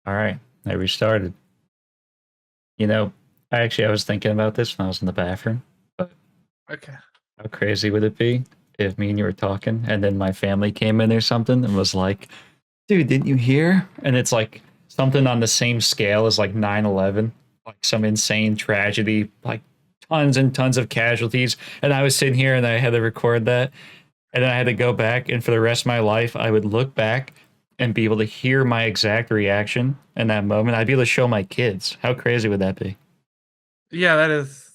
All right, I restarted. I was thinking about this when I was in the bathroom. But Okay. how crazy would it be if me and you were talking and then my family came in or something and was like, dude, didn't you hear? And it's like something on the same scale as like 9/11, like some insane tragedy, like tons and tons of casualties. And I was sitting here and I had to record that. And then I had to go back. And for the rest of my life, I would look back and be able to hear my exact reaction in that moment. I'd be able to show my kids. How crazy would that be? Yeah, that is.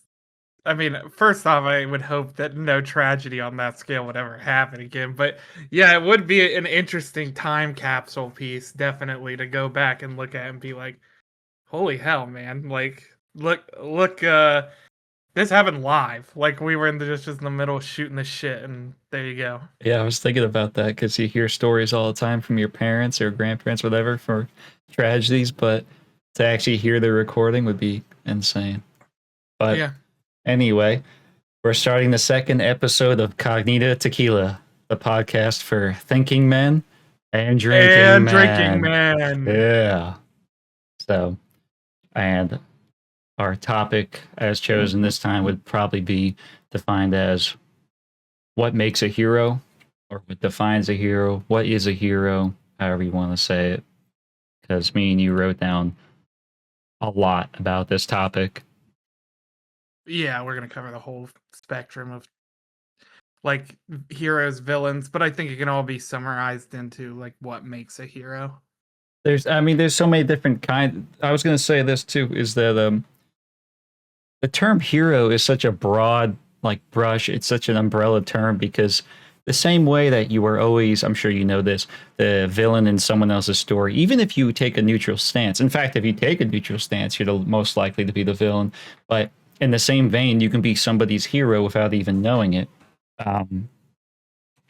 I mean, first off, I would hope that no tragedy on that scale would ever happen again. But yeah, it would be an interesting time capsule piece, definitely, to go back and look at and be like, "Holy hell, man! Like, look, this happened live. Like, we were just in the middle of shooting the shit, and there you go." Yeah, I was thinking about that because you hear stories all the time from your parents or grandparents, whatever, for tragedies, but to actually hear the recording would be insane. But Yeah, anyway, we're starting the second episode of Cognita Tequila, the podcast for thinking men and drinking and drinking men. man. Yeah. So, and our topic as chosen this time would probably be defined as what makes a hero or what defines a hero, what is a hero, however you want to say it. Because me and you wrote down a lot about this topic. Yeah, we're gonna cover the whole spectrum of like heroes, villains, but I think it can all be summarized into like what makes a hero. There's so many different kinds. I was going to say this too, is that the term hero is such a broad like brush. It's such an umbrella term because the same way that you are always, I'm sure you know this, the villain in someone else's story, even if you take a neutral stance. In fact, if you take a neutral stance, you're the most likely to be the villain. But in the same vein, you can be somebody's hero without even knowing it. Um,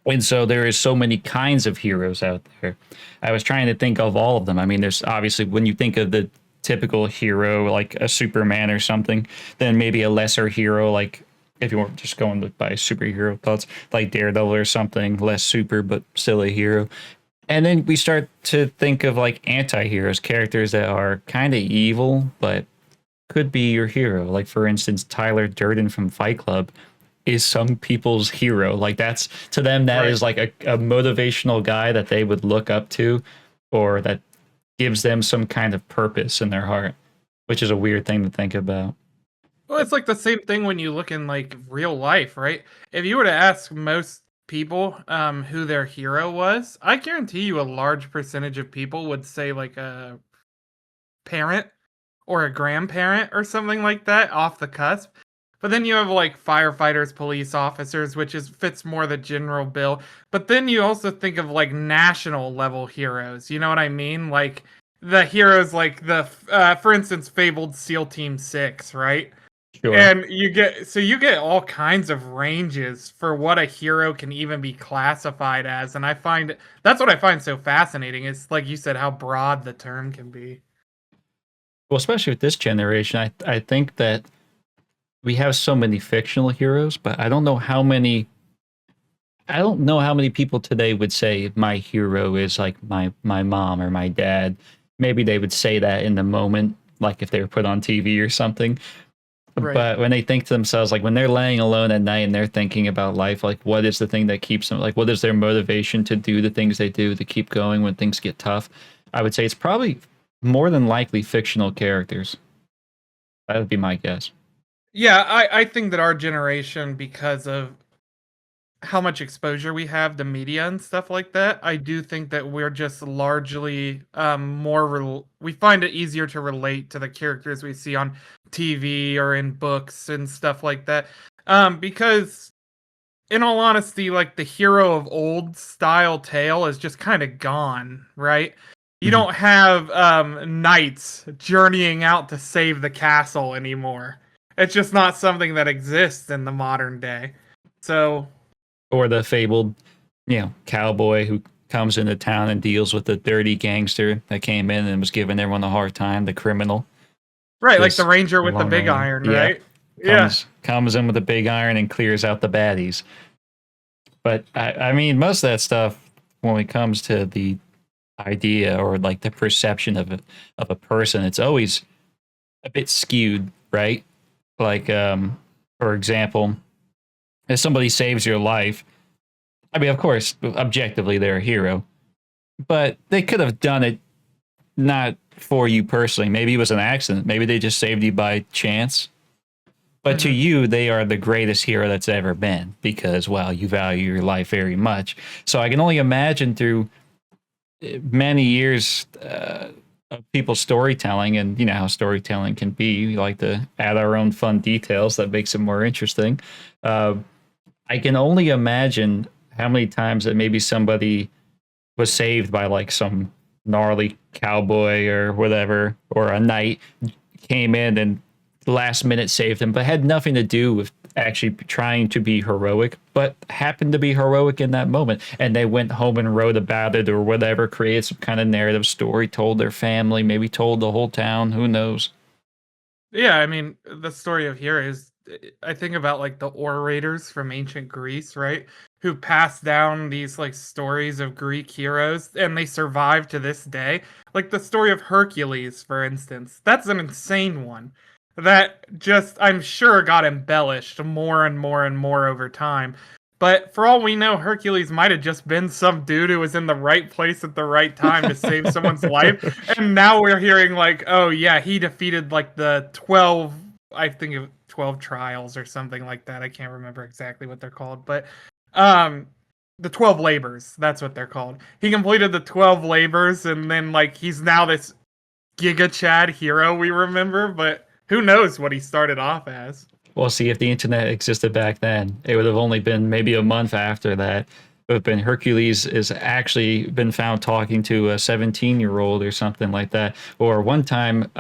and so there is so many kinds of heroes out there. I was trying to think of all of them. I mean, there's obviously when you think of the typical hero like a Superman or something, then maybe a lesser hero like if you weren't just going by superhero thoughts like Daredevil or something, less super but still a hero. And then we start to think of like anti-heroes, characters that are kind of evil but could be your hero. Like for instance, Tyler Durden from Fight Club is some people's hero. Like that's to them that Right. is like a motivational guy that they would look up to or that gives them some kind of purpose in their heart, which is a weird thing to think about. Well, it's like the same thing when you look in like real life, right? If you were to ask most people who their hero was, I guarantee you a large percentage of people would say like a parent or a grandparent or something like that off the cusp. But then you have like firefighters, police officers, which is fits more the general bill. But then you also think of like national level heroes. You know what I mean? Like the heroes, like for instance, fabled SEAL Team 6, right? Sure. And you get all kinds of ranges for what a hero can even be classified as, and I find that's what I find so fascinating. Is like you said, how broad the term can be. Well, especially with this generation, I think that we have so many fictional heroes, but I don't know how many people today would say my hero is like my mom or my dad. Maybe they would say that in the moment, like if they were put on TV or something. Right. But when they think to themselves, like when they're laying alone at night and they're thinking about life, like what is the thing that keeps them, like what is their motivation to do the things they do to keep going when things get tough? I would say it's probably more than likely fictional characters. That would be my guess. Yeah, I think that our generation, because of how much exposure we have to media and stuff like that, I do think that we're just largely we find it easier to relate to the characters we see on TV or in books and stuff like that. Because in all honesty, like the hero of old style tale is just kind of gone, right? You Mhm. don't have knights journeying out to save the castle anymore. It's just not something that exists in the modern day. So, Or the fabled, cowboy who comes into town and deals with the dirty gangster that came in and was giving everyone a hard time, the criminal. right, like the This ranger with the Lone big Ranger. iron, Yeah. right? Yeah. Comes in with a big iron and clears out the baddies. But I mean, most of that stuff when it comes to the idea or like the perception of a person, it's always a bit skewed, right? Like, for example, if somebody saves your life, I mean, of course, objectively, they're a hero, but they could have done it not for you personally. Maybe it was an accident. Maybe they just saved you by chance. But to Hmm. you, they are the greatest hero that's ever been because, well, you value your life very much. So I can only imagine through many years of people's storytelling, and you know how storytelling can be. We like to add our own fun details that makes it more interesting. Uh, I can only imagine how many times that maybe somebody was saved by like some gnarly cowboy or whatever, or a knight came in and last minute saved him, but had nothing to do with actually trying to be heroic, but happened to be heroic in that moment. And they went home and wrote about it or whatever, created some kind of narrative story, told their family, maybe told the whole town, who knows? Yeah, I mean, the story of here is I think about like the orators from ancient Greece, right? Who passed down these like stories of Greek heroes and they survive to this day. Like the story of Hercules, for instance. That's an insane one. That just I'm sure got embellished more and more and more over time. But for all we know, Hercules might have just been some dude who was in the right place at the right time to save someone's life. And now we're hearing like, oh yeah, he defeated like the 12, I think of 12 trials or something like that. I can't remember exactly what they're called, but um the 12 labors, that's what they're called. He completed the 12 labors and then like he's now this Giga Chad hero we remember, but who knows what he started off as. Well, see, if the internet existed back then, it would have only been maybe a month after that. It would have been Hercules is actually been found talking to a 17-year-old or something like that. Or one time,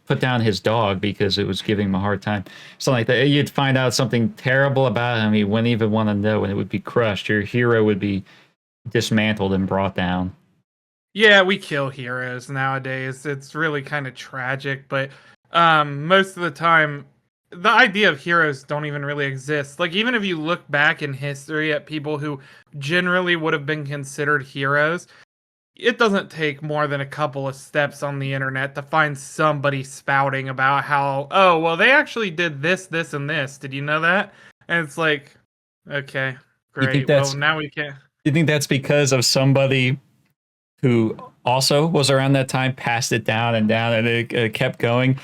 put down his dog because it was giving him a hard time. Something like that. You'd find out something terrible about him. He wouldn't even want to know, and it would be crushed. Your hero would be dismantled and brought down. Yeah, we kill heroes nowadays. It's really kind of tragic, but most of the time the idea of heroes don't even really exist. Like even if you look back in history at people who generally would have been considered heroes, it doesn't take more than a couple of steps on the internet to find somebody spouting about how, oh, well, they actually did this, this, and this. Did you know that? And it's like, okay, You think great. Well, that's now we can. you think that's because of somebody who also was around that time passed it down, and it kept going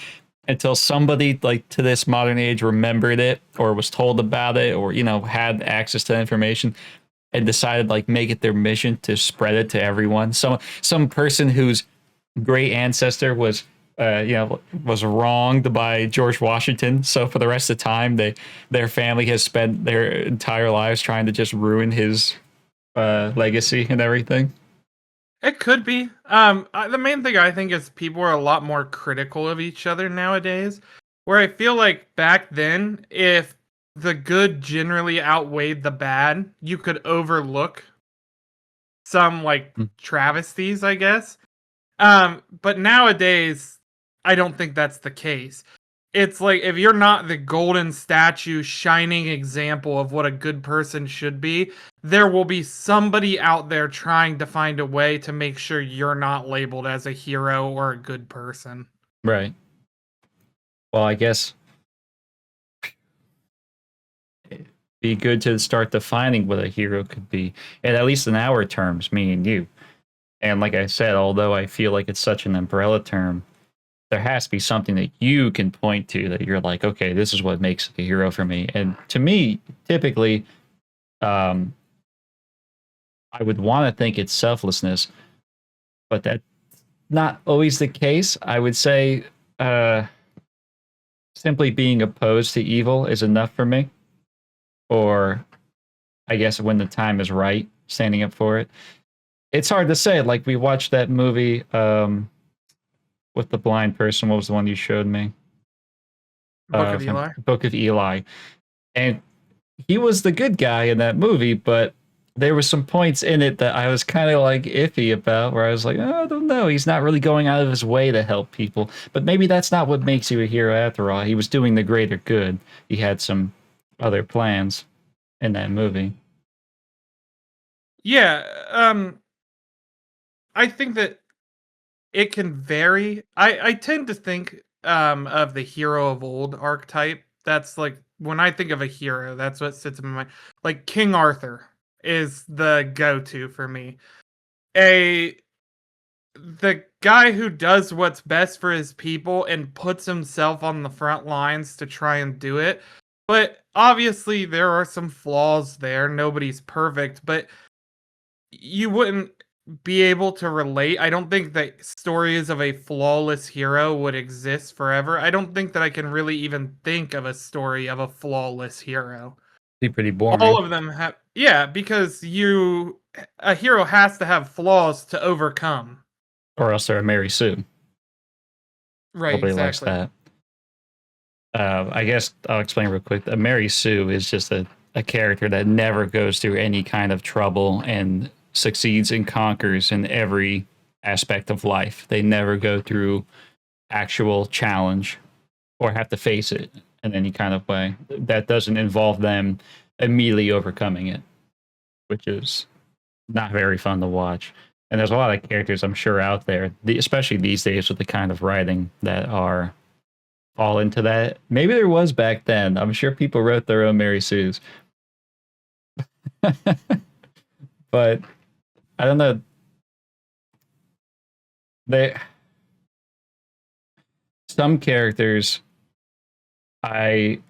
until somebody like to this modern age remembered it or was told about it or had access to information and decided like make it their mission to spread it to everyone. Some person whose great ancestor was wronged by George Washington, so for the rest of the time their family has spent their entire lives trying to just ruin his legacy and everything. It could be. The main thing I think is people are a lot more critical of each other nowadays. Where I feel like back then, if the good generally outweighed the bad, you could overlook some like Mm. travesties, I guess. But nowadays, I don't think that's the case. It's like if you're not the golden statue shining example of what a good person should be, there will be somebody out there trying to find a way to make sure you're not labeled as a hero or a good person. Right. Well, I guess it'd be good to start defining what a hero could be, and at least in our terms, me and you. And like I said, although I feel like it's such an umbrella term, there has to be something that you can point to that you're like, okay, this is what makes a hero for me. And to me, typically, um, I would want to think it's selflessness, but that's not always the case. I would say simply being opposed to evil is enough for me, or I guess when the time is right, standing up for it. It's hard to say. Like we watched that movie with the blind person. What was the one you showed me? Book of Eli. Book of Eli, and he was the good guy in that movie, but there were some points in it that I was kind of like iffy about, where I was like, oh, I don't know, he's not really going out of his way to help people, but maybe that's not what makes you a hero after all. He was doing the greater good. He had some other plans in that movie. Yeah, I think that it can vary. I tend to think of the hero of old archetype. That's like when I think of a hero, that's what sits in my mind. Like King Arthur is the go-to for me. A The guy who does what's best for his people and puts himself on the front lines to try and do it. But obviously there are some flaws there. Nobody's perfect, but you wouldn't be able to relate. I don't think that stories of a flawless hero would exist forever. I don't think that I can really even think of a story of a flawless hero. Be pretty All boring, of them have, yeah, because a hero has to have flaws to overcome. or else they're a Mary Sue. Right, Nobody likes exactly. that. I guess I'll explain real quick. A Mary Sue is just a character that never goes through any kind of trouble and succeeds and conquers in every aspect of life. They never go through actual challenge or have to face it in any kind of way. That doesn't involve them immediately overcoming it, which is not very fun to watch. And there's a lot of characters I'm sure out there, especially these days with the kind of writing that are fall into that. Maybe there was back then. I'm sure people wrote their own Mary Sues. But I don't know. They Some characters I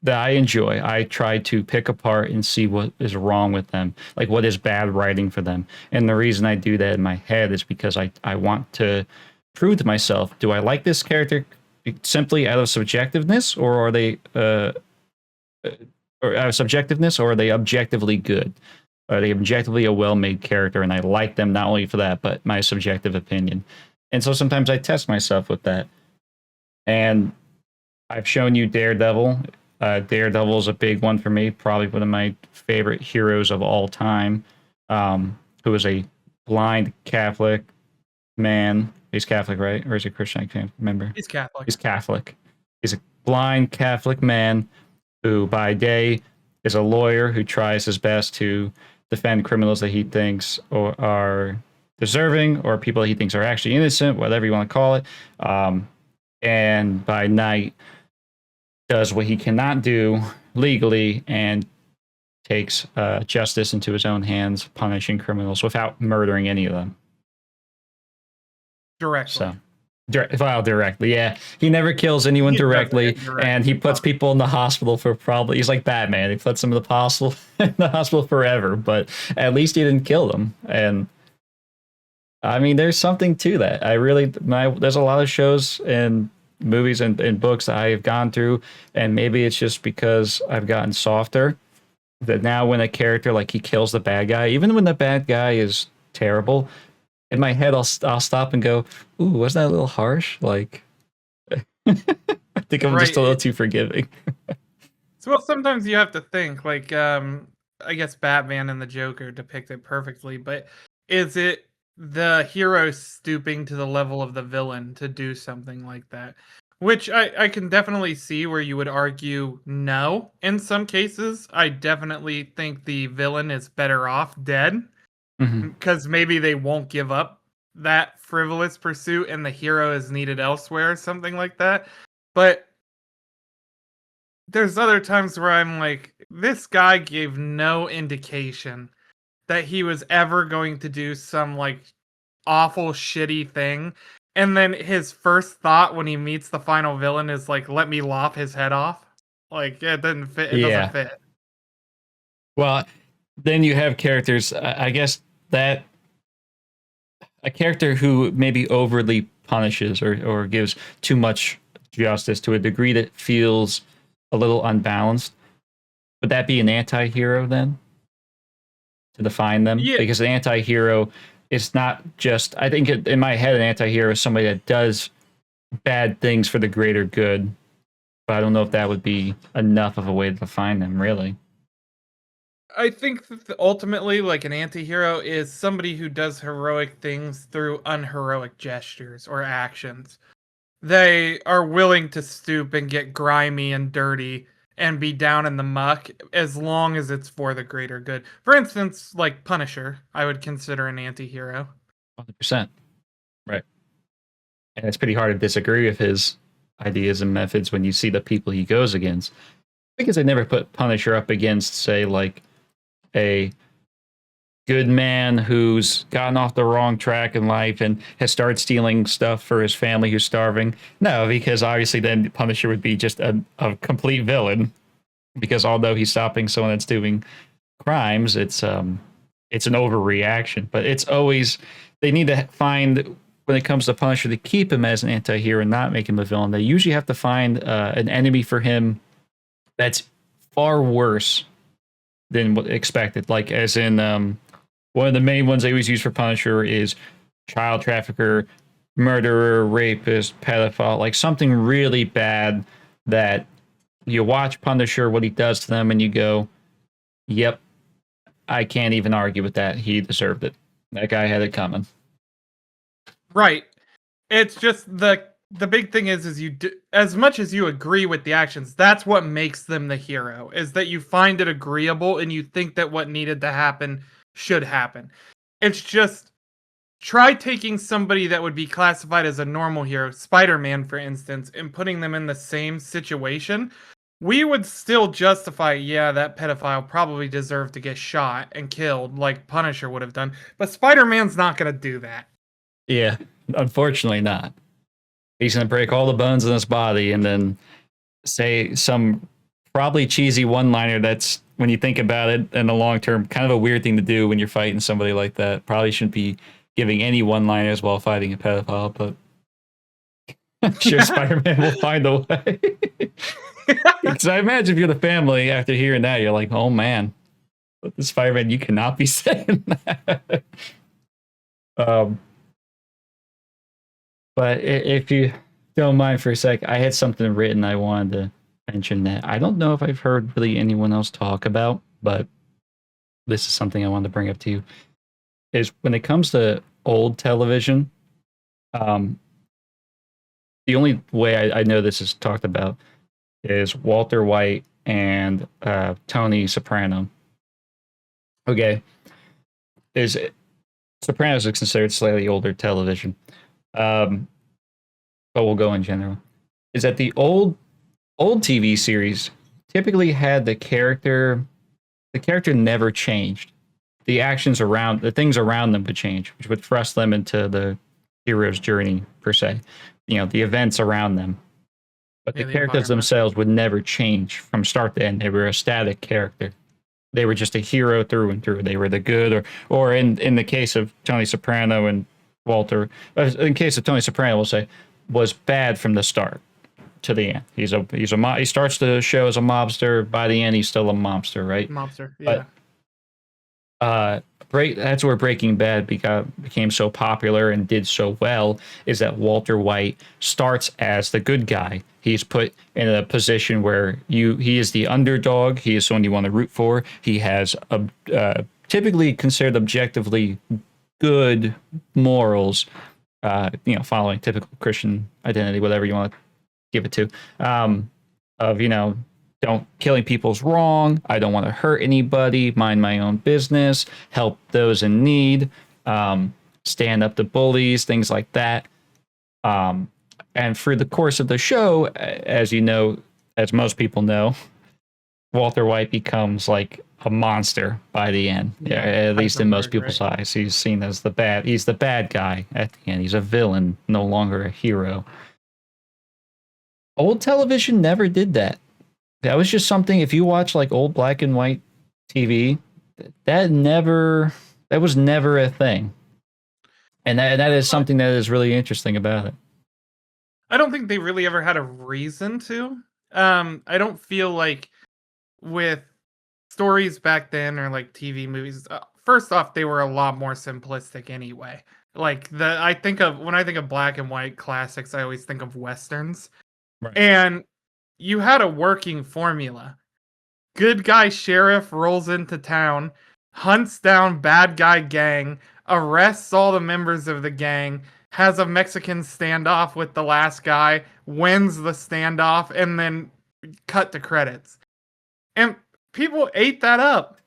that I enjoy. I try to pick apart and see what is wrong with them, like what is bad writing for them. And the reason I do that in my head is because I want to prove to myself, do I like this character simply out of subjectiveness, or are they or out of subjectiveness, or are they objectively good? Are they objectively a well-made character, and I like them not only for that, but my subjective opinion. And so sometimes I test myself with that. And I've shown you Daredevil. Daredevil is a big one for me, probably one of my favorite heroes of all time, who is a blind Catholic man. He's Catholic, right? Or is he Christian? I can't remember. He's Catholic. He's Catholic. He's a blind Catholic man who, by day, is a lawyer who tries his best to defend criminals that he thinks are deserving, or people he thinks are actually innocent, whatever you want to call it. And by night, does what he cannot do legally and takes justice into his own hands, punishing criminals without murdering any of them. Directly. So, directly, yeah. He never kills anyone directly, and he puts people in the hospital for probably. He's like Batman. He puts them in the hospital forever. But at least he didn't kill them. And I mean, there's something to that. There's a lot of shows and movies and books that I have gone through, and maybe it's just because I've gotten softer. That now, when a character like he kills the bad guy, even when the bad guy is terrible, in my head I'll stop and go, "Ooh, wasn't that a little harsh?" Like, I think I'm just a little too forgiving. So, well, sometimes you have to think, like, I guess Batman and the Joker depict it perfectly, but is it the hero stooping to the level of the villain to do something like that? Which I can definitely see where you would argue no. In some cases, I definitely think the villain is better off dead, because maybe they won't give up that frivolous pursuit and the hero is needed elsewhere, something like that. But there's other times where I'm like, this guy gave no indication that he was ever going to do some like awful shitty thing. And then his first thought when he meets the final villain is like, let me lop his head off. Like, it doesn't fit. It doesn't fit. Well, then you have characters, I guess, that a character who maybe overly punishes or gives too much justice to a degree that feels a little unbalanced. Would that be an anti-hero then? To define them? Yeah. Because an anti-hero is not just, I think in my head, an anti-hero is somebody that does bad things for the greater good. But I don't know if that would be enough of a way to define them, really. I think that ultimately, like, an anti-hero is somebody who does heroic things through unheroic gestures or actions. They are willing to stoop and get grimy and dirty and be down in the muck as long as it's for the greater good. For instance, like Punisher, I would consider an anti-hero. 100%. Right. And it's pretty hard to disagree with his ideas and methods when you see the people he goes against. Because they never put Punisher up against, say, like a good man who's gotten off the wrong track in life and has started stealing stuff for his family who's starving. No, because obviously then Punisher would be just a complete villain. Because although he's stopping someone that's doing crimes, it's an overreaction. But it's always they need to find when it comes to Punisher to keep him as an anti-hero and not make him a villain. They usually have to find an enemy for him that's far worse than what expected. Like as in one of the main ones they always use for Punisher is child trafficker, murderer, rapist, pedophile, like something really bad that you watch Punisher, what he does to them, and you go, yep, I can't even argue with that. He deserved it. That guy had it coming. Right. It's just the big thing is you do, as much as you agree with the actions, that's what makes them the hero, is that you find it agreeable and you think that what needed to happen should happen. It's just try taking somebody that would be classified as a normal hero, Spider-Man for instance, and putting them in the same situation. We would still justify, yeah, that pedophile probably deserved to get shot and killed like Punisher would have done, but Spider-Man's not going to do that. Yeah, unfortunately not. He's going to break all the bones in his body and then say some probably cheesy one-liner that's, when you think about it in the long term, kind of a weird thing to do when you're fighting somebody like that. Probably shouldn't be giving any one-liners while fighting a pedophile, but I'm sure Spider-Man will find a way. Because I imagine if you're the family, after hearing that, you're like, oh man, but the Spider-Man, you cannot be saying that. But if you don't mind for a sec, I had something written I wanted to mention that I don't know if I've heard really anyone else talk about, but this is something I wanted to bring up to you. Is when it comes to old television, the only way I know this is talked about is Walter White and Tony Soprano. Okay. Sopranos is considered slightly older television. But we'll go in general. Is that the old TV series typically had the character never changed. The actions around the things around them would change, which would thrust them into the hero's journey per se. You know, the events around them. But the characters themselves would never change from start to end. They were a static character. They were just a hero through and through. They were the good, or in the case of Tony Soprano and Walter, in case of Tony Soprano, we'll say, was bad from the start to the end. He starts the show as a mobster. By the end, he's still a mobster, right? Mobster, yeah. But that's where Breaking Bad became so popular and did so well, is that Walter White starts as the good guy. He's put in a position where he is the underdog. He is someone you want to root for. He has typically considered objectively good morals, following typical Christian identity, whatever you want to give it to, don't killing people's wrong. I don't want to hurt anybody, mind my own business, help those in need, stand up to bullies, things like that. And through the course of the show, as you know, as most people know, Walter White becomes like a monster by the end. Yeah, at least in most people's eyes. He's seen as he's the bad guy at the end. He's a villain, no longer a hero. Old television never did that. That was just something, if you watch like old black and white TV, that was never a thing. And that is something that is really interesting about it. I don't think they really ever had a reason to. I don't feel like with stories back then or like TV movies, first off, they were a lot more simplistic anyway. Like when I think of black and white classics, I always think of Westerns. Right. And you had a working formula. Good guy sheriff rolls into town, hunts down bad guy gang, arrests all the members of the gang, has a Mexican standoff with the last guy, wins the standoff, and then cut to credits. And people ate that up.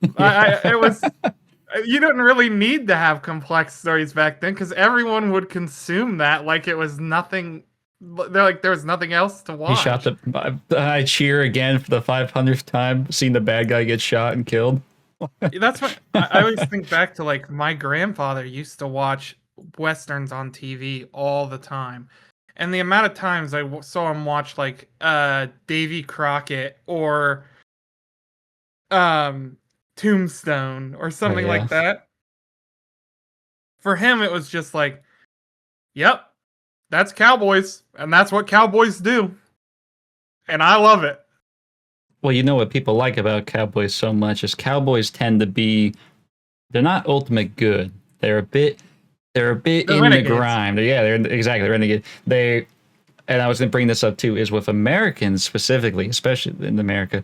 You didn't really need to have complex stories back then because everyone would consume that like it was nothing. They're like there was nothing else to He shot watch. I cheer again for the 500th time, seeing the bad guy get shot and killed. That's what I always think back to. Like my grandfather used to watch westerns on TV all the time, and the amount of times saw him watch like Davy Crockett or um Tombstone or Oh something yeah. like that. For him, it was just like, yep, that's cowboys, and that's what cowboys do, and I love it. Well, you know what people like about cowboys so much is cowboys tend to be they're not ultimate good. They're a bit The in the renegades. grime. Exactly they're renegade. They and I was going to bring this up too is with Americans specifically, especially in America,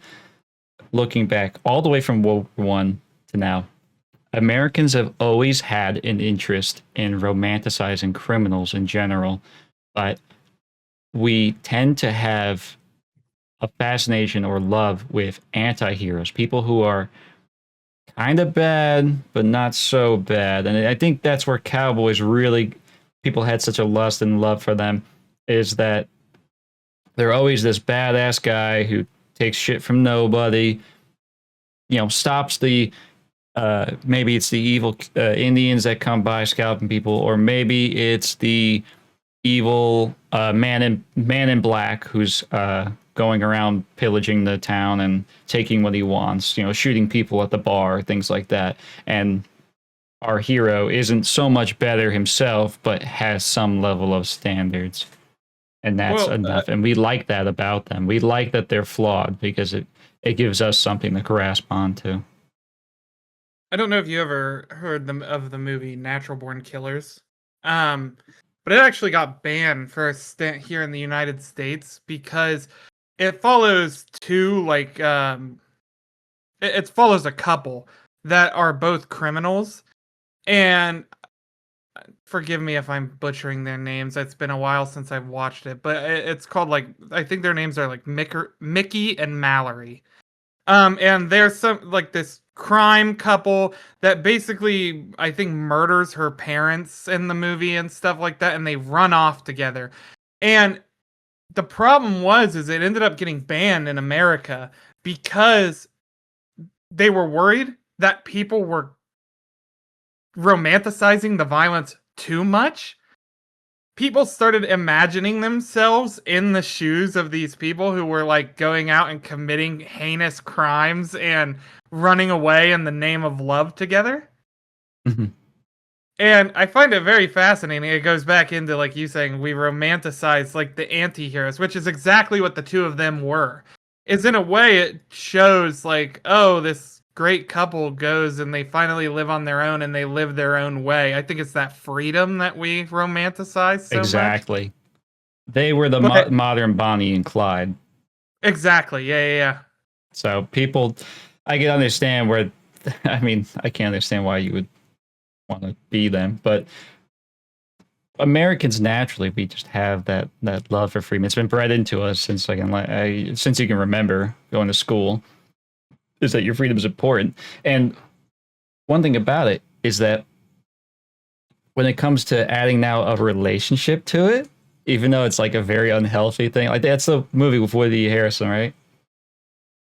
looking back all the way from World War One to now. Americans have always had an interest in romanticizing criminals in general, but we tend to have a fascination or love with anti-heroes, people who are kind of bad but not so bad. And I think that's where cowboys really people had such a lust and love for them is that they're always this badass guy who takes shit from nobody, stops the maybe it's the evil Indians that come by scalping people, or maybe it's the evil man in black who's going around pillaging the town and taking what he wants, shooting people at the bar, things like that. And our hero isn't so much better himself, but has some level of standards, and that's Well, enough. And we like that about them. We like that they're flawed because it gives us something to grasp onto. I don't know if you ever heard of the movie Natural Born Killers, um, but it actually got banned for a stint here in the United States because it follows two it follows a couple that are both criminals, and forgive me if I'm butchering their names. It's been a while since I've watched it, but it's called like I think their names are like Mickey and Mallory. And there's some like this crime couple that basically I think murders her parents in the movie and stuff like that, and they run off together. And the problem is it ended up getting banned in America because they were worried that people were romanticizing the violence too much. People started imagining themselves in the shoes of these people who were like going out and committing heinous crimes and running away in the name of love together. Mhm. And I find it very fascinating. It goes back into like you saying we romanticize like the anti-heroes, which is exactly what the two of them were. Is in a way it shows like, oh, this great couple goes and they finally live on their own and they live their own way. I think it's that freedom that we romanticize so much. Exactly. They were the But modern Bonnie and Clyde. exactly, yeah. So people, I can understand where, I mean, I can't understand why you would want to be them, but Americans naturally we just have that love for freedom. It's been bred into us since since you can remember going to school. Is that your freedom is important, and one thing about it is that when it comes to adding now a relationship to it, even though it's like a very unhealthy thing, like that's the movie with Woody Harrelson, right?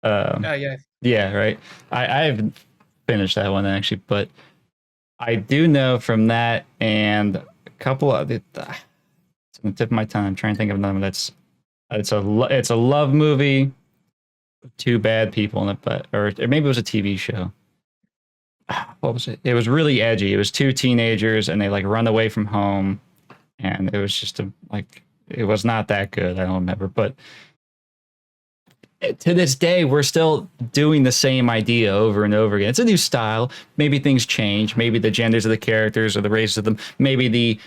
Yeah. Yeah, right. I haven't finished that one actually, but I do know from that and a couple of it's on the tip of my tongue. I'm trying to think of another one that's it's a love movie, two bad people in it, but or maybe it was a TV show. What was it? It was really edgy. It was two teenagers and they like run away from home, and it was just it was not that good. I don't remember, but to this day, we're still doing the same idea over and over again. It's a new style. Maybe things change. Maybe the genders of the characters or the races of them. Maybe the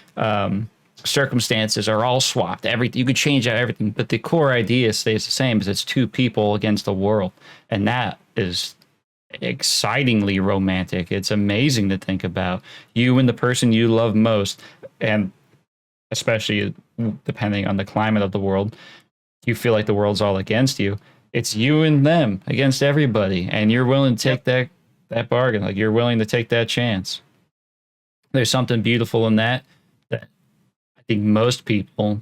circumstances are all swapped. Everything you could change out everything, but the core idea stays the same. Is it's two people against the world, and that is excitingly romantic. It's amazing to think about you and the person you love most, and especially depending on the climate of the world, you feel like the world's all against you. It's you and them against everybody, and you're willing to take that that bargain. Like you're willing to take that chance. There's something beautiful in that I think most people,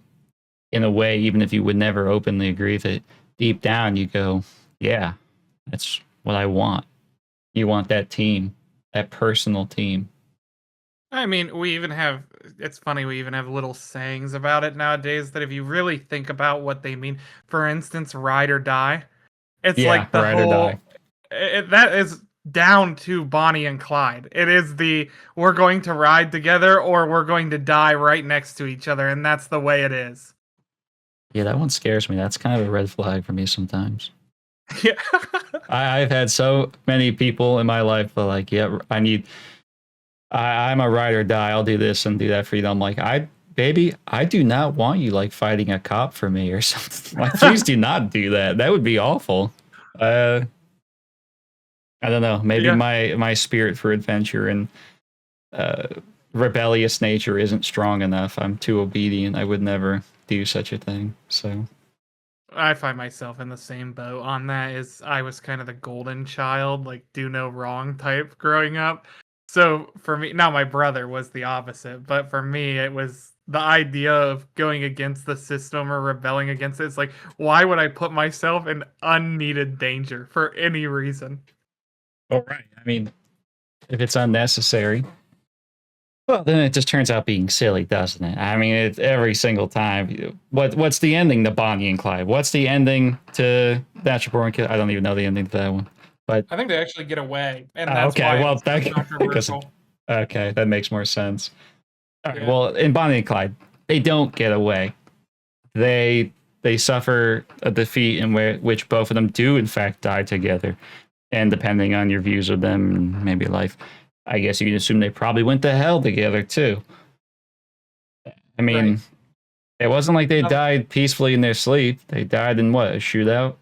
in a way, even if you would never openly agree with it, deep down you go, yeah, that's what I want. You want that team, that personal team. I mean, it's funny, we even have little sayings about it nowadays that if you really think about what they mean, for instance, ride or die, it's Yeah, like the ride or die. whole, that is down to Bonnie and Clyde. It is we're going to ride together or we're going to die right next to each other, and that's the way it is. Yeah, that one scares me. That's kind of a red flag for me sometimes. Yeah. I've had so many people in my life that like, yeah, I'm a ride or die. I'll do this and do that for you. And I'm like, baby, I do not want you like fighting a cop for me or something. Like, please do not do that. That would be awful. I don't know. Maybe Yeah. my spirit for adventure and uh, rebellious nature isn't strong enough. I'm too obedient. I would never do such a thing. So I find myself in the same boat on that. Is I was kind of the golden child, like do no wrong type growing up. So for me, now my brother was the opposite, but for me it was the idea of going against the system or rebelling against it. It's like, why would I put myself in unneeded danger for any reason? all right. I mean, if it's unnecessary, well, then it just turns out being silly, doesn't it? I mean, it's every single time. What's the ending to Bonnie and Clyde? What's the ending to Natural Born Killer? I don't even know the ending to that one. But I think they actually get away, and that's okay, why well, it's so that controversial. okay, that makes more sense. All right, Yeah. well, in Bonnie and Clyde, they don't get away. They suffer a defeat in which both of them do in fact die together. And depending on your views of them and maybe life, I guess you can assume they probably went to hell together too. I mean, Right. it wasn't like they died peacefully in their sleep. They died in what, a shootout?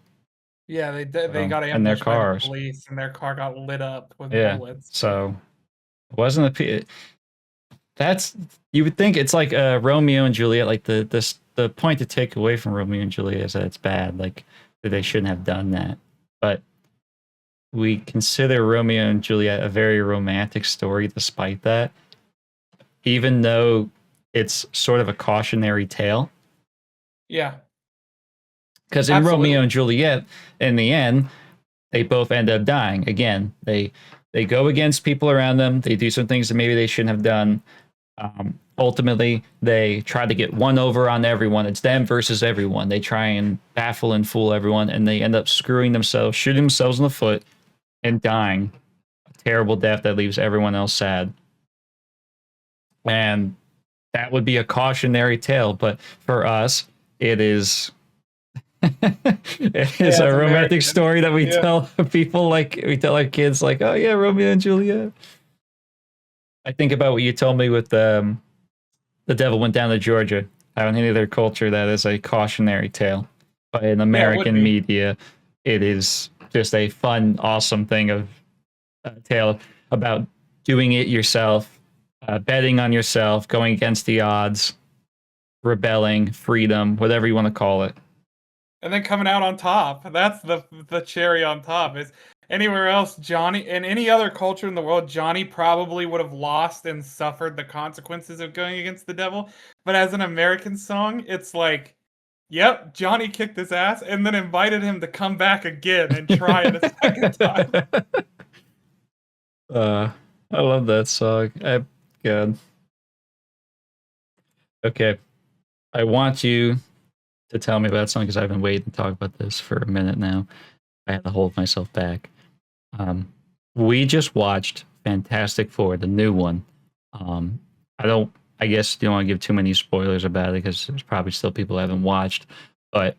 Yeah, they got In their ambushed by the cars. police, and their car got lit up with Yeah. bullets. So it wasn't that's you would think it's like Romeo and Juliet. Like the point to take away from Romeo and Juliet is that it's bad. Like that they shouldn't have done that. But we consider Romeo and Juliet a very romantic story despite that, even though it's sort of a cautionary tale. Yeah, Because in Romeo absolutely. and Juliet, in the end, they both end up dying. Again, they go against people around them. They do some things that maybe they shouldn't have done. Ultimately, they try to get one over on everyone. It's them versus everyone. They try and baffle and fool everyone, and they end up screwing themselves, shooting themselves in the foot, and dying a terrible death that leaves everyone else sad. And that would be a cautionary tale, but for us, it is it is Yeah, a as romantic Americans. story that we Yeah. tell people, like we tell our kids, like, oh yeah, Romeo and Juliet. I think about what you told me with The Devil Went Down to Georgia. How in any other culture that is a cautionary tale, but in Yeah, it would American be. media, it is just a fun, awesome thing of a tale about doing it yourself, betting on yourself, going against the odds, rebelling, freedom, whatever you want to call it. And then coming out on top. That's the cherry on top. Is anywhere else, Johnny, in any other culture in the world, Johnny probably would have lost and suffered the consequences of going against the devil. But as an American song, it's like, yep, Johnny kicked his ass and then invited him to come back again and try it a second time. I love that song. God. Okay, I want you to tell me about something because I've been waiting to talk about this for a minute now. I had to hold myself back. We just watched Fantastic Four, the new one. I don't. I guess you don't want to give too many spoilers about it because there's probably still people who haven't watched. But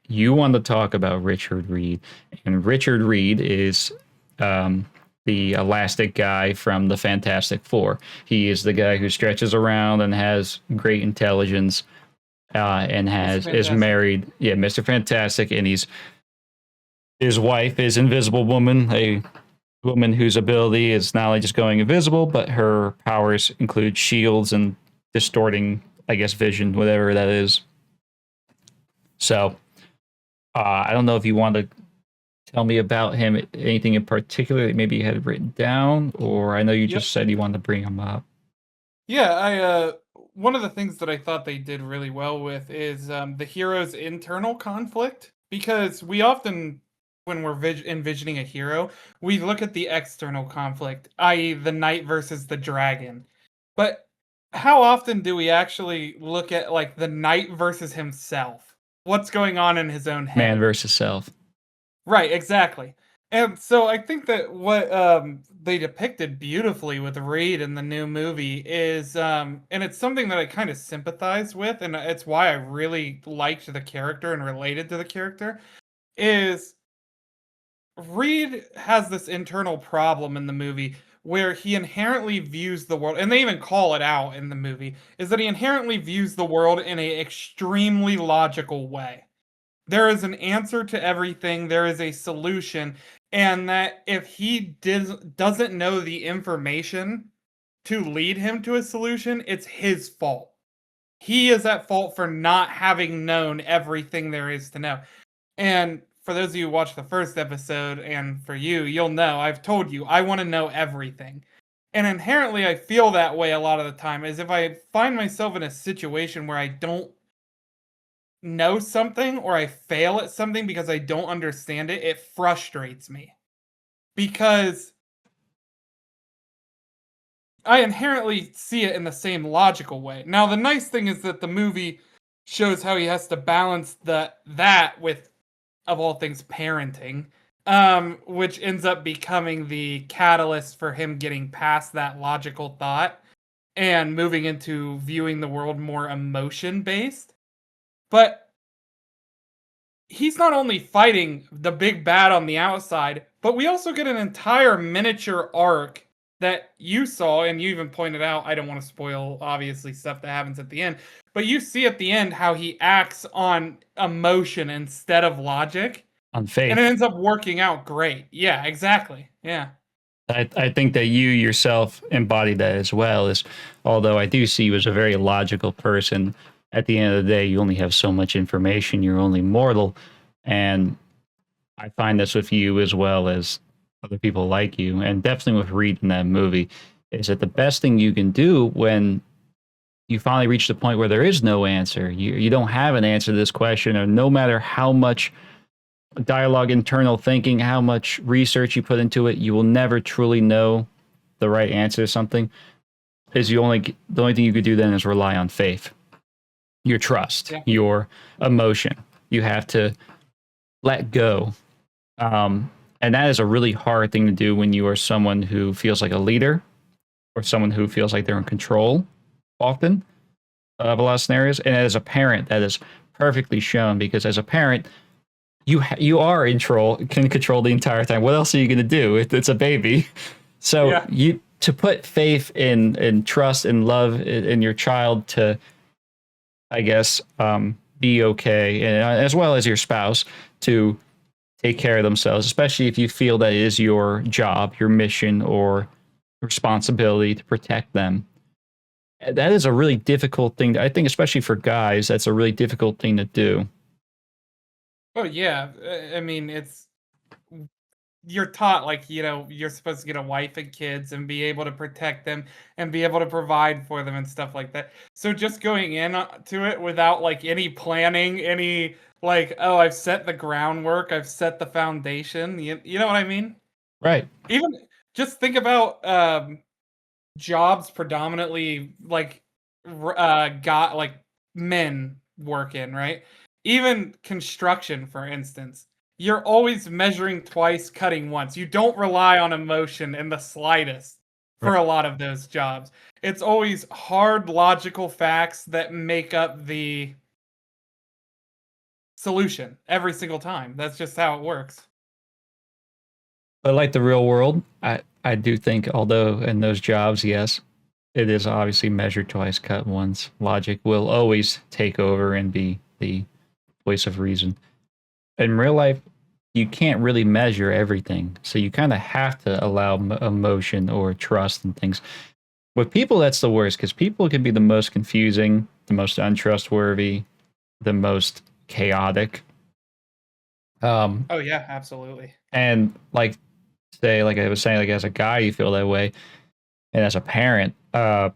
you want to talk about Richard Reed, and Richard Reed is the elastic guy from the Fantastic Four. He is the guy who stretches around and has great intelligence, and is married. Yeah, Mr. Fantastic, and his wife is Invisible Woman, a woman whose ability is not only just going invisible, but her powers include shields and distorting, I guess, vision, whatever that is. So I don't know if you want to tell me about him? Anything in particular that maybe you had written down, or I know you Yep. just said you wanted to bring him up. Yeah, I one of the things that I thought they did really well with is the hero's internal conflict, because we often, when we're envisioning a hero, we look at the external conflict, i.e., the knight versus the dragon. But how often do we actually look at like the knight versus himself? What's going on in his own Man head? versus self. Right, exactly. And so I think that what they depicted beautifully with Reed in the new movie is, and it's something that I kind of sympathize with, and it's why I really liked the character and related to the character, is Reed has this internal problem in the movie where he inherently views the world, and they even call it out in the movie, is that he inherently views the world in a extremely logical way. There is an answer to everything, there is a solution, and that if he doesn't know the information to lead him to a solution, it's his fault. He is at fault for not having known everything there is to know. And for those of you who watched the first episode, and for you, you'll know, I've told you, I want to know everything. And inherently, I feel that way a lot of the time, is if I find myself in a situation where I don't know something or I fail at something because I don't understand it, it frustrates me. Because I inherently see it in the same logical way. Now, the nice thing is that the movie shows how he has to balance that with, of all things, parenting, which ends up becoming the catalyst for him getting past that logical thought and moving into viewing the world more emotion based. But he's not only fighting the big bad on the outside, but we also get an entire miniature arc that you saw, and you even pointed out. I don't want to spoil, obviously, stuff that happens at the end, but you see at the end how he acts on emotion instead of logic, On and it faith. ends up working out great. Yeah, exactly. Yeah. I think that you yourself embody that as well. Is although I do see you as a very logical person, at the end of the day, you only have so much information. You're only mortal, and I find this with you as well as other people like you, and definitely with Reed in that movie. Is that the best thing you can do when you finally reach the point where there is no answer? You don't have an answer to this question, or no matter how much dialogue, internal thinking, how much research you put into it, you will never truly know the right answer to something. Is the only thing you could do then is rely on faith, your trust, Yeah. your emotion. You have to let go, and that is a really hard thing to do when you are someone who feels like a leader or someone who feels like they're in control. Often, of a lot of scenarios, and as a parent, that is perfectly shown because as a parent, you are in control, can control the entire time. What else are you going to do? It's a baby. So Yeah. you to put faith in trust and love in your child to, I guess, be okay, and as well as your spouse to take care of themselves, especially if you feel that it is your job, your mission, or responsibility to protect them. That is a really difficult thing. I think, especially for guys, that's a really difficult thing to do. Oh yeah. I mean, it's, you're taught, like, you're supposed to get a wife and kids and be able to protect them and be able to provide for them and stuff like that. So just going in to it without like any planning, any like, oh, I've set the groundwork, I've set the foundation. You know what I mean? Right. Even just think about jobs predominantly like got like men work in, right? Even construction, for instance, you're always measuring twice, cutting once. You don't rely on emotion in the slightest Right. for a lot of those jobs. It's always hard logical facts that make up the solution every single time. That's just how it works. But like the real world, I do think, although in those jobs, yes, it is obviously measured twice, cut once. Logic will always take over and be the voice of reason. In real life, you can't really measure everything, so you kind of have to allow emotion or trust and things. With people, that's the worst because people can be the most confusing, the most untrustworthy, the most chaotic. Oh yeah, absolutely. And like say, like I was saying, like as a guy, you feel that way, and as a parent, to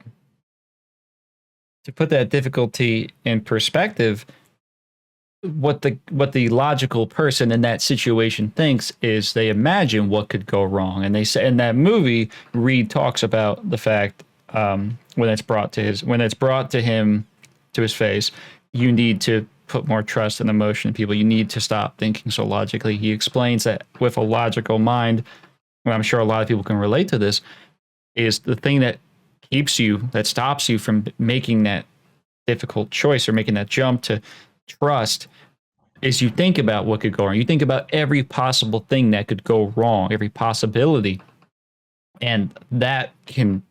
put that difficulty in perspective, what the logical person in that situation thinks is they imagine what could go wrong, and they say in that movie, Reed talks about the fact when it's brought to him to his face, you need to put more trust and emotion in people. You need to stop thinking so logically. He explains that with a logical mind, well, I'm sure a lot of people can relate to this, is the thing that stops you from making that difficult choice or making that jump to trust is you think about what could go wrong. You think about every possible thing that could go wrong, every possibility. And that can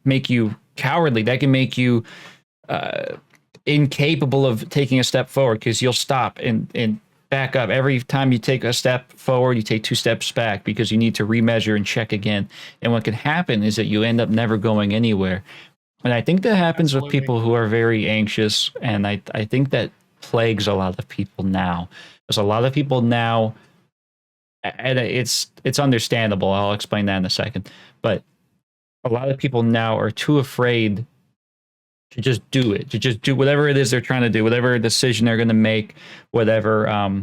make you cowardly. That can make you incapable of taking a step forward because you'll stop and back up. Every time you take a step forward, you take 2 steps back because you need to remeasure and check again. And what can happen is that you end up never going anywhere. And I think that happens with Absolutely. people who are very anxious. And I think that plagues a lot of people now. There's a lot of people now, and it's understandable. I'll explain that in a second. But a lot of people now are too afraid to just do it, to just do whatever it is they're trying to do, whatever decision they're going to make, whatever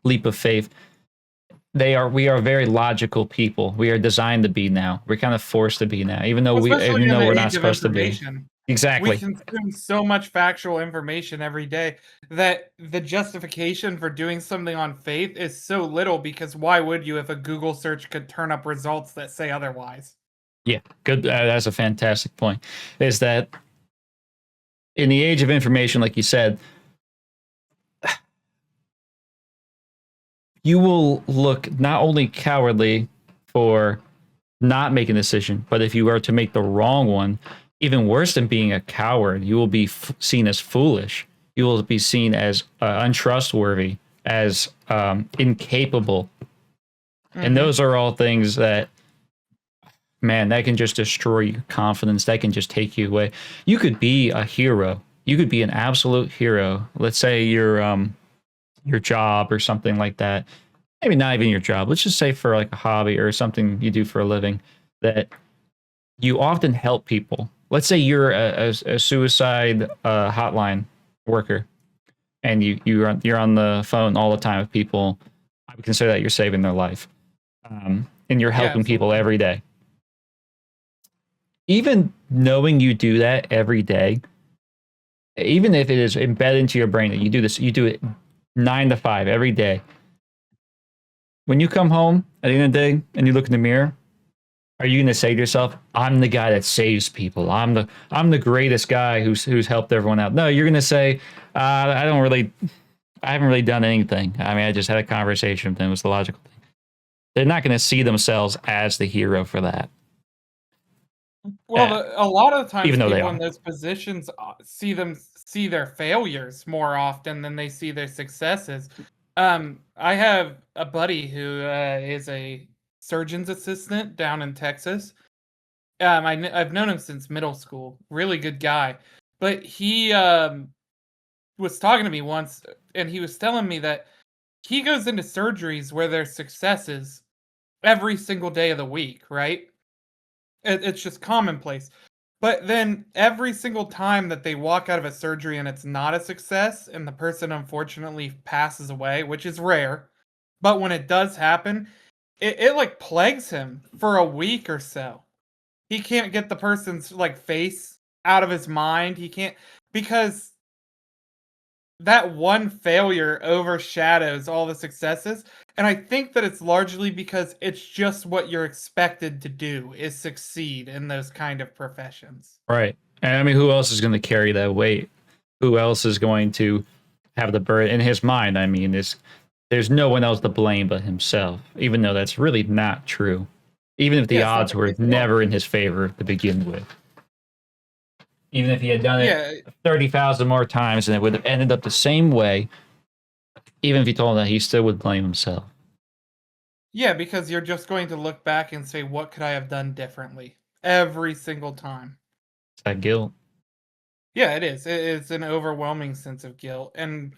leap of faith. We are very logical people. We are designed to be now. We're kind of forced to be now, Especially even in though the we're not age of supposed to be. information. We Exactly. consume so much factual information every day that the justification for doing something on faith is so little because why would you if a Google search could turn up results that say otherwise? Yeah, good. That's a fantastic point. Is that in the age of information, like you said, you will look not only cowardly for not making a decision, but if you are to make the wrong one, even worse than being a coward, you will be seen as foolish. You will be seen as untrustworthy, as incapable. And Mhm. those are all things that, man, that can just destroy your confidence. That can just take you away. You could be a hero. You could be an absolute hero. Let's say your job or something like that. Maybe not even your job. Let's just say for like a hobby or something you do for a living that you often help people. Let's say you're a suicide hotline worker and you're on the phone all the time with people. I would consider that you're saving their life, and you're Yeah, helping people absolutely. every day. Even knowing you do that every day, even if it is embedded into your brain that you do this, you do it 9 to 5 every day. When you come home at the end of the day and you look in the mirror, are you going to say to yourself, "I'm the guy that saves people. I'm the greatest guy who's helped everyone out"? No, you're going to say, I haven't really done anything. I mean, I just had a conversation with them. It was the logical thing. They're not going to see themselves as the hero for that, Well, uh, a lot of times even though they people in are. those positions see their failures more often than they see their successes. I have a buddy who is a surgeon's assistant down in Texas. I've known him since middle school. Really good guy, but he was talking to me once, and he was telling me that he goes into surgeries where there's successes every single day of the week. Right? It's just commonplace. But then every single time that they walk out of a surgery and it's not a success and the person unfortunately passes away, which is rare, but when it does happen, it like plagues him for a week or so. He can't get the person's like face out of his mind. He can't because that one failure overshadows all the successes. And I think that it's largely because it's just what you're expected to do is succeed in those kind of professions. Right. And I mean, who else is going to carry that weight? Who else is going to have the burden in his mind? I mean, there's no one else to blame but himself, even though that's really not true. Even if the Yeah, it's not odds the were case at all. never in his favor to begin with. Even if he had done it Yeah, 30,000 more times and it would have ended up the same way, even if he told him that, he still would blame himself. yeah, because you're just going to look back and say, "What could I have done differently?" Every single time. It's that guilt. Yeah, it is. It's an overwhelming sense of guilt, and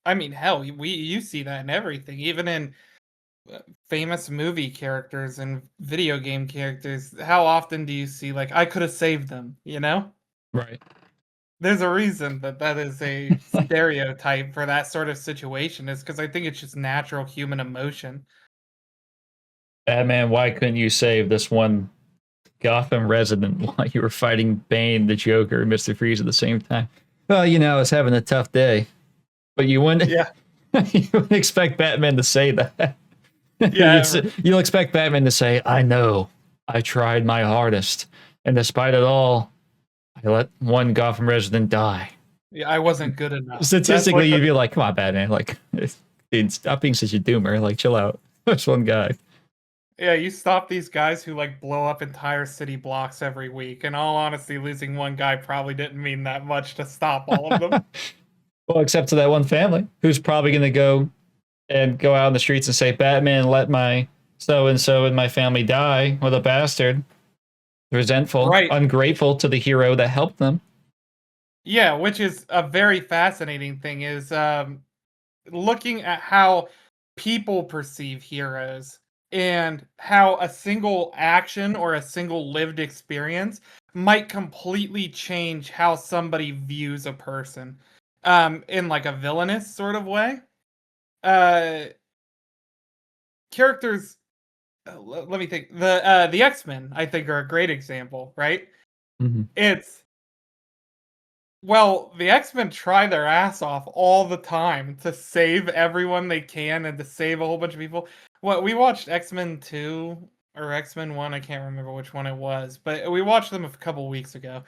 I mean, hell, you see that in everything, even in famous movie characters and video game characters, how often do you see like I could have saved them, you know? Right. There's a reason that that is a stereotype for that sort of situation is because I think it's just natural human emotion. Batman, why couldn't you save this one Gotham resident while you were fighting Bane, the Joker, and Mr. Freeze at the same time? Well, I was having a tough day. But you wouldn't, Yeah. you wouldn't expect Batman to say that. Yeah. You'll expect Batman to say, I know, I tried my hardest. And despite it all, I let one Gotham resident die. Yeah, I wasn't good enough. Statistically, you'd be like, come on, Batman. Like, dude, stop being such a doomer. Like, chill out. There's one guy. Yeah, you stop these guys who like blow up entire city blocks every week. In all honesty, losing one guy probably didn't mean that much to stop all of them. Well, except to that one family who's probably going to go out in the streets and say, Batman let my so-and-so in my family die. What a bastard. Resentful, Right. ungrateful to the hero that helped them. Yeah, which is a very fascinating thing is looking at how people perceive heroes and how a single action or a single lived experience might completely change how somebody views a person in like a villainous sort of way. Characters let me think. The X-Men I think are a great example, right? Mm-hmm. It's well, the X-Men try their ass off all the time to save everyone they can and to save a whole bunch of people. What we watched X-Men 2 or X-Men 1, I can't remember which one it was, but we watched them a couple weeks ago.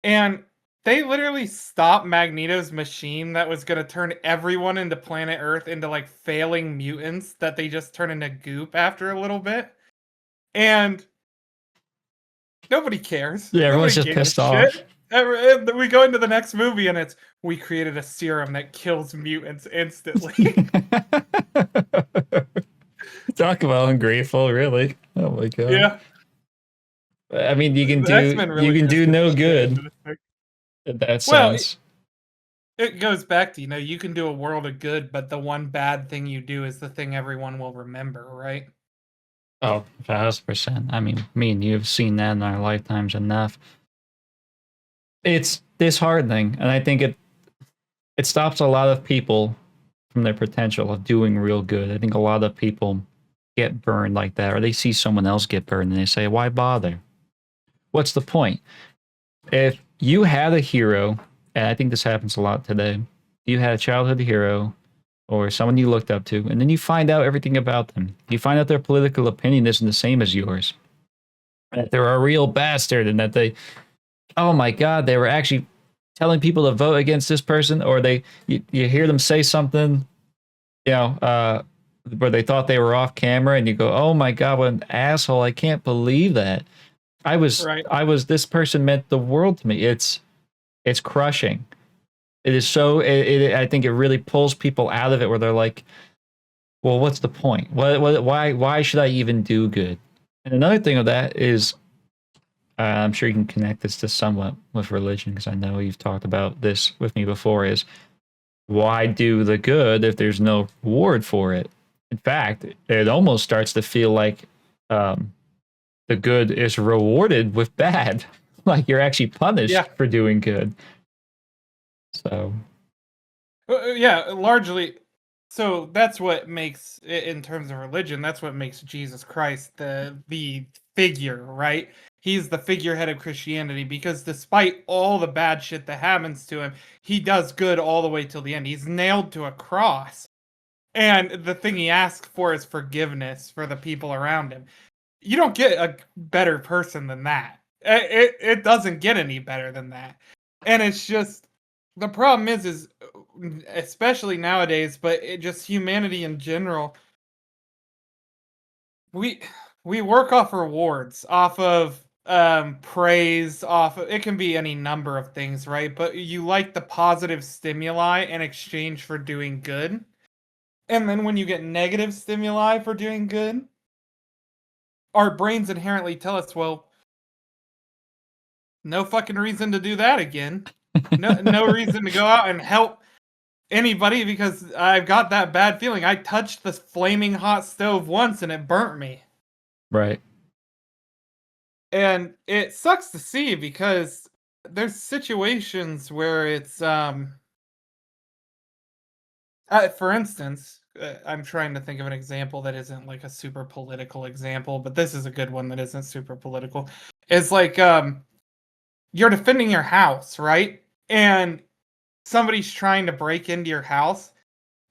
And they literally stopped Magneto's machine that was going to turn everyone into planet Earth into like failing mutants that they just turn into goop after a little bit. And nobody cares. Yeah, everyone's Nobody just gives pissed a off. shit. We go into the next movie and it's we created a serum that kills mutants instantly. Talk about ungrateful, really. Oh my god. Yeah. I mean, you can The do X-Men really you can just do get no the shit good into this thing. in that Well, sense. it goes back to, you can do a world of good, but the one bad thing you do is the thing everyone will remember, right? Oh, 1,000%. I mean, me and you have seen that in our lifetimes enough. It's disheartening, and I think it stops a lot of people from their potential of doing real good. I think a lot of people get burned like that, or they see someone else get burned and they say, why bother? What's the point? If you had a hero, and I think this happens a lot today, you had a childhood hero or someone you looked up to, and then you find out everything about them. You find out their political opinion isn't the same as yours. That they're a real bastard and that they, oh my God, they were actually telling people to vote against this person, or you hear them say something, where they thought they were off camera, and you go, oh my God, what an asshole. I can't believe that. This person meant the world to me. It's crushing. It is so, I think it really pulls people out of it where they're like, well, what's the point? Why should I even do good? And another thing of that is, I'm sure you can connect this to somewhat with religion, because I know you've talked about this with me before, is why do the good if there's no reward for it? In fact, it almost starts to feel like the good is rewarded with bad. Like you're actually punished for doing good. So, yeah, largely. So that's what makes, in terms of religion, that's what makes Jesus Christ the figure, right? He's the figurehead of Christianity because despite all the bad shit that happens to him, he does good all the way till the end. He's nailed to a cross. And the thing he asks for is forgiveness for the people around him. You don't get a better person than that. It doesn't get any better than that. And it's just, the problem is especially nowadays, but just humanity in general, we work off rewards, off of praise, off of, it can be any number of things, right? But you like the positive stimuli in exchange for doing good. And then when you get negative stimuli for doing good, our brains inherently tell us, well, no fucking reason to do that again. No reason to go out and help. anybody because I've got that bad feeling. I touched the flaming hot stove once and it burnt me. Right. And it sucks to see because there's situations where it's for instance, I'm trying to think of an example that isn't like a super political example, but this is a good one that isn't super political. It's like you're defending your house, right? And somebody's trying to break into your house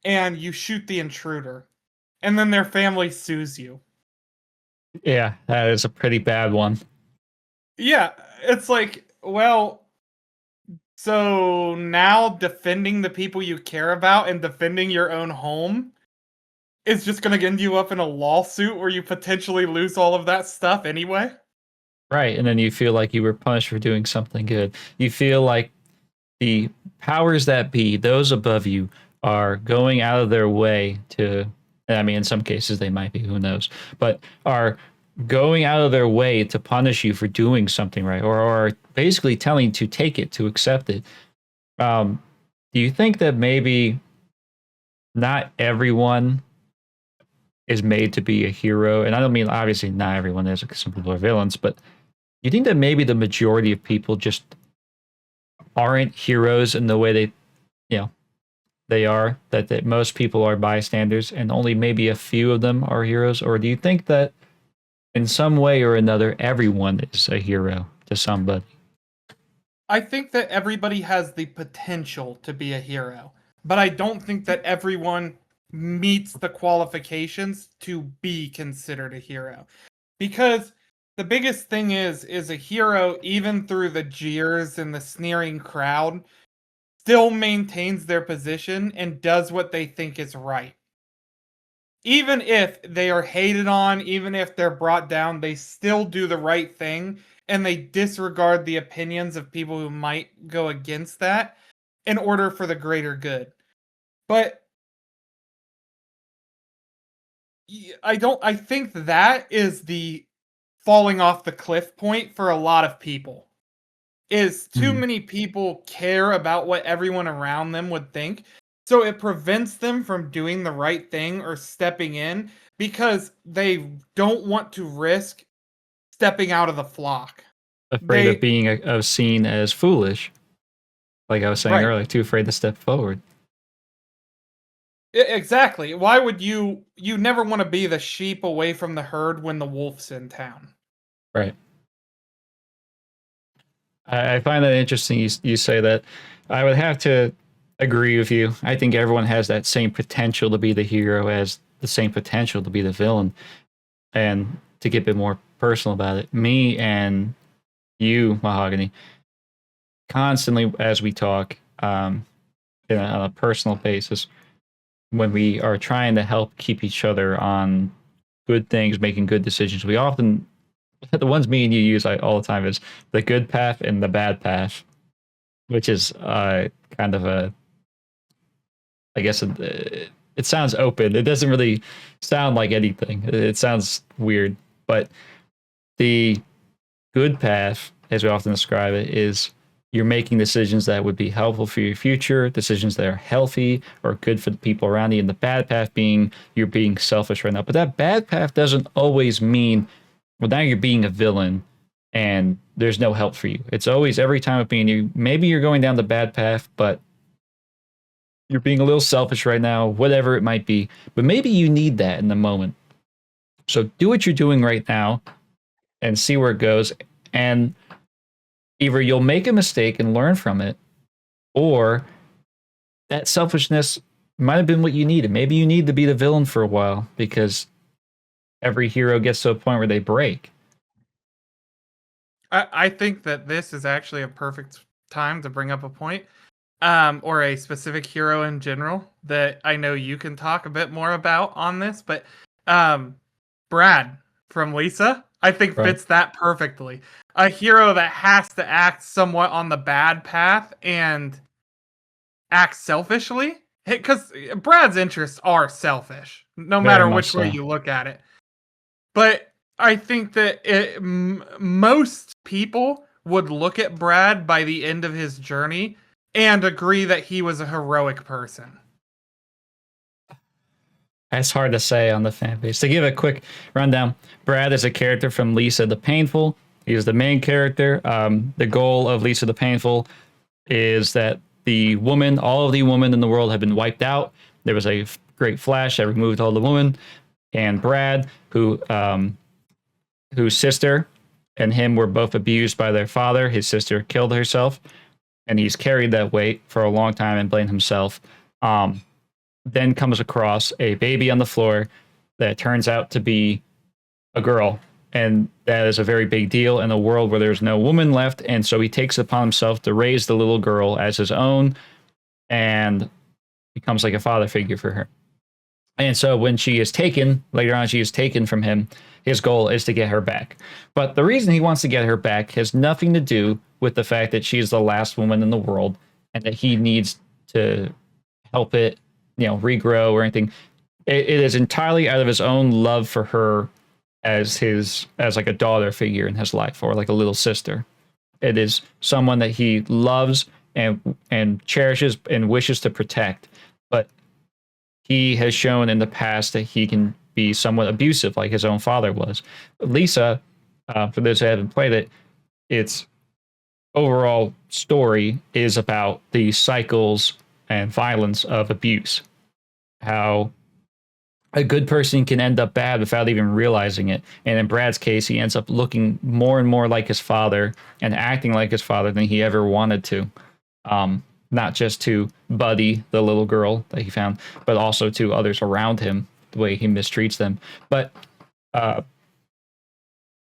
and you shoot the intruder. And then their family sues you. Yeah, that is a pretty bad one. Yeah, it's like, well, so now defending the people you care about and defending your own home is just going to end you up in a lawsuit where you potentially lose all of that stuff anyway. Right. And then you feel like you were punished for doing something good. You feel like the powers that be, those above you, are going out of their way to, I mean, in some cases they might be, who knows, but are going out of their way to punish you for doing something right, or are basically telling you to take it, to accept it. Do you think that maybe not everyone is made to be a hero? And I don't mean, obviously, not everyone is, because some people are villains, but you think that maybe the majority of people just aren't heroes in the way they, you know, they are, that most people are bystanders and only maybe a few of them are heroes? Or do you think that in some way or another, everyone is a hero to somebody? I think that everybody has the potential to be a hero, but I don't think that everyone meets the qualifications to be considered a hero. Because the biggest thing is a hero, even through the jeers and the sneering crowd, still maintains their position and does what they think is right. Even if they are hated on, even if they're brought down, they still do the right thing and they disregard the opinions of people who might go against that in order for the greater good. But I think that is the falling off the cliff point for a lot of people. Is too Mhm. many people care about what everyone around them would think. So it prevents them from doing the right thing or stepping in because they don't want to risk stepping out of the flock. Afraid of They being of seen as foolish, like I was saying right. earlier, too afraid to step forward. Exactly. Why would you never want to be the sheep away from the herd when the wolf's in town? Right. I find that interesting. You say that. I would have to agree with you. I think everyone has that same potential to be the hero as the same potential to be the villain. And to get a bit more personal about it, me and you, Mahogany, constantly as we talk, on a personal basis, when we are trying to help keep each other on good things, making good decisions, we often, the ones me and you use all the time, is the good path and the bad path, which is kind of a, I guess it sounds open. It doesn't really sound like anything. It sounds weird, but the good path, as we often describe it, is you're making decisions that would be helpful for your future, decisions that are healthy or good for the people around you. And the bad path being you're being selfish right now. But that bad path doesn't always mean, well, now you're being a villain and there's no help for you. It's always, every time of being you, maybe you're going down the bad path, but you're being a little selfish right now, whatever it might be. But maybe you need that in the moment. So do what you're doing right now and see where it goes. And either you'll make a mistake and learn from it, or that selfishness might have been what you needed. Maybe you need to be the villain for a while because every hero gets to a point where they break. I think that this is actually a perfect time to bring up a point, or a specific hero in general that I know you can talk a bit more about on this. But Brad from Lisa, I think Right. fits that perfectly. A hero that has to act somewhat on the bad path and act selfishly, because Brad's interests are selfish, no Very matter much which way so. you look at it. But I think that most people would look at Brad by the end of his journey and agree that he was a heroic person. That's hard to say on the fan base. To give a quick rundown, Brad is a character from Lisa the Painful. He is the main character. The goal of Lisa the Painful is that all of the women in the world have been wiped out. There was a great flash that removed all the women, and Brad, whose sister and him were both abused by their father. His sister killed herself, and he's carried that weight for a long time and blamed himself. Then comes across a baby on the floor that turns out to be a girl. And that is a very big deal in a world where there's no woman left. And so he takes it upon himself to raise the little girl as his own and becomes like a father figure for her. And so when she is taken, later on, she is taken from him, his goal is to get her back. But the reason he wants to get her back has nothing to do with the fact that she's the last woman in the world and that he needs to help it, regrow or anything. It is entirely out of his own love for her as like a daughter figure in his life, or like a little sister. It is someone that he loves and cherishes and wishes to protect. But he has shown in the past that he can be somewhat abusive, like his own father was. Lisa, for those who haven't played it, its overall story is about the cycles and violence of abuse. How a good person can end up bad without even realizing it. And in Brad's case, he ends up looking more and more like his father and acting like his father than he ever wanted to. Not just to Buddy, the little girl that he found, but also to others around him, the way he mistreats them. But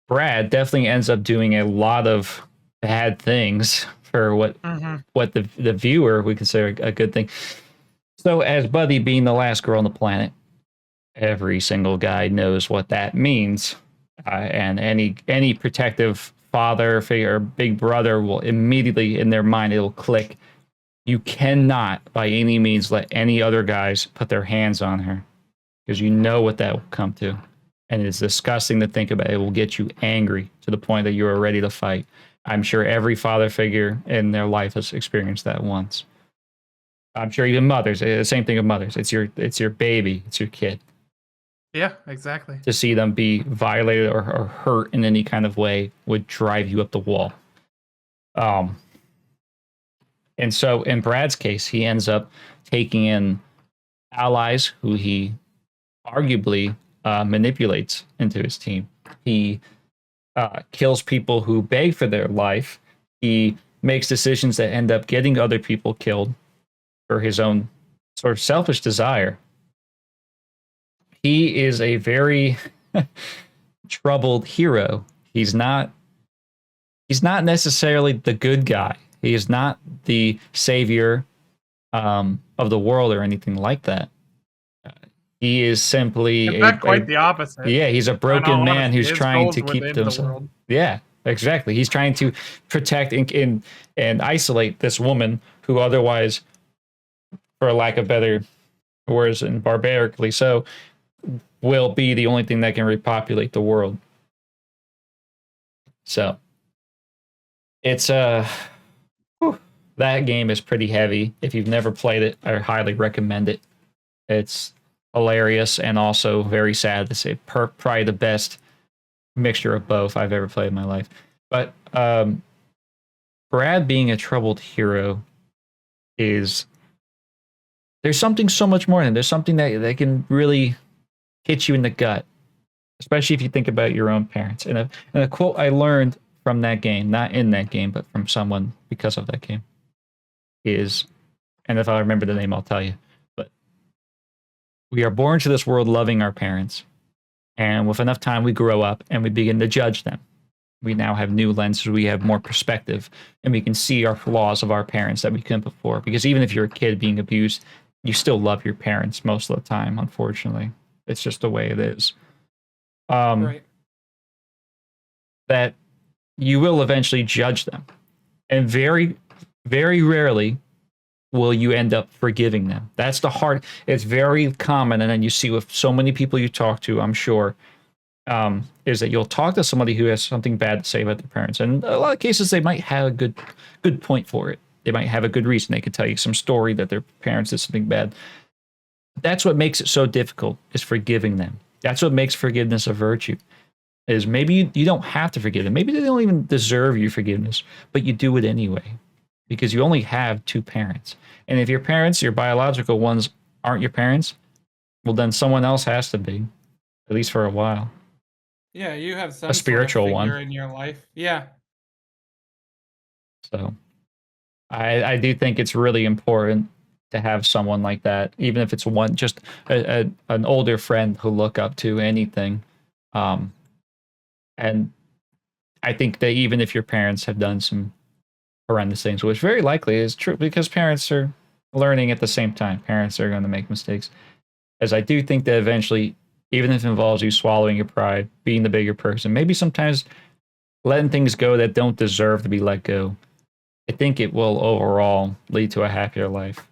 Brad definitely ends up doing a lot of bad things for what the viewer would consider a good thing. So as Buddy being the last girl on the planet, every single guy knows what that means. And any protective father figure or big brother will immediately, in their mind, it'll click. You cannot, by any means, let any other guys put their hands on her, because you know what that will come to. And it's disgusting to think about. It will get you angry to the point that you are ready to fight. I'm sure every father figure in their life has experienced that once. I'm sure even mothers, the same thing of mothers. It's your baby, it's your kid. Yeah, exactly. To see them be violated or hurt in any kind of way would drive you up the wall. And so in Brad's case, he ends up taking in allies who he arguably manipulates into his team. He kills people who beg for their life. He makes decisions that end up getting other people killed for his own sort of selfish desire. He is a very troubled hero. He's not necessarily the good guy. He is not the savior of the world or anything like that. He is simply quite the opposite. Yeah, he's a broken man who's trying to keep himself. Yeah, exactly. He's trying to protect and isolate this woman who otherwise, for lack of better words, and barbarically so, will be the only thing that can repopulate the world. So it's that game is pretty heavy. If you've never played it, I highly recommend it. It's hilarious and also very sad to say. Probably the best mixture of both I've ever played in my life. But Brad being a troubled hero there's something so much more than it. There's something that can really hit you in the gut, especially if you think about your own parents. And a quote I learned from that game, not in that game, but from someone because of that game, is, and if I remember the name, I'll tell you, but we are born to this world loving our parents. And with enough time, we grow up and we begin to judge them. We now have new lenses. We have more perspective, and we can see our flaws of our parents that we couldn't before. Because even if you're a kid being abused, you still love your parents most of the time, unfortunately. It's just the way it is. Right. That you will eventually judge them. And very, very rarely will you end up forgiving them. That's the hard. It's very common, and then you see with so many people you talk to, I'm sure, is that you'll talk to somebody who has something bad to say about their parents. And in a lot of cases, they might have a good point for it. They might have a good reason. They could tell you some story that their parents did something bad. That's what makes it so difficult, is forgiving them. That's what makes forgiveness a virtue. Is maybe you don't have to forgive them. Maybe they don't even deserve your forgiveness, but you do it anyway because you only have two parents. And if your parents, your biological ones, aren't your parents, well, then someone else has to be, at least for a while. Yeah, you have A some sort of spiritual figure one. in your life. Yeah. So I do think it's really important to have someone like that, even if it's one, just an older friend who look up to anything. Um, and I think that even if your parents have done some horrendous things, which very likely is true because parents are learning at the same time. Parents are going to make mistakes. As I do think that eventually, even if it involves you swallowing your pride, being the bigger person, maybe sometimes letting things go that don't deserve to be let go, I think it will overall lead to a happier life.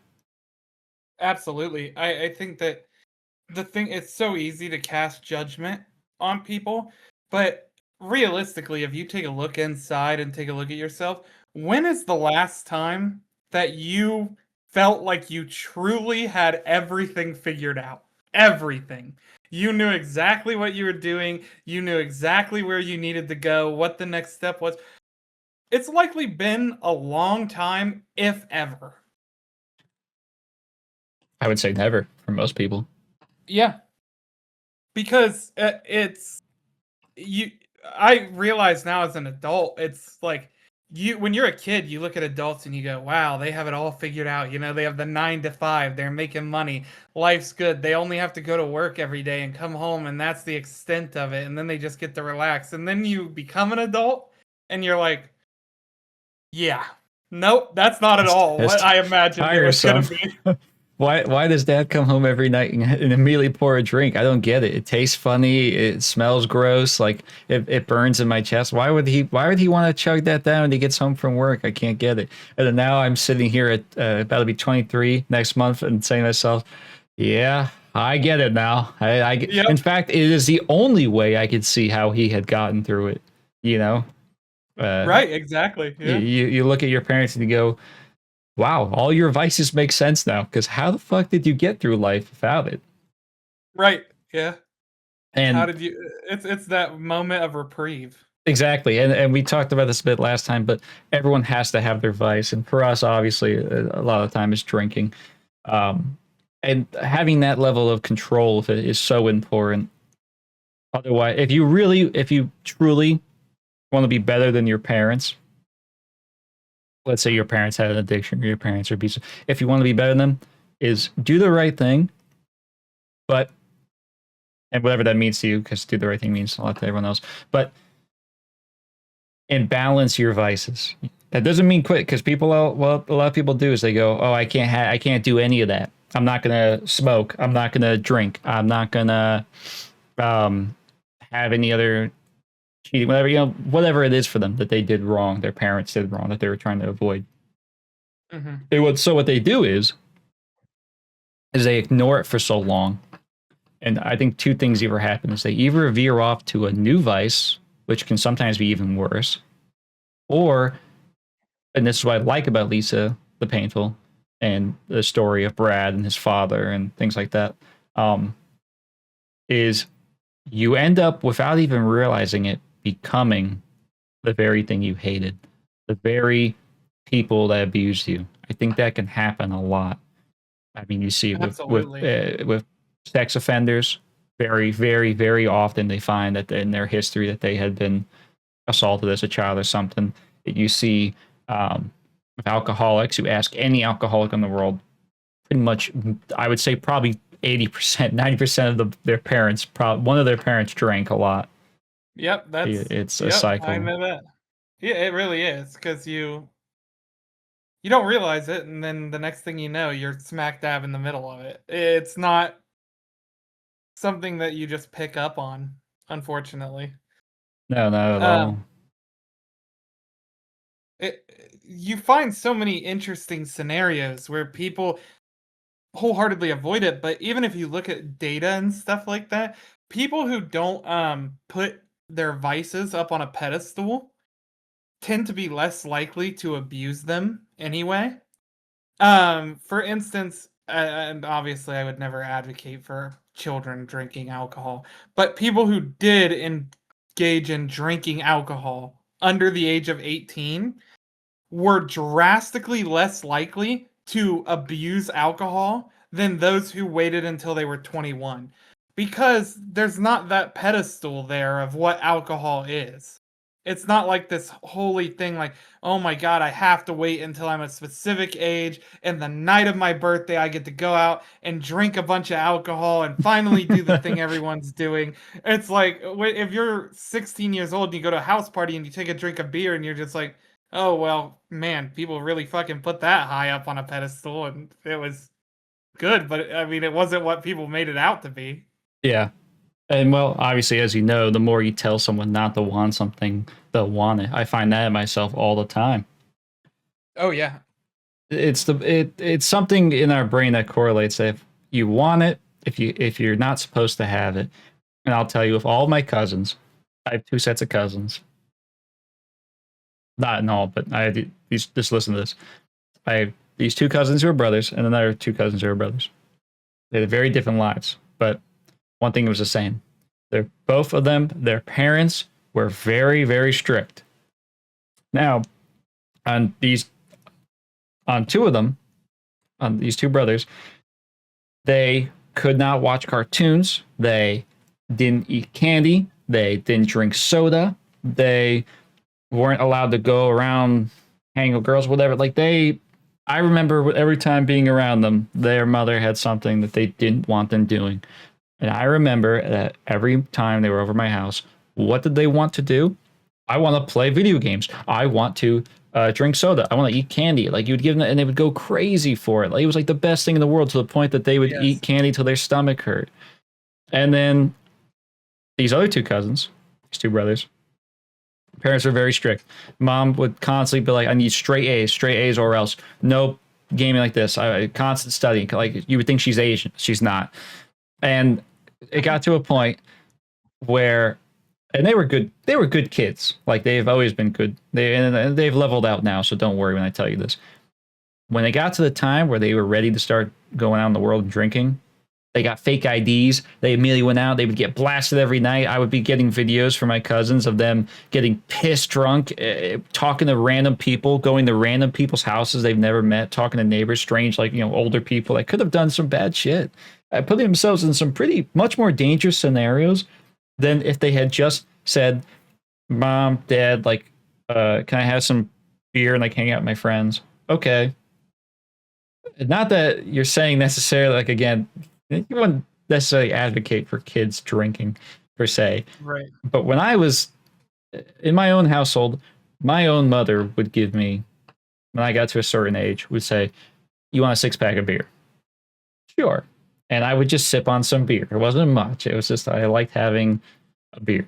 Absolutely. I think that the thing, it's so easy to cast judgment on people, but realistically, if you take a look inside and take a look at yourself, when is the last time that you felt like you truly had everything figured out? Everything. You knew exactly what you were doing, you knew exactly where you needed to go, what the next step was. It's likely been a long time, if ever. I would say never for most people. Yeah, because it's you. I realize now as an adult, it's like you when you're a kid, you look at adults and you go, "Wow, they have it all figured out." You know, they have the 9 to 5, they're making money, life's good. They only have to go to work every day and come home, and that's the extent of it. And then they just get to relax. And then you become an adult, and you're like, "Yeah, nope, that's not at all what It's I imagined it was gonna tiresome. be." Why does dad come home every night and immediately pour a drink? I don't get it. It tastes funny. It smells gross. Like it burns in my chest. Why would he want to chug that down when he gets home from work? I can't get it. And then now I'm sitting here at about to be 23 next month and saying to myself, yeah, I get it now. In Yep. fact, it is the only way I could see how he had gotten through it. You know, uh, Right. Exactly. Yeah. you look at your parents and you go, wow, all your vices make sense now. Because how the fuck did you get through life without it? Right. Yeah. How And did you it's that moment of reprieve. exactly, and we talked about this a bit last time, but everyone has to have their vice, and for us, obviously, a lot of the time is drinking. Um, and having that level of control of it is so important. Otherwise, if you truly want to be better than your parents, let's say your parents had an addiction or your parents are abusive, if you want to be better than them, is do the right thing, but and whatever that means to you, because do the right thing means a lot to everyone else, but and balance your vices. That doesn't mean quit, because what a lot of people do is they go, oh, I can't do any of that. I'm not gonna smoke. I'm not gonna drink. I'm not gonna have any other cheating, whatever whatever it is for them that they did wrong, their parents did wrong that they were trying to avoid. Mhm. What they do is they ignore it for so long, and I think two things either happen: is they either veer off to a new vice, which can sometimes be even worse, or, and this is what I like about Lisa the Painful and the story of Brad and his father and things like that, is you end up without even realizing it becoming the very thing you hated, the very people that abused you. I think that can happen a lot. I mean, you see it Absolutely. with sex offenders. Very, very, very often they find that in their history that they had been assaulted as a child or something. You see with alcoholics, you ask any alcoholic in the world, pretty much, I would say probably 80%, 90% of their parents, one of their parents drank a lot. Yep, It's a yep, I cycle. know that. Yeah, it really is because you don't realize it, and then the next thing you know, you're smack dab in the middle of it. It's not something that you just pick up on, unfortunately. No, not at all. Um, you find so many interesting scenarios where people wholeheartedly avoid it, but even if you look at data and stuff like that, people who don't put their vices up on a pedestal tend to be less likely to abuse them anyway. For instance, and obviously I would never advocate for children drinking alcohol, but people who did engage in drinking alcohol under the age of 18 were drastically less likely to abuse alcohol than those who waited until they were 21, because there's not that pedestal there of what alcohol is. It's not like this holy thing like, oh my god, I have to wait until I'm a specific age and the night of my birthday I get to go out and drink a bunch of alcohol and finally do the thing everyone's doing. It's like if you're 16 years old and you go to a house party and you take a drink of beer and you're just like, oh well, man, people really fucking put that high up on a pedestal, and it was good, but I mean, it wasn't what people made it out to be. Yeah. And well, obviously, as you know, the more you tell someone not to want something, they'll want it. I find that in myself all the time. Oh yeah, It's something in our brain that correlates that if you want it, if you're not supposed to have it. And I'll tell you, with all my cousins, I have two sets of cousins. Not in all, but I have these. Just listen to this. I have these two cousins who are brothers, and another two cousins who are brothers. They had very different lives, but one thing was the same. They're both of them. Their parents were very, very strict. Now, on two of them, on these two brothers, they could not watch cartoons. They didn't eat candy. They didn't drink soda. They weren't allowed to go around hang with girls, whatever. I remember every time being around them, their mother had something that they didn't want them doing. And I remember that every time they were over my house, what did they want to do? I want to play video games. I want to drink soda. I want to eat candy. Like, you would give them, and they would go crazy for it. Like, it was like the best thing in the world, to the point that they would eat candy till their stomach hurt. And then these other two cousins, these two brothers, parents are very strict. Mom would constantly be like, I need straight A's or else. No gaming like this. Constant studying. Like, you would think she's Asian. She's not. And it got to a point where, and they were good kids. Like, they've always been good. They've leveled out now, so don't worry when I tell you this. When they got to the time where they were ready to start going out in the world and drinking, they got fake IDs. They immediately went out. They would get blasted every night. I would be getting videos from my cousins of them getting pissed drunk, talking to random people, going to random people's houses they've never met, talking to neighbors, strange, like, older people that could have done some bad shit, putting themselves in some pretty much more dangerous scenarios than if they had just said, Mom, Dad, like, can I have some beer and like hang out with my friends? Okay. Not that you're saying necessarily, like, again, you wouldn't necessarily advocate for kids drinking per se. right. But when I was in my own household, my own mother would give me, when I got to a certain age, would say, you want a 6-pack of beer? Sure. And I would just sip on some beer. It wasn't much. It was just, I liked having a beer.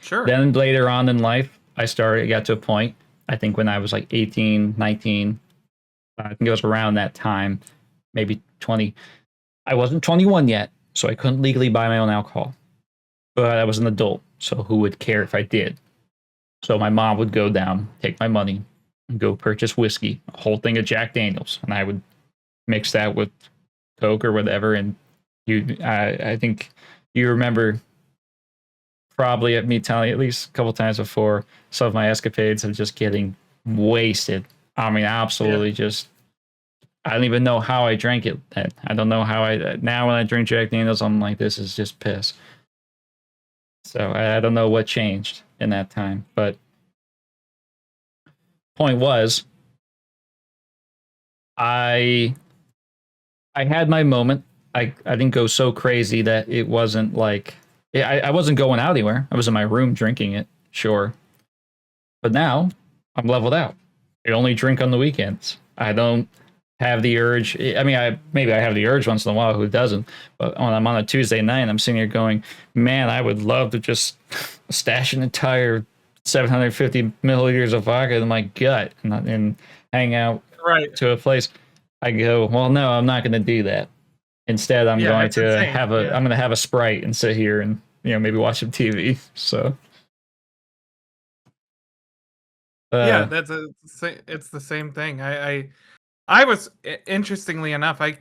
Sure. Then later on in life, I got to a point, I think when I was like 18, 19, I think it was around that time, maybe 20. I wasn't 21 yet, so I couldn't legally buy my own alcohol. But I was an adult, so who would care if I did? So my mom would go down, take my money, and go purchase whiskey, a whole thing of Jack Daniels, and I would mix that with Coke or whatever. And I think you remember probably at me telling you at least a couple times before some of my escapades of just getting wasted. I mean, absolutely just. I don't even know how I drank it then. I don't know how now when I drink Jack Daniels, I'm like, this is just piss. So I don't know what changed in that time. But point was, I had my moment. I didn't go so crazy that it wasn't like, I wasn't going out anywhere. I was in my room drinking it, sure. But now I'm leveled out. I only drink on the weekends. I don't have the urge. I mean, maybe I have the urge once in a while. Who doesn't? But when I'm on a Tuesday night, I'm sitting here going, man, I would love to just stash an entire 750 milliliters of vodka in my gut and hang out to a place. I go, well, no, I'm not going to do that. Instead, I'm going to I'm going to have a Sprite and sit here and maybe watch some TV. So Yeah, Uh, it's the same thing. I was interestingly enough, I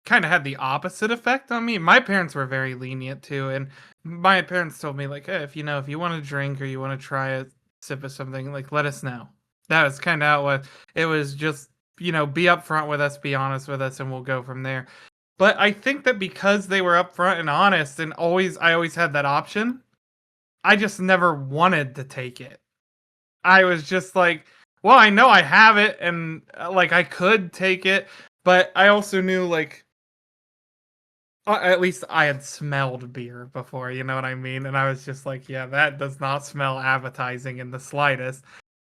kind of had the opposite effect on me. My parents were very lenient too, and my parents told me like, hey, if you want to drink or you want to try a sip of something, like let us know. That was kind of how it was. It was just be upfront with us, be honest with us, and we'll go from there. But I think that because they were upfront and honest, and I always had that option. I just never wanted to take it. I was just like, well, I know I have it and like I could take it, but I also knew like at least I had smelled beer before, you know what I mean? And I was just like, yeah, that does not smell appetizing in the slightest.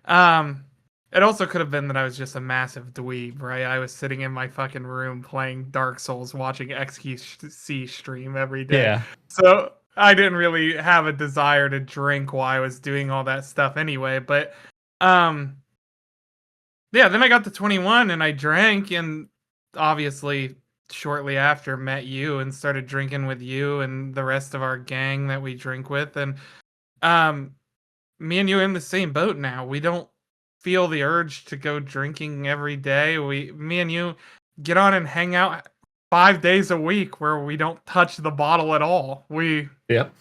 Um it also could have been that I was just a massive dweeb, right? I was sitting in my fucking room playing Dark Souls, watching XQC stream every day. yeah. So I didn't really have a desire to drink while I was doing all that stuff anyway. But um, yeah, then I got to 21 and I drank, and obviously shortly after met you and started drinking with you and the rest of our gang that we drink with. And um, me and you are in the same boat now. We don't feel the urge to go drinking every day. Me and you get on and hang out 5 days a week where we don't touch the bottle at all. Yep.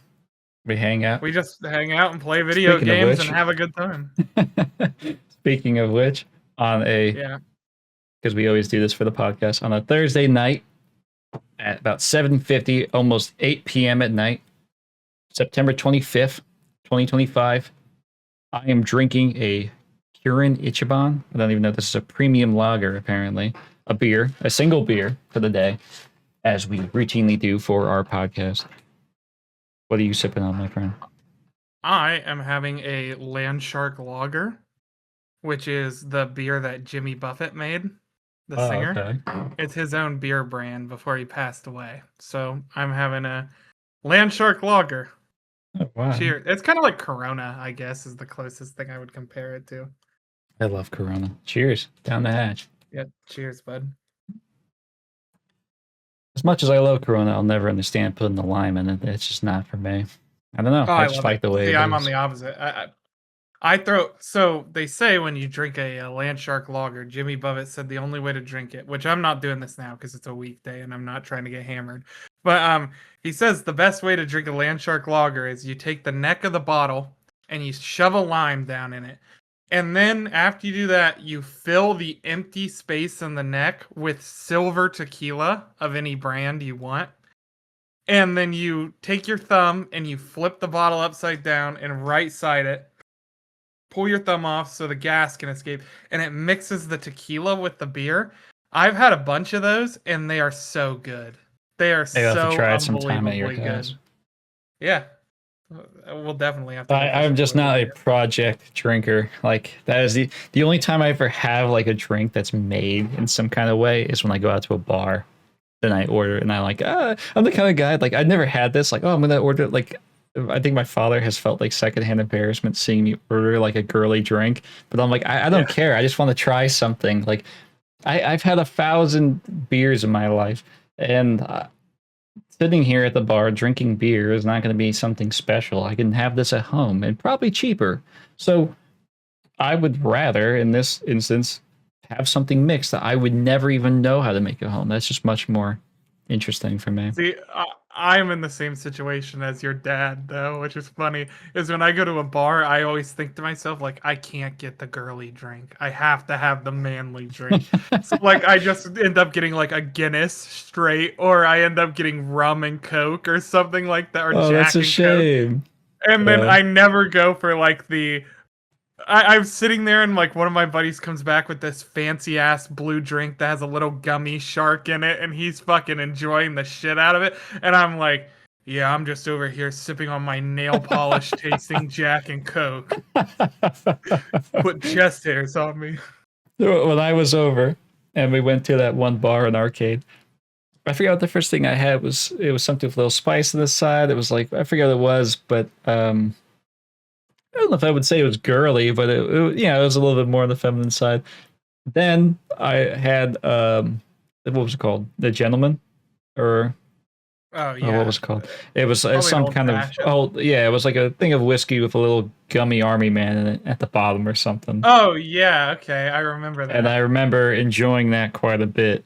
We hang out. We just hang out and play video Speaking of games and which, have a good time. speaking of which, on a Yeah. because we always do this for the podcast on a Thursday night at about 7:50, almost 8 p.m. at night, September 25th, 2025. I am drinking a Kirin Ichiban. I don't even know if this is a premium lager, apparently. A beer, a single beer for the day, as we routinely do for our podcast. What are you sipping on, my friend? I am having a Land Shark Lager, which is the beer that Jimmy Buffett made, the Oh, singer. okay. It's his own beer brand before he passed away. So I'm having a Land Shark Lager. Oh, wow. Cheers. It's kind of like Corona, I guess, is the closest thing I would compare it to. I love Corona. Cheers. Down the hatch. Yeah, cheers, bud. As much as I love Corona, I'll never understand putting the lime in it. It's just not for me. I don't know. Oh, I I just love like it. the way See, it I'm on is. the opposite. I throw. So they say when you drink a Land Shark Lager, Jimmy Buffett said the only way to drink it, which I'm not doing this now because it's a weekday and I'm not trying to get hammered. But he says the best way to drink a Land Shark Lager is you take the neck of the bottle and you shove a lime down in it. And then after you do that, you fill the empty space in the neck with silver tequila of any brand you want. And then you take your thumb and you flip the bottle upside down and right side it. Pull your thumb off so the gas can escape, and it mixes the tequila with the beer. I've had a bunch of those, and they are so good. They are Maybe I'll have to so try it sometime at your unbelievably house. good. Yeah, we'll definitely have to go for I'm some just not a flavor. project drinker. Like that is the only time I ever have like a drink that's made in some kind of way is when I go out to a bar. Then I order it and I like I'm the kind of guy like I've never had this like I'm gonna order like I think my father has felt like secondhand embarrassment seeing me order like a girly drink, but I'm like I don't Yeah. care. I just want to try something. Like I've had 1,000 beers in my life, and sitting here at the bar drinking beer is not going to be something special. I can have this at home and probably cheaper. So I would rather, in this instance, have something mixed that I would never even know how to make at home. That's just much more interesting for me. See, I'm in the same situation as your dad, though, which is funny. Is when I go to a bar, I always think to myself, like, I can't get the girly drink. I have to have the manly drink. So, like, I just end up getting like a Guinness straight, or I end up getting rum and Coke or something like that, or Oh, that's Jack a and Coke. shame. And then I never go for like the I'm sitting there and like one of my buddies comes back with this fancy ass blue drink that has a little gummy shark in it, and he's fucking enjoying the shit out of it. And I'm like, yeah, I'm just over here sipping on my nail polish tasting Jack and Coke. Put chest hairs on me. When I was over and we went to that one bar and arcade, I forgot what the first thing I had was. It was something with a little spice on the side. It was like I forget what it was, but I don't know if I would say it was girly, but it was a little bit more on the feminine side. Then I had what was it called? The Gentleman, or Oh Oh, what yeah, was it called? It was probably an some old kind of fashioned. oh yeah, it was like a thing of whiskey with a little gummy army man in it at the bottom or something. Oh yeah, okay, I remember And I that. remember enjoying that quite a bit.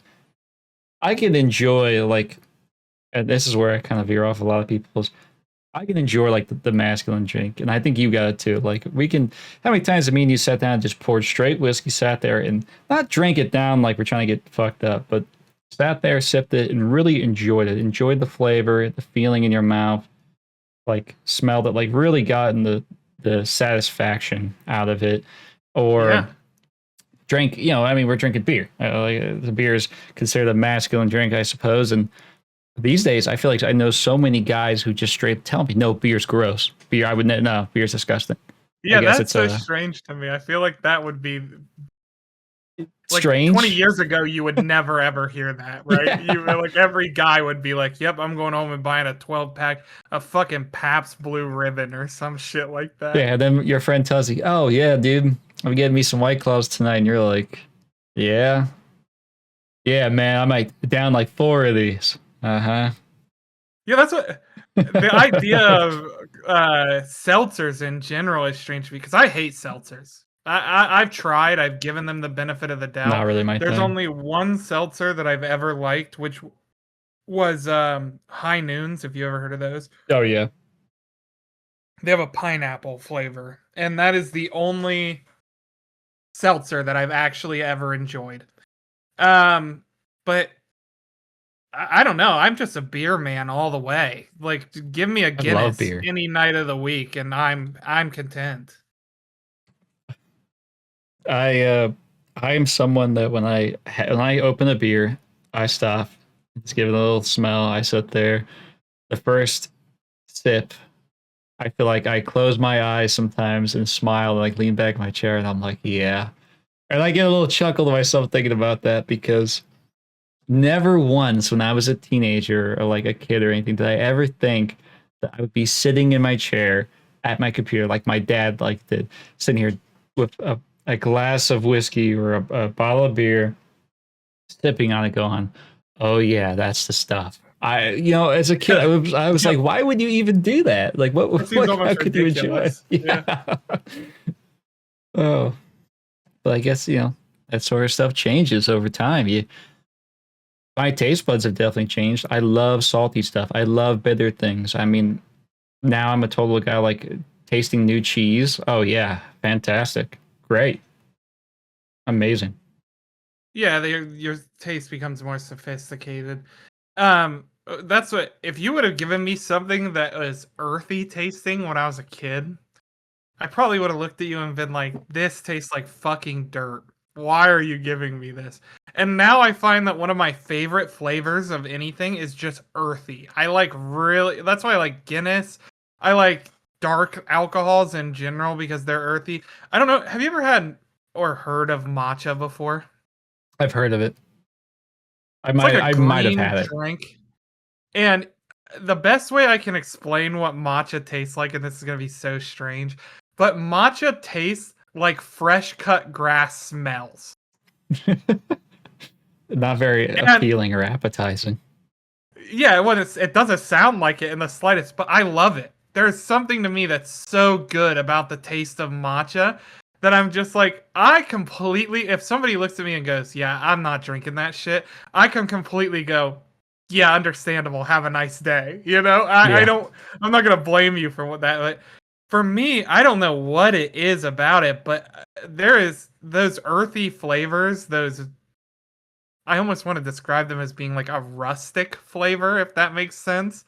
I can enjoy like, and this is where I kind of veer off a lot of people's. I can enjoy like the masculine drink, and I think you got it too. Like we can. How many times have me and you sat down and just poured straight whiskey, sat there and not drank it down like we're trying to get fucked up, but sat there, sipped it, and really enjoyed it. Enjoyed the flavor, the feeling in your mouth, like smelled it, like really gotten the satisfaction out of it, or Yeah. drank. You know, I mean, we're drinking beer. The beer is considered a masculine drink, I suppose, and these days, I feel like I know so many guys who just straight tell me, "No, beer's gross. Beer, I would no, beer's disgusting." I Yeah, guess that's it's so strange to me. I feel like that would be like 20 strange. years ago, you would never ever hear that, right? You Yeah, like every guy would be like, "Yep, I'm going home and buying a 12 pack of fucking Pabst Blue Ribbon or some shit like that." yeah. Then your friend tells you, "Oh yeah, dude, I'm getting me some White Claws tonight," and you're like, "Yeah, yeah, man, I might down like 4 of these." Uh Yeah, that's what the huh. idea of seltzers in general is strange to me because I hate seltzers. I've tried. I've given them the benefit of the Not doubt. really my There's thing. only one seltzer that I've ever liked, which was High Noons. If you ever heard of those, Oh yeah, they have a pineapple flavor, and that is the only seltzer that I've actually ever enjoyed. But I don't know. I'm just a beer man all the way. Like, give me a I love Guinness beer. any night of the week, and I'm content. I uh, I am someone that when I open a beer, I stop, just give it a little smell. I sit there. The first sip, I feel like I close my eyes sometimes and smile and like lean back in my chair and I'm like, yeah. And I get a little chuckle to myself thinking about that because never once when I was a teenager or like a kid or anything did I ever think that I would be sitting in my chair at my computer like my dad like did, sitting here with a glass of whiskey or a bottle of beer, sipping on it, going, "Oh yeah, that's the stuff." As a kid, I was like, Yep, "Why would you even do that? Like, what, it seems what how almost could you enjoy ridiculous. it?" Yeah. Yeah. Oh, but I guess that sort of stuff changes over time. My taste buds have definitely changed. I love salty stuff. I love bitter things. I mean, now I'm a total guy like tasting new cheese. Oh yeah, fantastic, great, amazing. Yeah, your taste becomes more sophisticated. That's what if you would have given me something that was earthy tasting when I was a kid, I probably would have looked at you and been like, "This tastes like fucking dirt. Why are you giving me this?" And now I find that one of my favorite flavors of anything is just earthy. I like really that's why I like Guinness. I like dark alcohols in general because they're earthy. I don't know, have you ever had or heard of matcha before? I've heard of it. It's like a I might have green had it. drink. And the best way I can explain what matcha tastes like, and this is gonna be so strange, but matcha tastes like fresh cut grass smells. Not very And appealing or appetizing. yeah, well, it doesn't sound like it in the slightest, but I love it. There's something to me that's so good about the taste of matcha that I'm just like, I completely, if somebody looks at me and goes, "Yeah, I'm not drinking that shit," I can completely go, "Yeah, understandable. Have a nice day." I Yeah. don't, I'm not going to blame you for what that, but for me, I don't know what it is about it, but there is those earthy flavors, those I almost want to describe them as being like a rustic flavor, if that makes sense,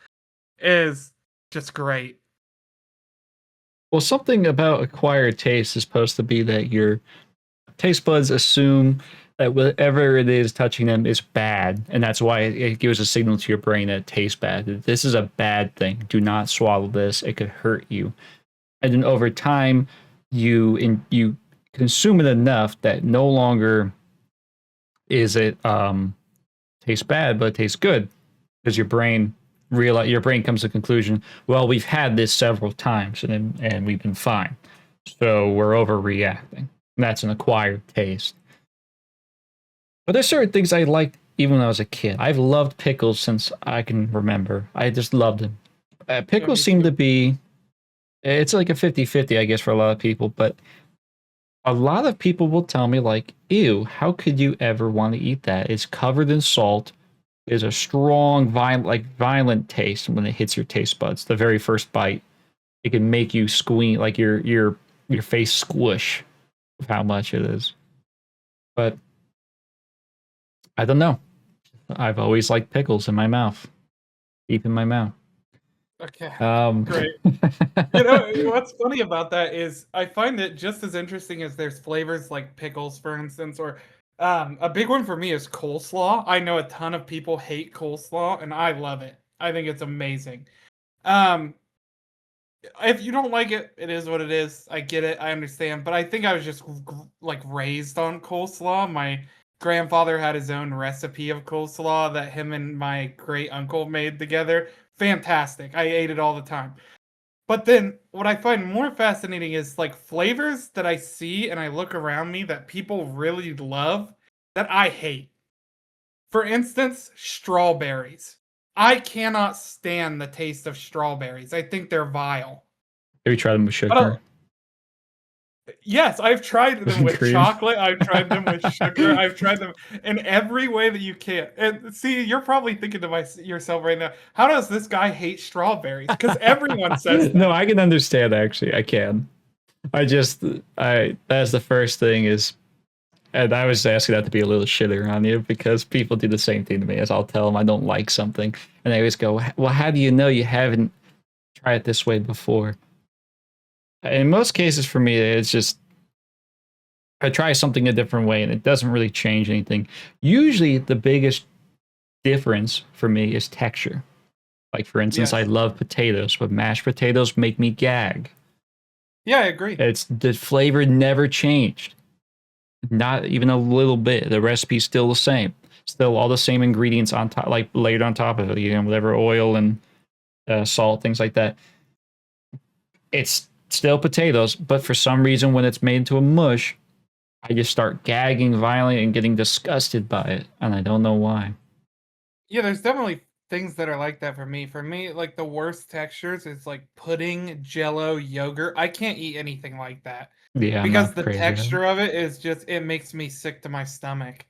is just great. Well, something about acquired taste is supposed to be that your taste buds assume that whatever it is touching them is bad, and that's why it gives a signal to your brain that it tastes bad. That this is a bad thing. Do not swallow this. It could hurt you. And then over time, you consume it enough that no longer is it tastes bad, but it tastes good because your brain comes to the conclusion, well, we've had this several times and we've been fine, so we're overreacting. And that's an acquired taste. But there's certain things I like even when I was a kid. I've loved pickles since I can remember. I just loved them. Yeah, Pickles me seem too. to be, it's like a 50-50, I guess, for a lot of people, but a lot of people will tell me, like, ew, how could you ever want to eat that? It's covered in salt. There's a strong, violent taste when it hits your taste buds. The very first bite, it can make you squeam, like your face squish with how much it is. But I don't know. I've always liked pickles in my mouth, deep in my mouth. Okay, Um, great. You know, what's funny about that is I find it just as interesting as there's flavors like pickles, for instance, or a big one for me is coleslaw. I know a ton of people hate coleslaw, and I love it. I think it's amazing. Um, if you don't like it, it is what it is. I get it. I understand. But I think I was just like raised on coleslaw. My grandfather had his own recipe of coleslaw that him and my great uncle made together. Fantastic. I ate it all the time. But then what I find more fascinating is like flavors that I see and I look around me that people really love that I hate. For instance, strawberries. I cannot stand the taste of strawberries. I think they're vile. have you tried them with But sugar? yes, I've tried them with Cream? chocolate. I've tried them with sugar. I've tried them in every way that you can. And see, you're probably thinking to yourself right now, how does this guy hate strawberries? Because everyone says No, that. I can understand, actually. I can. That's the first thing is, and I was asking that to be a little shitter on you because people do the same thing to me as I'll tell them I don't like something. And they always go, well, how do you know you haven't tried it this way before? In most cases for me, it's just, I try something a different way and it doesn't really change anything. Usually the biggest difference for me is texture. Like, for instance, I Yes. love potatoes, but mashed potatoes make me gag. Yeah, I agree. It's the flavor never changed. Not even a little bit. The recipe's still the same. Still all the same ingredients on top, like layered on top of it. You know, whatever oil and salt, things like that. It's still potatoes, but for some reason, when it's made into a mush, I just start gagging violently and getting disgusted by it, and I don't know why. Yeah, there's definitely things that are like that for me. For me, like the worst textures is like pudding, jello, yogurt. I can't eat anything like that Yeah, I'm because not the crazy about it. texture of it is just it makes me sick to my stomach.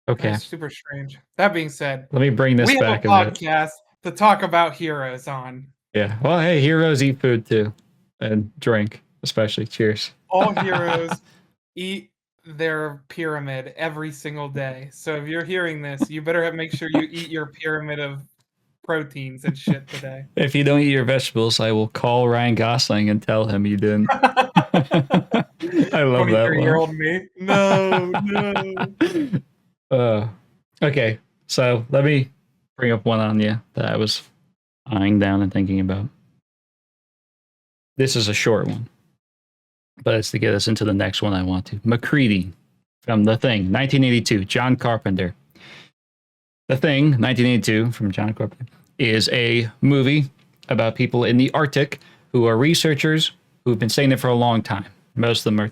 Okay, That's super strange. That being said, let me bring this we have a back a bit. podcast to talk about heroes on. Yeah. Well, hey, heroes eat food too, and drink, especially. Cheers. All heroes eat their pyramid every single day. So if you're hearing this, you better make sure you eat your pyramid of proteins and shit today. If you don't eat your vegetables, I will call Ryan Gosling and tell him you didn't. I love that 23-year-old me. No, no. one. Okay, so let me bring up one on you that I was eyeing down and thinking about. This is a short one, but it's to get us into the next one I want to. MacReady from The Thing, 1982, John Carpenter. The Thing, 1982, from John Carpenter, is a movie about people in the Arctic who are researchers who've been staying there for a long time. Most of them are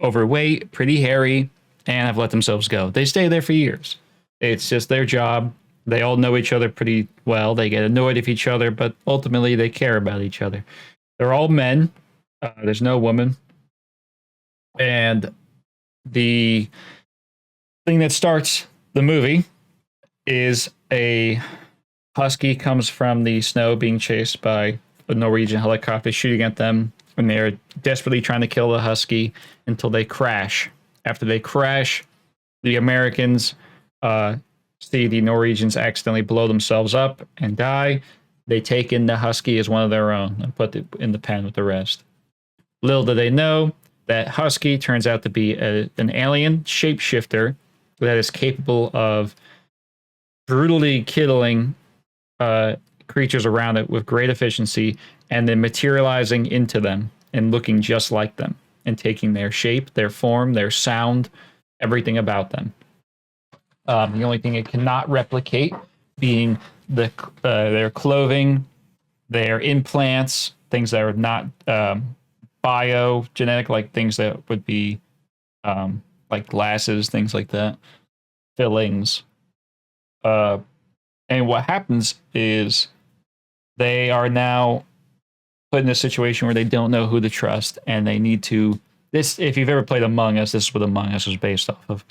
overweight, pretty hairy, and have let themselves go. They stay there for years. It's just their job. They all know each other pretty well. They get annoyed of each other, but ultimately they care about each other. They're all men. There's no woman. And the thing that starts the movie is a husky comes from the snow being chased by a Norwegian helicopter shooting at them, and they're desperately trying to kill the husky until they crash. After they crash, the Americans see the Norwegians accidentally blow themselves up and die. They take in the husky as one of their own and put it in the pen with the rest. Little do they know that husky turns out to be an alien shapeshifter that is capable of brutally killing creatures around it with great efficiency and then materializing into them and looking just like them and taking their shape, their form, their sound, everything about them. The only thing it cannot replicate being their clothing, their implants, things that are not biogenetic, like things that would be like glasses, things like that. fillings. And what happens is they are now put in a situation where they don't know who to trust, and they need to. This, if you've ever played Among Us, this is what Among Us was based off of.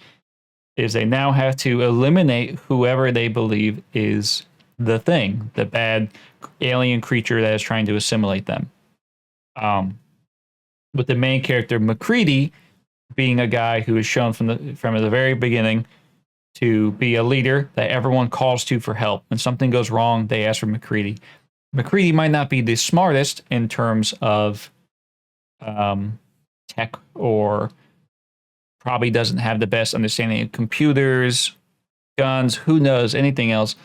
Is they now have to eliminate whoever they believe is the thing, the bad alien creature that is trying to assimilate them. With the main character McCready being a guy who is shown from the very beginning to be a leader that everyone calls to for help. When something goes wrong, they ask for McCready. McCready might not be the smartest in terms of tech, or probably doesn't have the best understanding of computers, guns, who knows, anything else.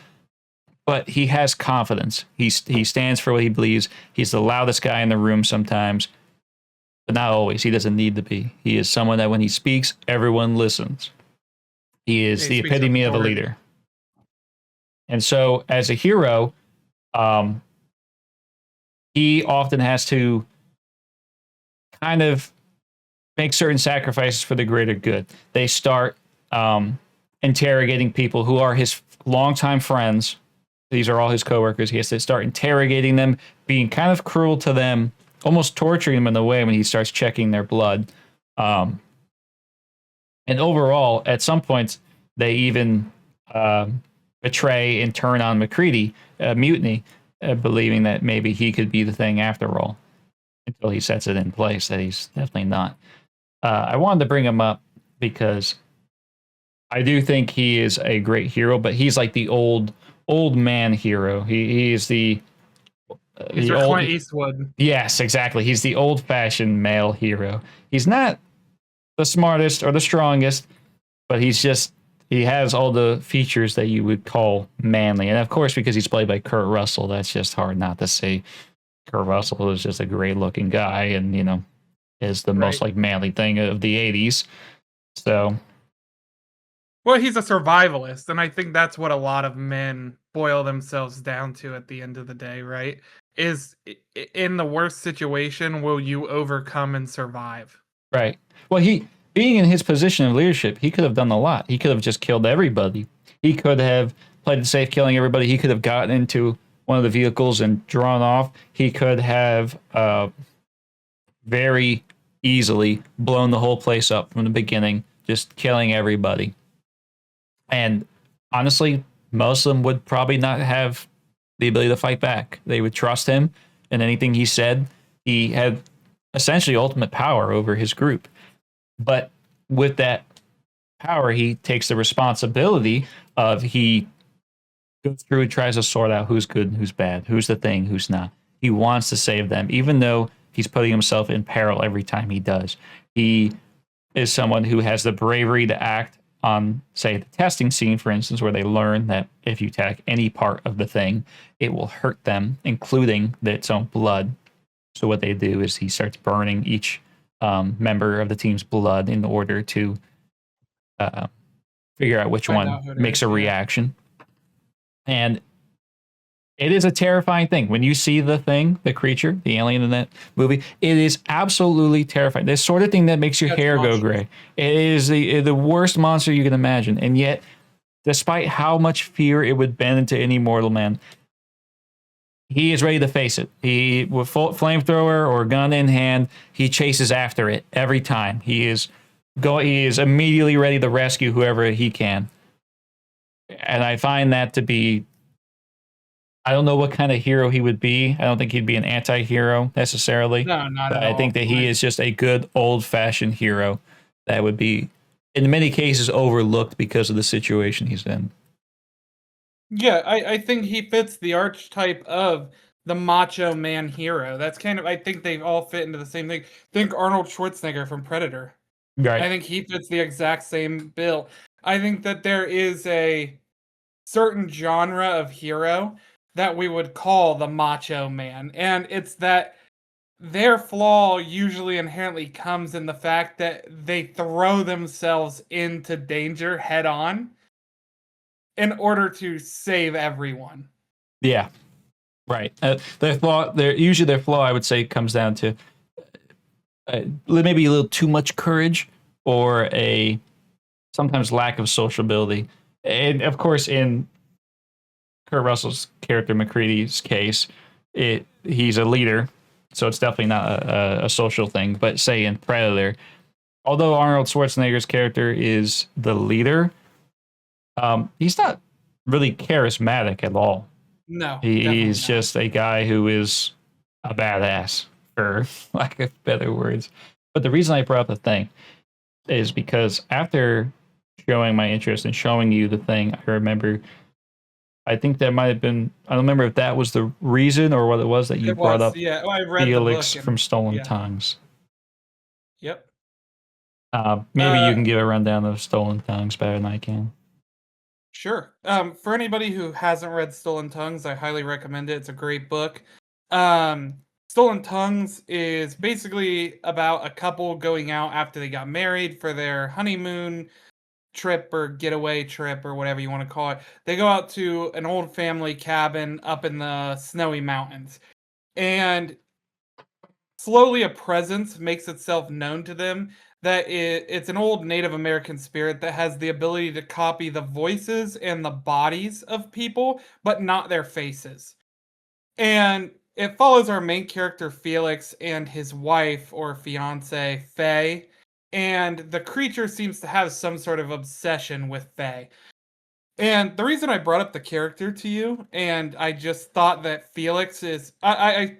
But he has confidence. He stands for what he believes. He's the loudest guy in the room sometimes, but not always. He doesn't need to be. He is someone that when he speaks, everyone listens. He is the epitome of a leader. And so as a hero, he often has to kind of make certain sacrifices for the greater good. They start interrogating people who are his longtime friends. These are all his coworkers. He has to start interrogating them, being kind of cruel to them, almost torturing them in a way when he starts checking their blood. And overall, at some points, they even betray and turn on McCready, mutiny, believing that maybe he could be the thing after all, until he sets it in place that he's definitely not. I wanted to bring him up because I do think he is a great hero, but he's like the old man hero. He is the he's your Clint Eastwood. Yes, exactly. He's the old-fashioned male hero. He's not the smartest or the strongest, but he has all the features that you would call manly. And of course, because he's played by Kurt Russell, that's just hard not to see. Kurt Russell is just a great-looking guy, and is the most like manly thing of the 80s. So, well, he's a survivalist, and I think that's what a lot of men boil themselves down to at the end of the day, right? Is in the worst situation, will you overcome and survive? Right. Well, being in his position of leadership, he could have done a lot. He could have just killed everybody. He could have played it safe, killing everybody. He could have gotten into one of the vehicles and drawn off. He could have very easily blown the whole place up from the beginning, just killing everybody. And honestly, most of them would probably not have the ability to fight back. They would trust him, and anything he said, he had essentially ultimate power over his group. But with that power, he takes the responsibility of he goes through and tries to sort out who's good and who's bad, who's the thing, who's not. He wants to save them, even though he's putting himself in peril every time he does. He is someone who has the bravery to act on, say, the testing scene, for instance, where they learn that if you attack any part of the thing, it will hurt them, including its own blood. So what they do is he starts burning each member of the team's blood in order to figure out which one makes a reaction. And it is a terrifying thing. When you see the thing, the creature, the alien in that movie, it is absolutely terrifying. This sort of thing that makes your hair go gray. It is the worst monster you can imagine. And yet, despite how much fear it would bend into any mortal man, he is ready to face it. He, with flamethrower or gun in hand, he chases after it every time. He is immediately ready to rescue whoever he can. And I find that to be, I don't know what kind of hero he would be. I don't think he'd be an anti-hero necessarily. No, not at all. I think that he is just a good old-fashioned hero that would be, in many cases, overlooked because of the situation he's in. Yeah, I think he fits the archetype of the macho man hero. That's kind of, I think they all fit into the same thing. Think Arnold Schwarzenegger from Predator. Right. I think he fits the exact same bill. I think that there is a certain genre of hero that we would call the macho man. And it's that their flaw usually inherently comes in the fact that they throw themselves into danger head on in order to save everyone. Yeah, right. Their flaw, I would say, comes down to maybe a little too much courage, or a sometimes lack of sociability. And of course, in Kurt Russell's character McCready's case, he's a leader, so it's definitely not a social thing. But say in Predator, although Arnold Schwarzenegger's character is the leader, he's not really charismatic at all. No, He's not. just a guy who is a badass, for lack of better words. But the reason I brought up the thing is because after showing my interest and showing you the thing, I remember, I think that might have been, I don't remember if that was the reason or what it was that you brought up Yeah, I read Felix the book from Stolen yeah. Tongues. Yep. Maybe you can give a rundown of Stolen Tongues better than I can. Sure. For anybody who hasn't read Stolen Tongues, I highly recommend it. It's a great book. Stolen Tongues is basically about a couple going out after they got married for their honeymoon trip or getaway trip or whatever you want to call it. They go out to an old family cabin up in the snowy mountains. And slowly a presence makes itself known to them that it's an old Native American spirit that has the ability to copy the voices and the bodies of people, but not their faces. And it follows our main character Felix and his wife or fiance Faye, and the creature seems to have some sort of obsession with Faye. And the reason I brought up the character to you, and I just thought that Felix is, I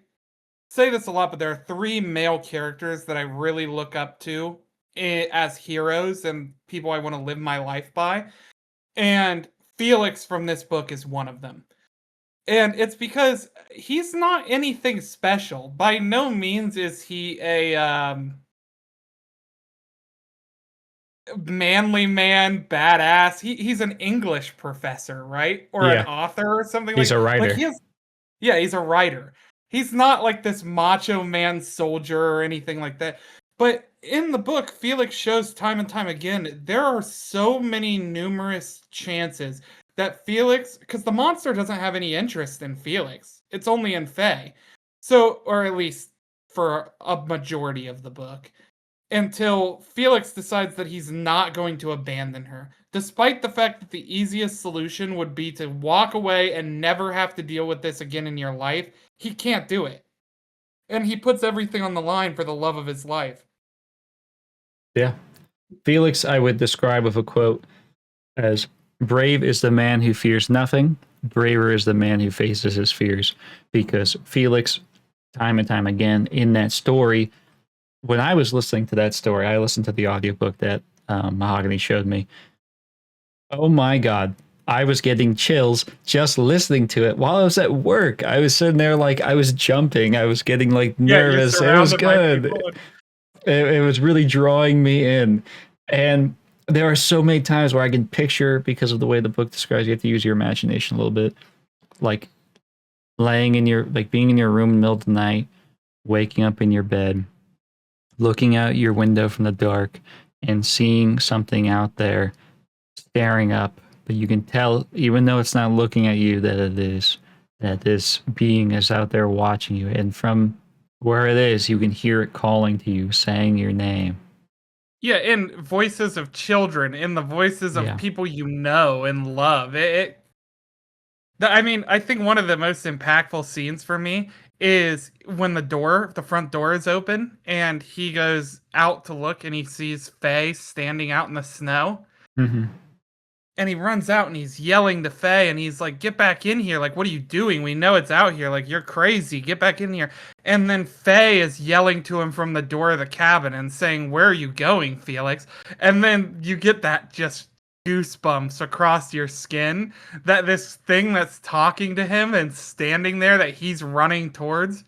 say this a lot, but there are 3 male characters that I really look up to as heroes and people I want to live my life by. And Felix from this book is one of them. And it's because he's not anything special. By no means is he a manly man, badass. He's an English professor, right? Or an author or something. He's a writer. He's a writer. He's not like this macho man soldier or anything like that. But in the book, Felix shows time and time again, there are so many numerous chances that Felix, because the monster doesn't have any interest in Felix. It's only in Faye. So, or at least for a majority of the book. Until Felix decides that he's not going to abandon her. Despite the fact that the easiest solution would be to walk away and never have to deal with this again in your life, he can't do it. And he puts everything on the line for the love of his life. Yeah. Felix, I would describe with a quote as, brave is the man who fears nothing. Braver is the man who faces his fears. Because Felix, time and time again, in that story, when I was listening to that story, I listened to the audiobook that Mahogany showed me. Oh my God. I was getting chills just listening to it while I was at work. I was sitting there like I was jumping. I was getting like nervous. It was good. It was really drawing me in. And there are so many times where I can picture, because of the way the book describes, you have to use your imagination a little bit, like laying in your, like being in your room in the middle of the night, waking up in your bed, looking out your window from the dark and seeing something out there staring up, but you can tell, even though it's not looking at you, that this being is out there watching you. And from where it is, you can hear it calling to you, saying your name. Yeah, in voices of children, in the voices of people you know and love. I mean, I think one of the most impactful scenes for me is when the front door is open, and he goes out to look and he sees Faye standing out in the snow. Mm-hmm. And he runs out and he's yelling to Faye and he's like, get back in here. Like, what are you doing? We know it's out here. Like, you're crazy. Get back in here. And then Faye is yelling to him from the door of the cabin and saying, where are you going, Felix? And then you get that just goosebumps across your skin that this thing that's talking to him and standing there that he's running towards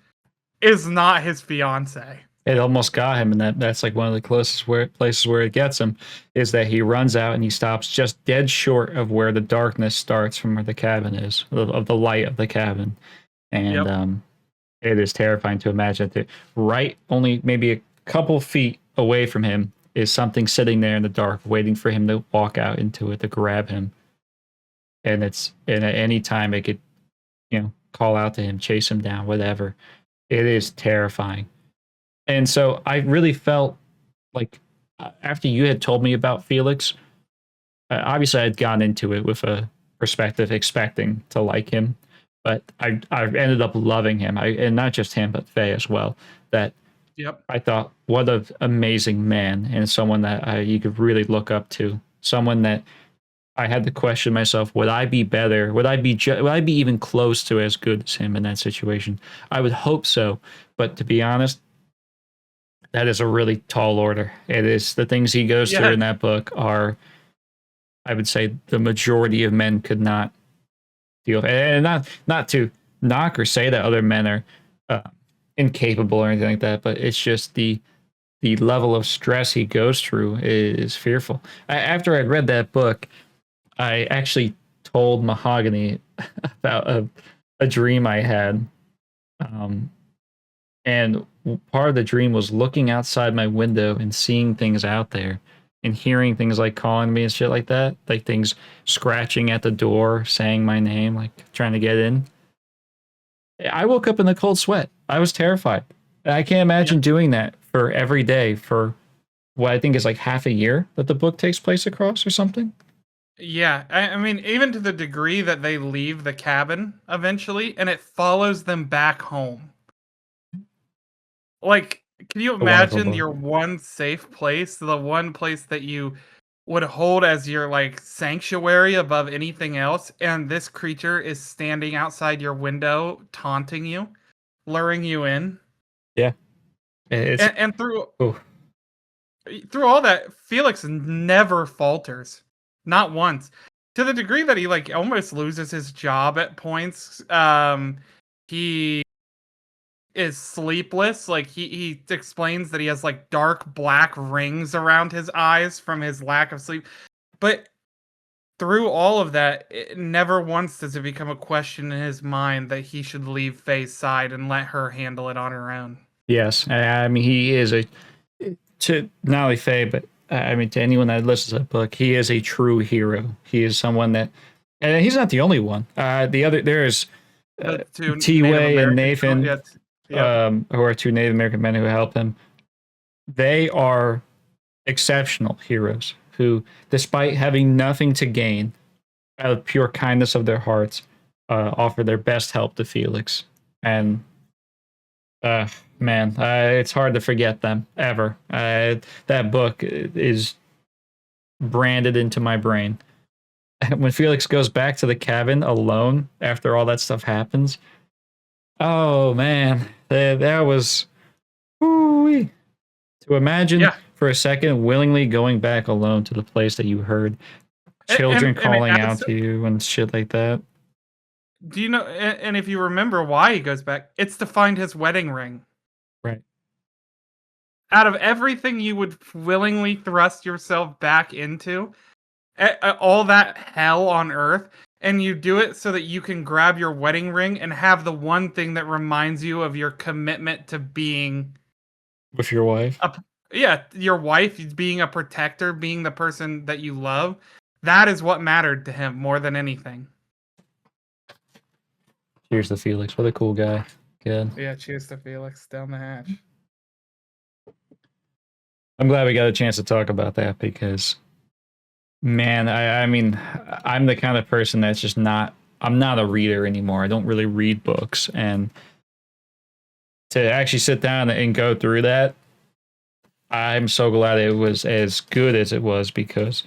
is not his fiance. It almost got him, and that's like one of the closest places where it gets him, is that he runs out and he stops just dead short of where the darkness starts from where the cabin is, of the light of the cabin. And it is terrifying to imagine that right only maybe a couple feet away from him is something sitting there in the dark waiting for him to walk out into it to grab him. And at any time it could, call out to him, chase him down, whatever. It is terrifying. And so I really felt like after you had told me about Felix, obviously I'd gone into it with a perspective expecting to like him, but I ended up loving him. And not just him, but Faye as well. That Yep. I thought, what an amazing man, and someone that you could really look up to. Someone that I had to question myself: would I be better? Would I be even close to as good as him in that situation? I would hope so, but to be honest, that is a really tall order. It is the things he goes through Yeah. in that book are, I would say, the majority of men could not deal with. And not to knock or say that other men are uh, incapable or anything like that, but it's just the level of stress he goes through is fearful. After I'd read that book, I actually told Mahogany about a dream I had. And part of the dream was looking outside my window and seeing things out there and hearing things like calling me and shit like that, like things scratching at the door, saying my name, like trying to get in. I woke up in a cold sweat. I was terrified. I can't Yeah. imagine doing that for every day for what I think is like half a year that the book takes place across or something. Yeah, I mean, even to the degree that they leave the cabin eventually, and it follows them back home. Like, can you A wonderful imagine book. your one safe place, the one place that you would hold as your like sanctuary above anything else, and this creature is standing outside your window, taunting you, luring you in, Yeah. It's and oh, through all that, Felix never falters, not once. To the degree that he like almost loses his job at points. He is sleepless. Like he explains that he has like dark black rings around his eyes from his lack of sleep. But through all of that, never once does it become a question in his mind that he should leave Faye's side and let her handle it on her own. yes. I mean, he is a, to not only Faye, but I mean, to anyone that listens to that book, he is a true hero. He is someone that, and he's not the only one. There's The two T Native Way and American girls, Nathan, yep. who are two Native American men who help him. They are exceptional heroes who, despite having nothing to gain, out of pure kindness of their hearts, offer their best help to Felix. And uh, man, it's hard to forget them ever. That book is branded into my brain. When Felix goes back to the cabin alone after all that stuff happens, oh man, that was woo-wee. To imagine Yeah. for a second willingly going back alone to the place that you heard children And it calling out adds. to you and shit like that. Do you know? And if you remember why he goes back, it's to find his wedding ring. Right. Out of everything you would willingly thrust yourself back into, all that hell on earth, and you do it so that you can grab your wedding ring and have the one thing that reminds you of your commitment to being With your wife. your wife, being a protector, being the person that you love. That is what mattered to him more than anything. Cheers to Felix. What a cool guy. Good. Yeah, cheers to Felix down the hatch. I'm glad we got a chance to talk about that because, man, I mean, I'm the kind of person that's just not, I'm not a reader anymore. I don't really read books. And to actually sit down and go through that, I'm so glad it was as good as it was, because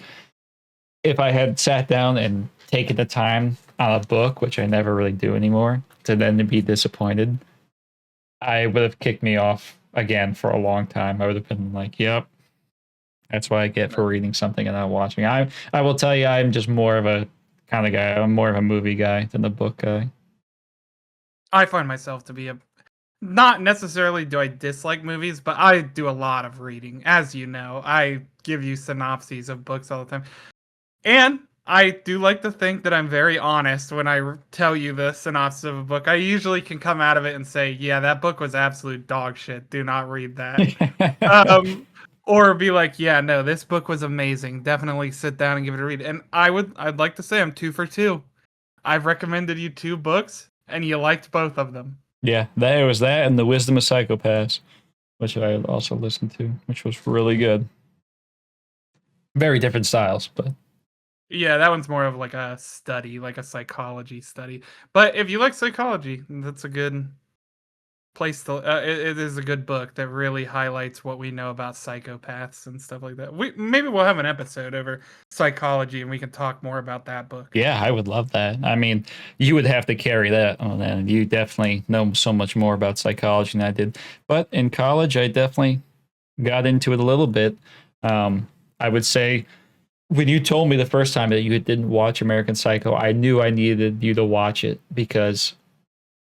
if I had sat down and taken the time on a book, which I never really do anymore, to then be disappointed, I would have kicked me off again for a long time. I would have been like, yep, that's what I get for reading something and not watching. I will tell you, I'm just more of a kind of guy. I'm more of a movie guy than a book guy. I find myself to be not necessarily do I dislike movies, but I do a lot of reading. As you know, I give you synopses of books all the time. And I do like to think that I'm very honest when I tell you the synopsis of a book. I usually can come out of it and say, yeah, that book was absolute dog shit. Do not read that. Or be like, yeah, no, this book was amazing. Definitely sit down and give it a read. And I'd like to say I'm 2 for 2. I've recommended you 2 books and you liked both of them. Yeah, that was that and The Wisdom of Psychopaths, which I also listened to, which was really good. Very different styles, but Yeah, that one's more of like a study, like a psychology study. But if you like psychology, that's a good place to. It is a good book that really highlights what we know about psychopaths and stuff like that. We maybe we'll have an episode over psychology, and we can talk more about that book. Yeah, I would love that. I mean, you would have to carry that on that. You definitely know so much more about psychology than I did. But in college, I definitely got into it a little bit. I would say when you told me the first time that you didn't watch American Psycho, I knew I needed you to watch it because,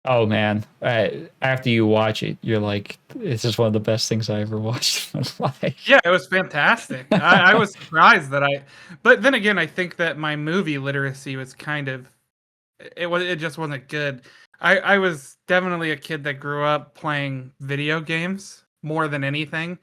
oh man, after you watch it, you're like, this is one of the best things I ever watched in my life. Yeah, it was fantastic. I was surprised that but then again, I think that my movie literacy was kind of it just wasn't good. I was definitely a kid that grew up playing video games more than anything.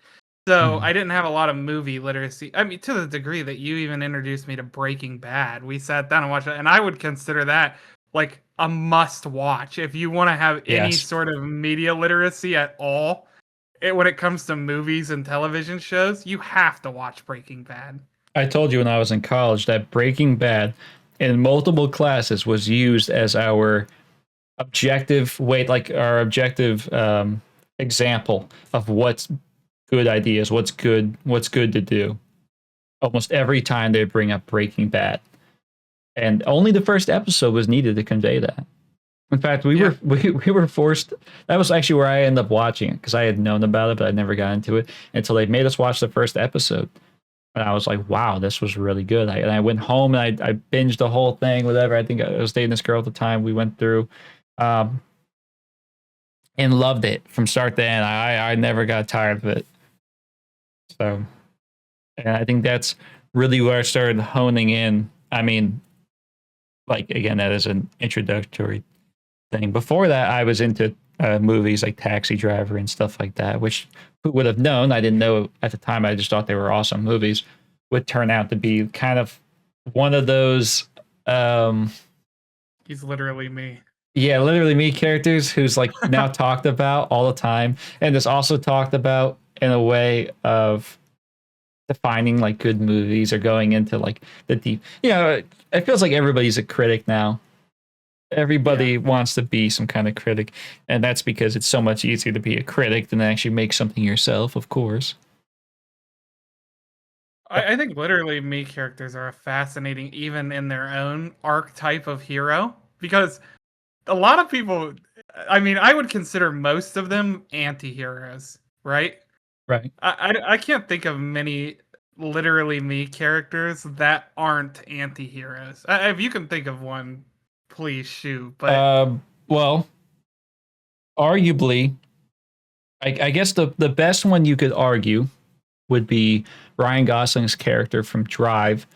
So Mhm. I didn't have a lot of movie literacy. I mean, to the degree that you even introduced me to Breaking Bad. We sat down and watched it, and I would consider that like a must watch if you want to have any Yes. sort of media literacy at all. When it comes to movies and television shows, you have to watch Breaking Bad. I told you when I was in college that Breaking Bad in multiple classes was used as our objective weight, like our objective example of what's good ideas, what's good to do. Almost every time they bring up Breaking Bad, and only the first episode was needed to convey that. In fact, we Yeah. were we were forced. That was actually where I ended up watching it because I had known about it, but I never got into it until they made us watch the first episode. And I was like, "Wow, this was really good." And I went home and I binged the whole thing. Whatever. I think I was dating this girl at the time. We went through, um, and loved it from start to end. I never got tired of it. So, and I think that's really where I started honing in. I mean, like again, that is an introductory thing. Before that, I was into movies like Taxi Driver and stuff like that, which who would have known? I didn't know at the time. I just thought they were awesome movies. Would turn out to be kind of one of those, um, He's literally me. yeah, literally me characters who's like now talked about all the time, and is also talked about in a way of defining like good movies or going into like the deep. You know, it feels like everybody's a critic now. Yeah. Everybody wants to be some kind of critic, and that's because it's so much easier to be a critic than to actually make something yourself, of course. I think literally me characters are fascinating even in their own archetype of hero because a lot of people, I mean, I would consider most of them anti-heroes, right? Right. I can't think of many literally me characters that aren't anti-heroes. If you can think of one, please shoot. But Well, arguably, I guess the best one you could argue would be Ryan Gosling's character from Drive,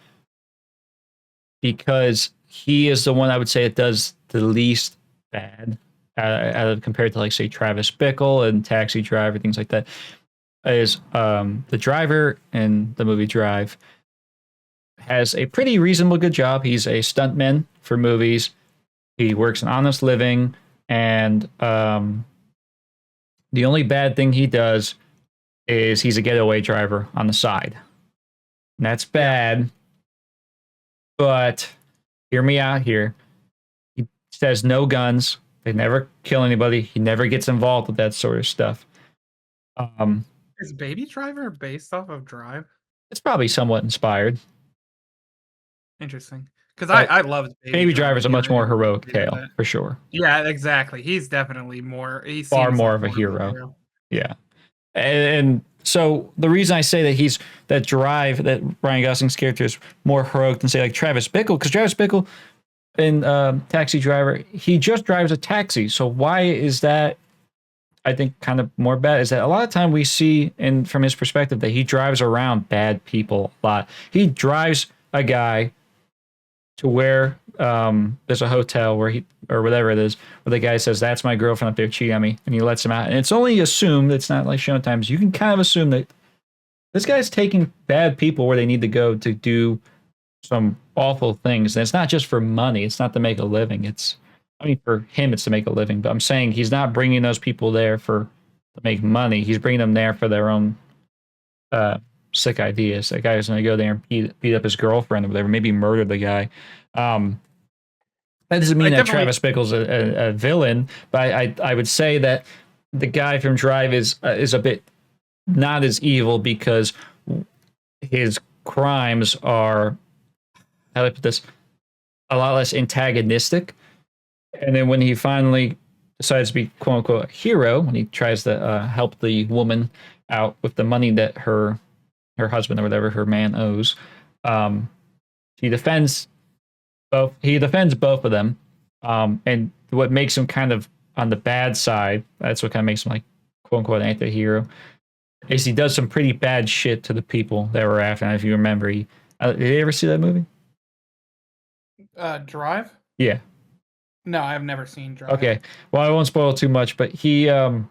because he is the one I would say it does the least bad compared to like say Travis Bickle and Taxi Driver, things like that. Is the driver in the movie Drive has a pretty reasonable good job. He's a stuntman for movies. He works an honest living, and the only bad thing he does is he's a getaway driver on the side. And that's yeah, bad, but hear me out here. He says no guns. They never kill anybody. He never gets involved with that sort of stuff. Um, is Baby Driver based off of Drive? it's probably somewhat inspired, Interesting, because but I loved Baby Baby Driver. Driver is a He much more heroic reinvigorated tale that. for sure. Yeah, exactly. He's definitely more. He Far seems more like of a more of a hero. hero. Yeah. And so the reason I say that he's that Drive, that Ryan Gosling's character is more heroic than say like Travis Bickle, because Travis Bickle in Taxi Driver, he just drives a taxi. So why is that? I think kind of more bad is that a lot of time we see in from his perspective that he drives around bad people a lot. He drives a guy to where there's a hotel where he or whatever it is where the guy says that's my girlfriend up there cheating on me, and he lets him out, and it's only assumed, it's not like Showtimes, you can kind of assume that this guy's taking bad people where they need to go to do some awful things, and it's not just for money, it's not to make a living, it's, I mean, for him it's to make a living, but I'm saying he's not bringing those people there for to make money, he's bringing them there for their own uh sick ideas. That guy is going to go there and beat up his girlfriend or whatever, maybe murder the guy. That doesn't I mean that definitely Travis Bickle's a villain, but I would say that the guy from Drive is a bit not as evil because his crimes are, how do I put this, a lot less antagonistic. And then when he finally decides to be quote unquote a hero, when he tries to help the woman out with the money that her husband or whatever her man owes, he defends both. He defends both of them, and what makes him kind of on the bad side. That's what kind of makes him like quote unquote anti-hero. Is he does some pretty bad shit to the people that were after him. If you remember, did you ever see that movie? Drive? Yeah. No, I've never seen Drive. Okay. Well, I won't spoil too much, but he the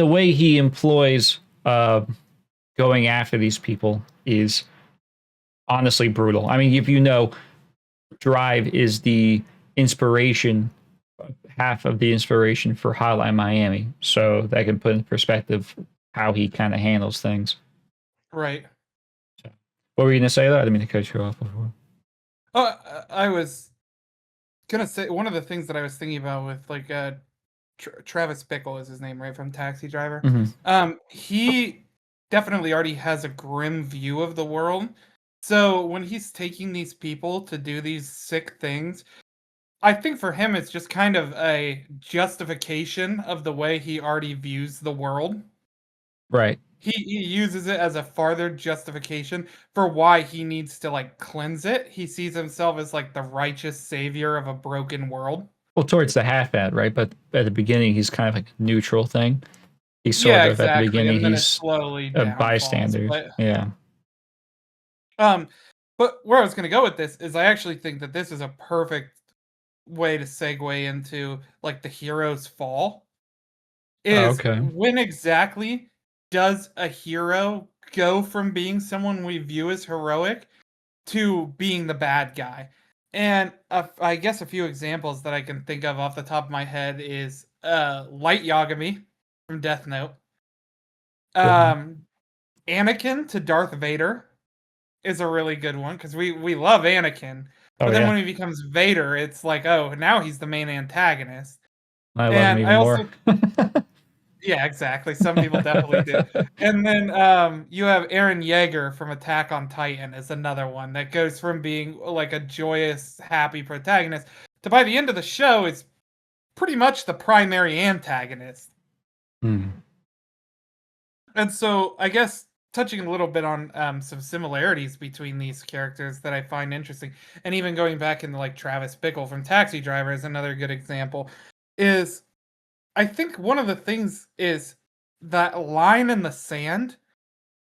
way he employs going after these people is honestly brutal. I mean, if you know, Drive is the inspiration, half of the inspiration for Hotline Miami, so that can put in perspective how he kind of handles things. Right. So, what were you gonna say? Though I didn't mean to cut you off before. I was gonna say one of the things that I was thinking about with like Travis Bickle is his name, right, from Taxi Driver. Mm-hmm. He definitely already has a grim view of the world. So when he's taking these people to do these sick things, I think for him it's just kind of a justification of the way he already views the world. Right. He uses it as a farther justification for why he needs to like cleanse it. He sees himself as like the righteous savior of a broken world. Well, towards the half ad, right? But at the beginning, he's kind of like a neutral thing. He's sort Yeah, of at the exactly. beginning, And then it he's slowly a downfalls. bystander. But Yeah. But where I was gonna go with this is I actually think that this is a perfect way to segue into like the hero's fall. Is Okay. when exactly does a hero go from being someone we view as heroic to being the bad guy? And I guess a few examples that I can think of off the top of my head is Light Yagami from Death Note. Anakin to Darth Vader is a really good one because we love Anakin, but then when he becomes Vader, it's like, oh, now he's the main antagonist. I love him even more. Yeah, exactly. Some people definitely do. And then you have Eren Yeager from Attack on Titan is another one that goes from being like a joyous, happy protagonist to by the end of the show is pretty much the primary antagonist. Hmm. And so I guess touching a little bit on some similarities between these characters that I find interesting, and even going back into like Travis Bickle from Taxi Driver is another good example, is I think one of the things is that line in the sand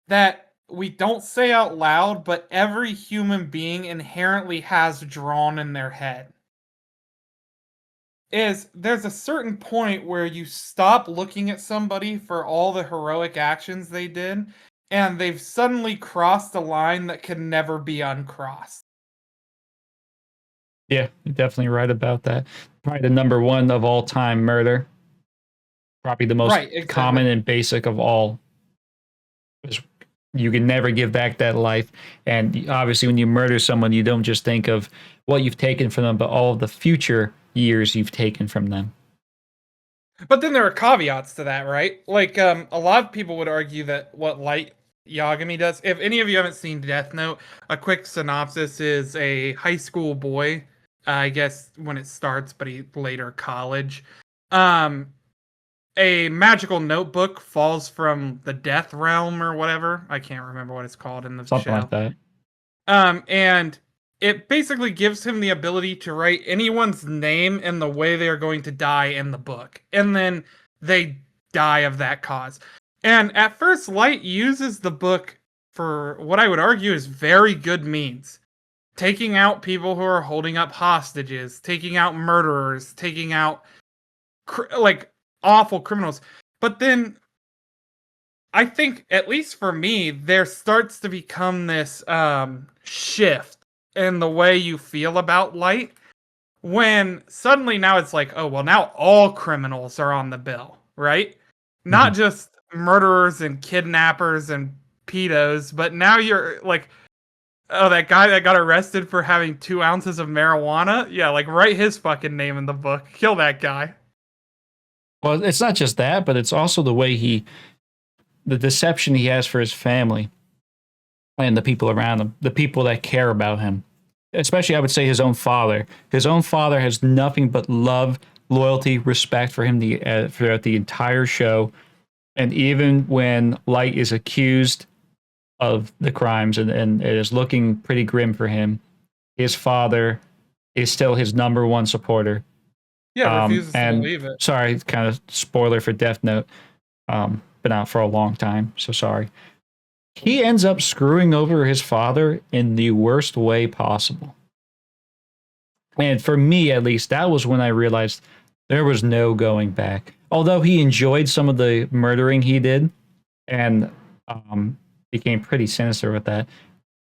that we don't say out loud, but every human being inherently has drawn in their head. Is there's a certain point where you stop looking at somebody for all the heroic actions they did, and they've suddenly crossed a line that can never be uncrossed. Yeah, you're definitely right about that. Probably the number one of all time murder. Probably the most common and basic of all. You can never give back that life. And obviously, when you murder someone, you don't just think of what you've taken from them, but all of the future years you've taken from them. But then there are caveats to that, right? Like, a lot of people would argue that what Light Yagami does, if any of you haven't seen Death Note, a quick synopsis is a high school boy, I guess when it starts, but he later college. A magical notebook falls from the death realm or whatever. I can't remember what it's called in the Something show. like that. And it basically gives him the ability to write anyone's name and the way they are going to die in the book. And then they die of that cause. And at first, Light uses the book for what I would argue is very good means. Taking out people who are holding up hostages, taking out murderers, taking out like awful criminals. But then I think, at least for me, there starts to become this shift in the way you feel about Light, when suddenly now it's like, oh, well, now all criminals are on the bill, right? Not just murderers and kidnappers and pedos, but now you're like, oh, that guy that got arrested for having 2 ounces of marijuana? Yeah, like write his fucking name in the book. Kill that guy. Well, it's not just that, but it's also the way the deception he has for his family and the people around him, the people that care about him. Especially, I would say, his own father. His own father has nothing but love, loyalty, respect for him throughout the entire show. And even when Light is accused of the crimes and it is looking pretty grim for him, his father is still his number one supporter. Yeah, refuses to believe it. Sorry, kind of spoiler for Death Note. Been out for a long time, so sorry. He ends up screwing over his father in the worst way possible. And for me, at least, that was when I realized there was no going back. Although he enjoyed some of the murdering he did and became pretty sinister with that,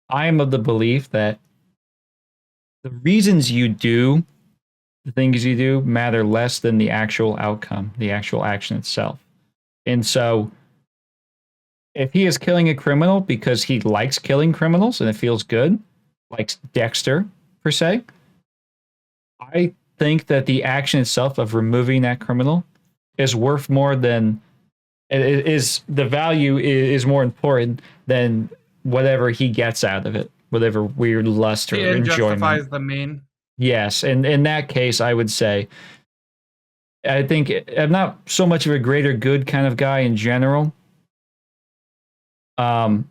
I am of the belief that the reasons you do the things you do matter less than the actual outcome, the actual action itself. And so if he is killing a criminal because he likes killing criminals and it feels good, like Dexter, per se, I think that the action itself of removing that criminal is worth more than the value is more important than whatever he gets out of it, whatever weird lust or enjoyment. Justifies the mean. Yes, and in that case, I would say, I think I'm not so much of a greater good kind of guy in general. But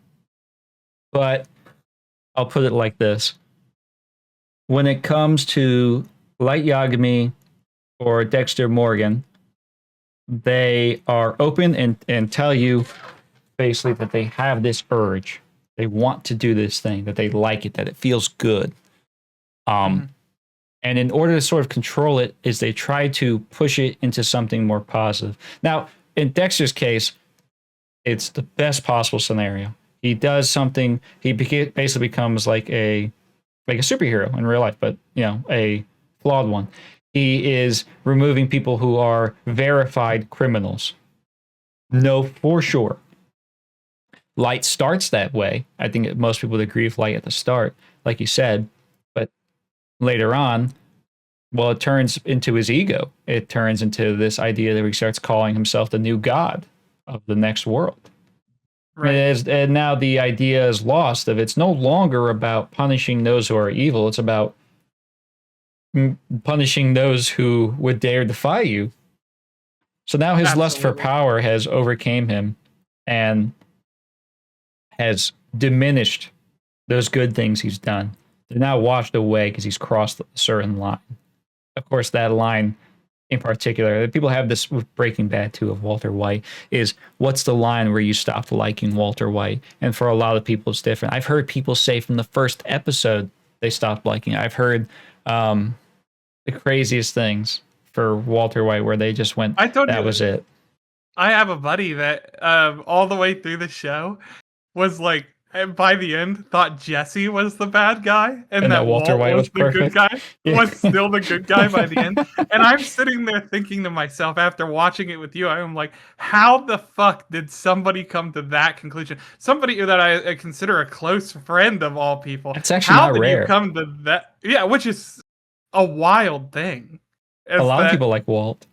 I'll put it like this. When it comes to Light Yagami or Dexter Morgan, they are open and tell you basically that they have this urge. They want to do this thing, that they like it, that it feels good. And in order to sort of control it, is they try to push it into something more positive. Now, in Dexter's case, it's the best possible scenario. He does something. He basically becomes like a superhero in real life, but a flawed one. He is removing people who are verified criminals. No, for sure. Light starts that way. I think most people would agree with Light at the start, like you said. But later on, well, it turns into his ego. It turns into this idea that he starts calling himself the new god of the next world. Right. And now the idea is lost of it's no longer about punishing those who are evil. It's about punishing those who would dare defy you. So now his lust for power has overcame him and has diminished those good things he's done. They're now washed away because he's crossed a certain line. Of course, that line in particular, people have this with Breaking Bad too of Walter White, is what's the line where you stopped liking Walter White? And for a lot of people, it's different. I've heard people say from the first episode they stopped liking it. I've heard the craziest things for Walter White where they just went, that was it. I have a buddy that all the way through the show was like, and by the end, thought Jesse was the bad guy, and that Walter White was the good guy. Yeah. Was still the good guy by the end. And I'm sitting there thinking to myself after watching it with you, I'm like, how the fuck did somebody come to that conclusion? Somebody that I consider a close friend of all people. It's actually not rare. How did you come to that? Yeah, which is a wild thing. A lot of people like Walt.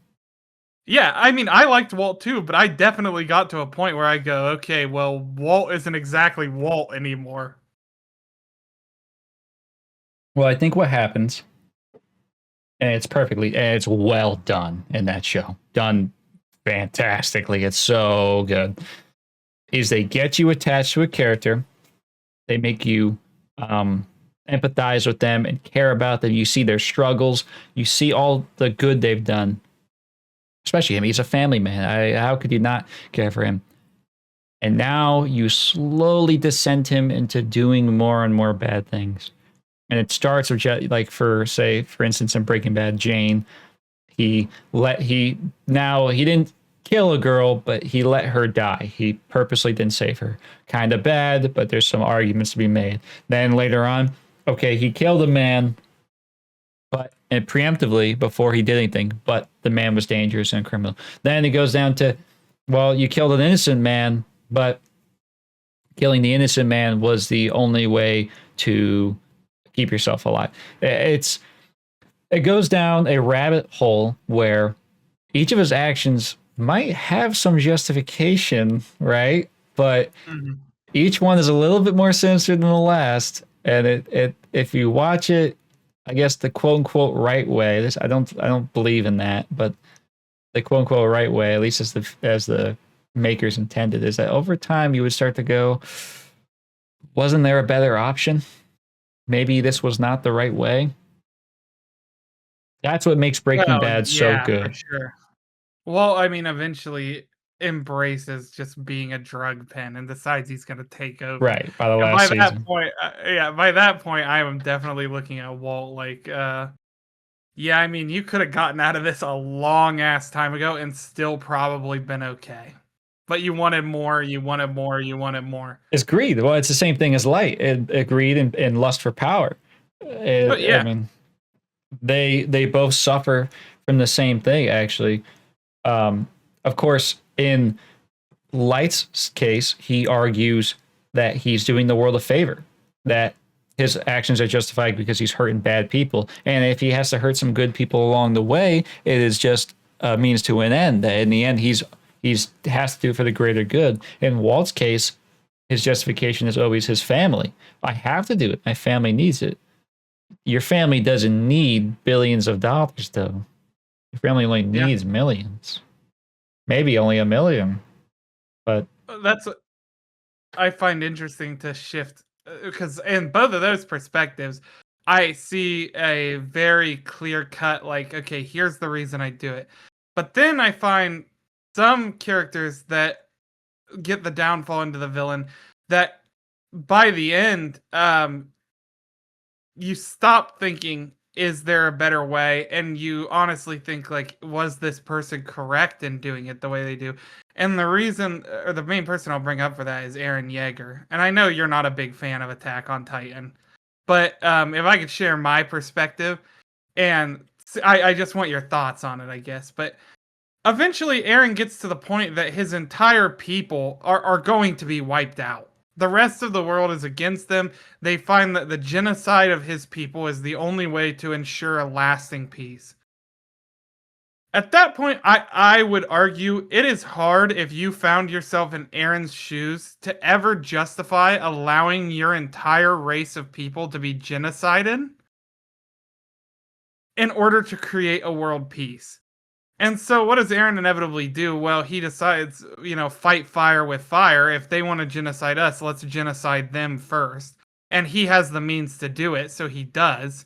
Yeah, I mean, I liked Walt too, but I definitely got to a point where I go, okay, well, Walt isn't exactly Walt anymore. Well, I think what happens, and it's well done in that show, done fantastically, it's so good, is they get you attached to a character, they make you empathize with them and care about them, you see their struggles, you see all the good they've done. Especially him. He's a family man. How could you not care for him? And now you slowly descend him into doing more and more bad things. And it starts with, like, for instance, in Breaking Bad, Jane, he didn't kill a girl, but he let her die. He purposely didn't save her. Kind of bad, but there's some arguments to be made. Then later on, okay, he killed a man, and preemptively before he did anything, but the man was dangerous and a criminal. Then it goes down to well, you killed an innocent man, but killing the innocent man was the only way to keep yourself alive. It's it goes down a rabbit hole where each of his actions might have some justification, right? But Mhm. each one is a little bit more sinister than the last. And it if you watch it, I guess the quote unquote right way. I don't believe in that, but the quote unquote right way, at least as the makers intended, is that over time you would start to go, wasn't there a better option? Maybe this was not the right way. That's what makes Breaking Well, Bad so yeah, for good. sure. Well, I mean, eventually embraces just being a drug pen and decides he's gonna take over. Right, by the And last by that season. point, yeah, by that point, I am definitely looking at Walt like, yeah, I mean, you could have gotten out of this a long ass time ago and still probably been okay. But you wanted more, you wanted more, you wanted more. It's greed. Well, it's the same thing as light. Greed and lust for power. But I yeah, mean, they both suffer from the same thing. Actually, of course, in Light's case, he argues that he's doing the world a favor, that his actions are justified because he's hurting bad people, and if he has to hurt some good people along the way, it is just a means to an end. That in the end, he's has to do it for the greater good. In Walt's case, his justification is always his family. I have to do it. My family needs it. Your family doesn't need billions of dollars, though. Your family only yeah. needs millions, maybe only a million. But That's what I find interesting to shift because in both of those perspectives, I see a very clear cut, like, okay, here's the reason I do it. But then I find some characters that get the downfall into the villain that by the end, you stop thinking, is there a better way? And you honestly think, like, was this person correct in doing it the way they do? And the reason, or the main person I'll bring up for that is Aaron Yeager. And I know you're not a big fan of Attack on Titan, but if I could share my perspective, and I just want your thoughts on it, I guess. But eventually, Aaron gets to the point that his entire people are going to be wiped out. The rest of the world is against them. They find that the genocide of his people is the only way to ensure a lasting peace. At that point, I would argue it is hard if you found yourself in Aaron's shoes to ever justify allowing your entire race of people to be genocided in order to create a world peace. And so what does Aaron inevitably do? Well, he decides, fight fire with fire. If they want to genocide us, let's genocide them first. And he has the means to do it, so he does.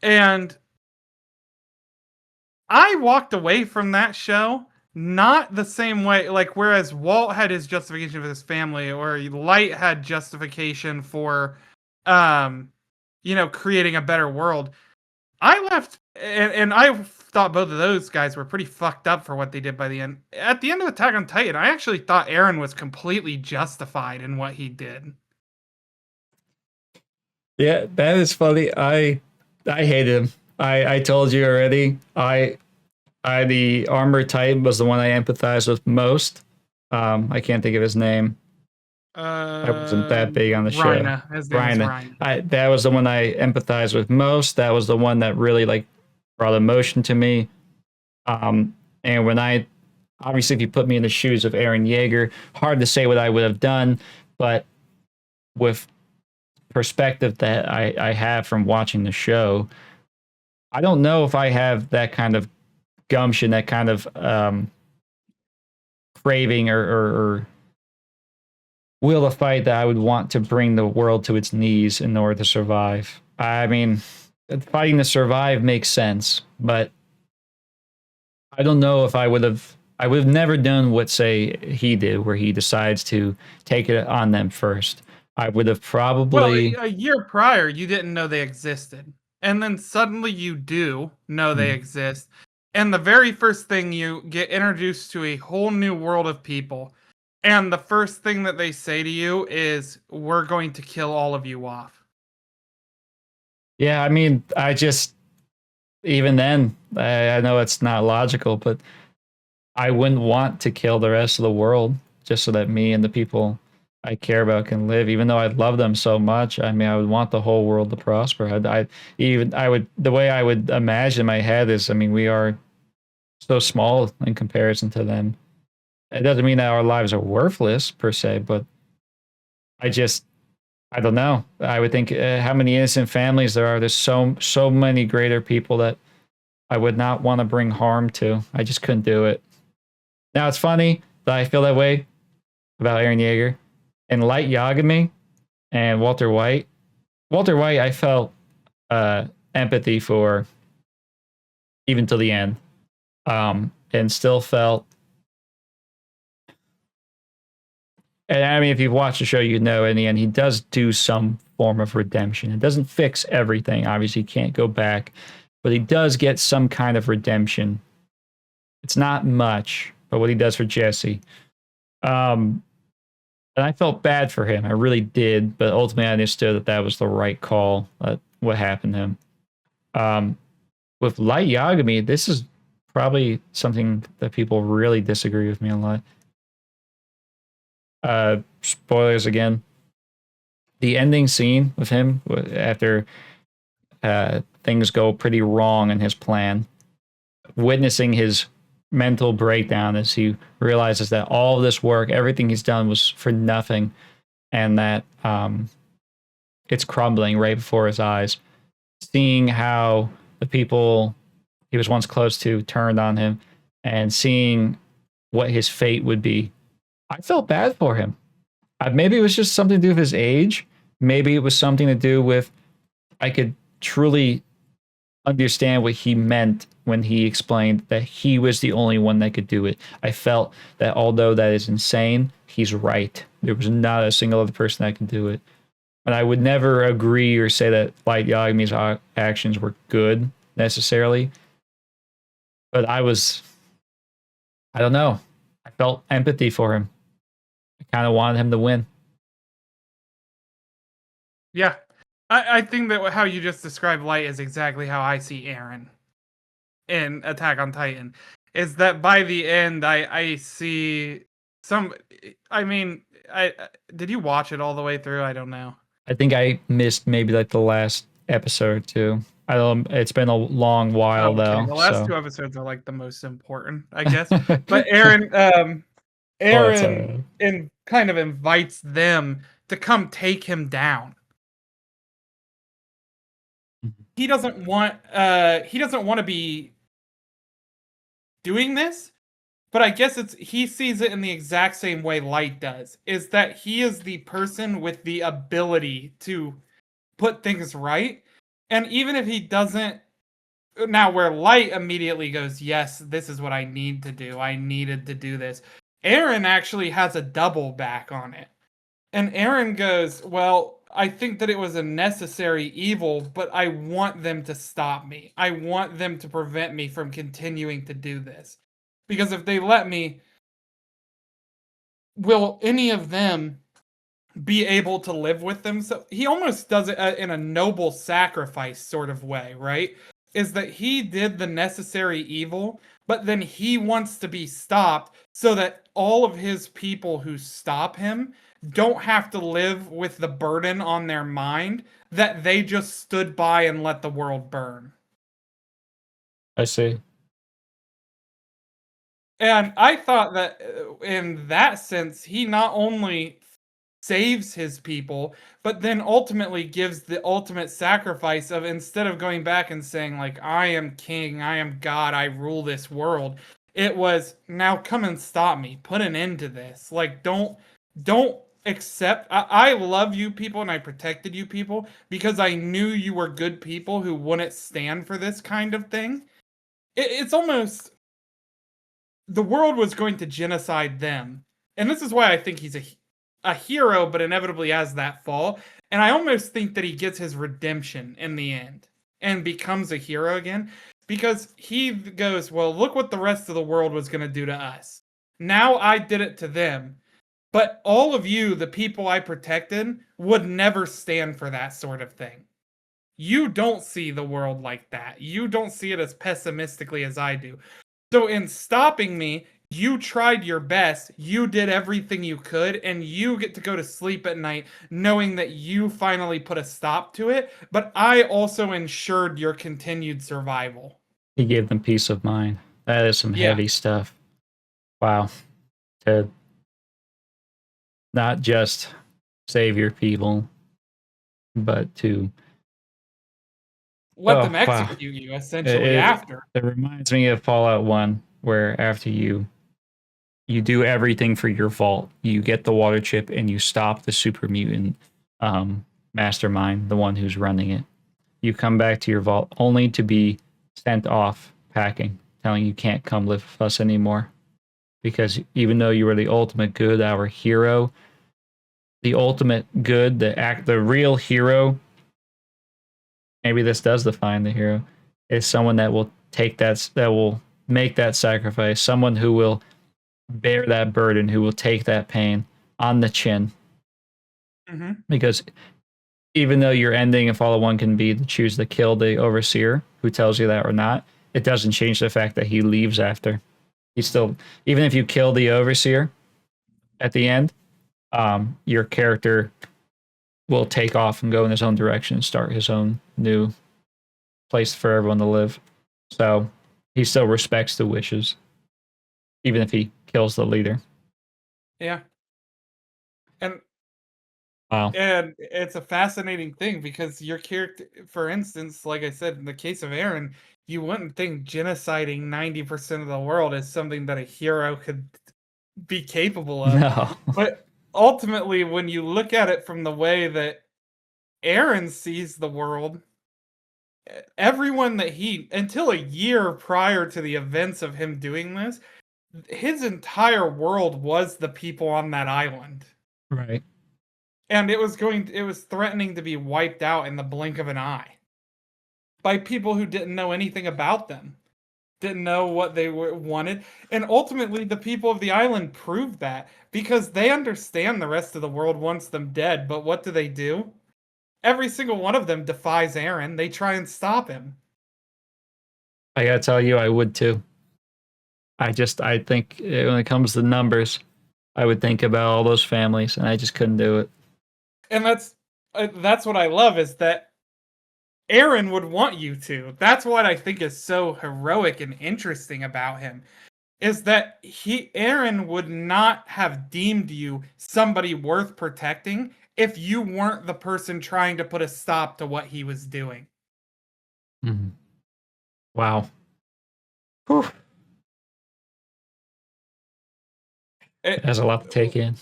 And I walked away from that show not the same way, like, whereas Walt had his justification for his family, or Light had justification for creating a better world. I left, and I thought both of those guys were pretty fucked up for what they did by the end. At the end of Attack on Titan, I actually thought Aaron was completely justified in what he did. yeah, that is funny. I hate him. I told you already. I the armor type was the one I empathized with most. I can't think of his name. I wasn't that big on the show. Rhina. His name is Ryan. Rhina. That was the one I empathized with most. That was the one that really like brought emotion to me. And when I obviously, if you put me in the shoes of Aaron Yeager, hard to say what I would have done, but with perspective that I have from watching the show, I don't know if I have that kind of gumption, that kind of craving or will to fight that I would want to bring the world to its knees in order to survive. I mean, fighting to survive makes sense, but I don't know if I would have. I would have never done what, say, he did, where he decides to take it on them first. I would have Well, probably. a year prior, you didn't know they existed. And then suddenly you do know they exist. And the very first thing, you get introduced to a whole new world of people. And the first thing that they say to you is, we're going to kill all of you off. Yeah, I mean, I just even then, I know it's not logical, but I wouldn't want to kill the rest of the world just so that me and the people I care about can live. Even though I love them so much, I mean, I would want the whole world to prosper. I would the way I would imagine in my head is, I mean, we are so small in comparison to them. It doesn't mean that our lives are worthless per se, but I just I don't know. I would think how many innocent families there are. There's so many greater people that I would not want to bring harm to. I just couldn't do it. Now it's funny that I feel that way about Aaron Yeager and Light Yagami and Walter White. Walter White, I felt empathy for even till the end, and still felt. And I mean, if you've watched the show, you know in the end he does do some form of redemption. It doesn't fix everything. Obviously, he can't go back, but he does get some kind of redemption. It's not much, but what he does for Jesse. And I felt bad for him. I really did, but ultimately I understood that that was the right call. What happened to him. With Light Yagami, this is probably something that people really disagree with me a lot. Spoilers again. The ending scene with him after things go pretty wrong in his plan, witnessing his mental breakdown as he realizes that all of this work, everything he's done was for nothing, and that it's crumbling right before his eyes. Seeing how the people he was once close to turned on him, and seeing what his fate would be, I felt bad for him. Maybe it was just something to do with his age. Maybe it was something to do with I could truly understand what he meant when he explained that he was the only one that could do it. I felt that although that is insane, he's right. There was not a single other person that could do it. And I would never agree or say that Light Yagami's actions were good necessarily. But I don't know. I felt empathy for him. I kind of wanted him to win. Yeah. I think that how you just described Light is exactly how I see Eren in Attack on Titan. Is that by the end I see some. I mean, I did you watch it all the way through? I don't know. I think I missed maybe like the last episode or two. I don't. It's been a long while Okay, though. the last So. 2 episodes are like the most important, I guess. But Eren, Oh, that's all Eren, right. kind of invites them to come take him down. He doesn't want to be doing this, but I guess he sees it in the exact same way Light does. Is that he is the person with the ability to put things right. And even if he doesn't, now where Light immediately goes, yes, this is what I need to do. I needed to do this. Eren actually has a double back on it. And Eren goes, well, I think that it was a necessary evil, but I want them to stop me. I want them to prevent me from continuing to do this. Because if they let me, will any of them be able to live with them? So he almost does it in a noble sacrifice sort of way, right? Is that he did the necessary evil, but then he wants to be stopped so that all of his people who stop him don't have to live with the burden on their mind that they just stood by and let the world burn. I see. And I thought that in that sense, he not only saves his people, but then ultimately gives the ultimate sacrifice of, instead of going back and saying, like, I am king, I am God, I rule this world, it was, now come and stop me, put an end to this. Like, don't accept. I love you people and I protected you people because I knew you were good people who wouldn't stand for this kind of thing. It's almost, the world was going to genocide them. And this is why I think he's a hero, but inevitably has that fall. And I almost think that he gets his redemption in the end and becomes a hero again, because he goes, well, look what the rest of the world was going to do to us. Now I did it to them. But all of you, the people I protected, would never stand for that sort of thing. You don't see the world like that. You don't see it as pessimistically as I do. So in stopping me, you tried your best, you did everything you could, and you get to go to sleep at night knowing that you finally put a stop to it, but I also ensured your continued survival. He gave them peace of mind. That is some Yeah. heavy stuff. Wow. To not just save your people, but to Let them wow. execute you It, essentially it after. it reminds me of Fallout 1, where after you do everything for your vault, you get the water chip and you stop the super mutant mastermind, the one who's running it. You come back to your vault only to be sent off packing, telling you can't come live with us anymore. Because even though you were the ultimate good, our hero, the ultimate good, the real hero, maybe this does define the hero, is someone that will that will make that sacrifice, someone who will bear that burden, who will take that pain on the chin. Mm-hmm. Because even though your ending in Fallout 1 can be to choose to kill the overseer who tells you that or not, it doesn't change the fact that he leaves after. He still, even if you kill the overseer at the end, your character will take off and go in his own direction and start his own new place for everyone to live. So he still respects the wishes, even if he kills the leader. Yeah. And Wow. And it's a fascinating thing because your character, for instance, like I said, in the case of Aaron, you wouldn't think genociding 90% of the world is something that a hero could be capable of. No. But ultimately, when you look at it from the way that Aaron sees the world, everyone that until a year prior to the events of him doing this, his entire world was the people on that island. Right. And it was threatening to be wiped out in the blink of an eye by people who didn't know anything about them, didn't know what they wanted, and ultimately the people of the island proved that because they understand the rest of the world wants them dead, but what do? Every single one of them defies Aaron. They try and stop him. I gotta tell you, I would too. I think when it comes to numbers, I would think about all those families, and I just couldn't do it. And that's what I love is that Aaron would want you to. That's what I think is so heroic and interesting about him. Is that Aaron would not have deemed you somebody worth protecting if you weren't the person trying to put a stop to what he was doing. Mm-hmm. Wow. Whew. It, That's a lot to take in.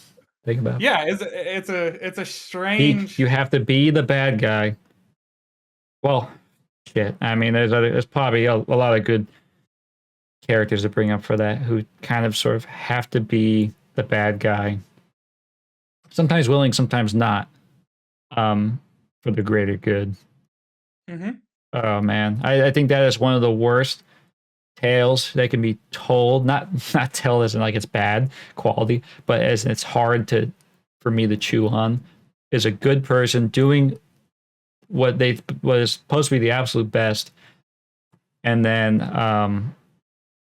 Think about. yeah, it's a strange. You have to be the bad guy. Well, shit. I mean, there's probably a lot of good characters to bring up for that who kind of sort of have to be the bad guy. Sometimes willing, sometimes not. For the greater good. Mm-hmm. Oh man, I think that is one of the worst tales that can be told. Not tell as in like it's bad quality, but as it's hard to for me to chew on. Is a good person doing what is supposed to be the absolute best, and then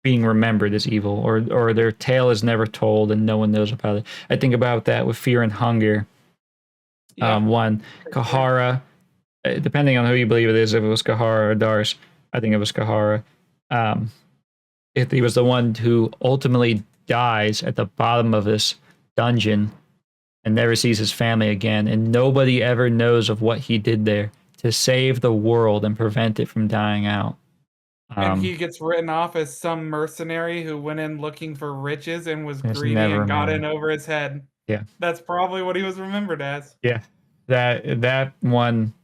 being remembered as evil, or their tale is never told and no one knows about it. I think about that with Fear and Hunger. Yeah. One Kahara, depending on who you believe it is, if it was Kahara or Dars, I think it was Kahara. If he was the one who ultimately dies at the bottom of this dungeon and never sees his family again, and nobody ever knows of what he did there to save the world and prevent it from dying out. And he gets written off as some mercenary who went in looking for riches and was It's greedy never and got in man. over his head. Yeah, That's probably what he was remembered as. yeah. That one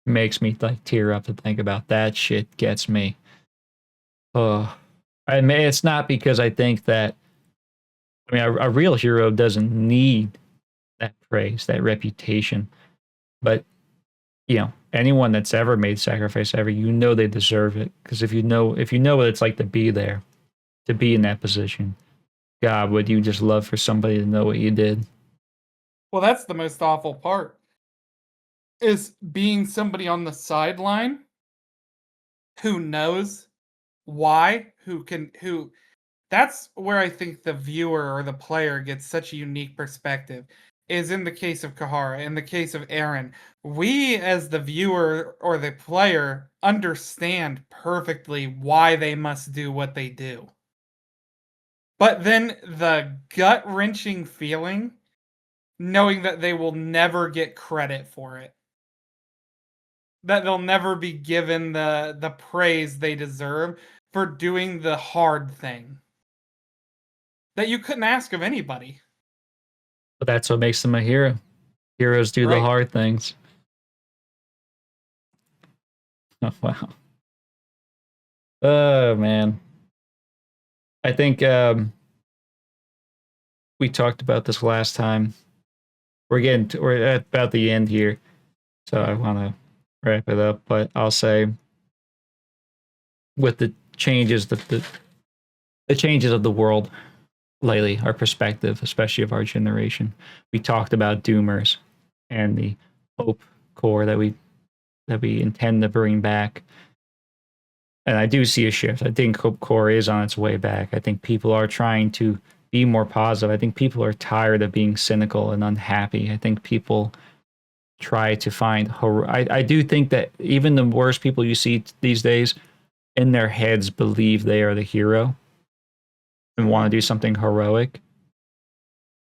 makes me like tear up to think about. That shit gets me. Oh, I mean, it's not because I think that. I mean, a real hero doesn't need that praise, that reputation, but anyone that's ever made sacrifice ever, they deserve it, because if you know what it's like to be there, to be in that position, God, would you just love for somebody to know what you did? Well, that's the most awful part. Is being somebody on the sideline who knows why, who That's where I think the viewer or the player gets such a unique perspective. Is in the case of Kahara, in the case of Aaron, we as the viewer or the player understand perfectly why they must do what they do. But then the gut-wrenching feeling knowing that they will never get credit for it. That they'll never be given the praise they deserve for doing the hard thing. That you couldn't ask of anybody. But that's what makes them a hero. Heroes do the Right. hard things. Oh, wow. Oh man. I think we talked about this last time. We're at about the end here, so I want to wrap it up. But I'll say, with the changes the changes of the world lately, our perspective, especially of our generation, we talked about Doomers and the Hope Core that we intend to bring back. And I do see a shift. I think Hope Core is on its way back. I think people are trying to be more positive. I think people are tired of being cynical and unhappy. I think people try to find I do think that even the worst people you see these days in their heads believe they are the hero and want to do something heroic.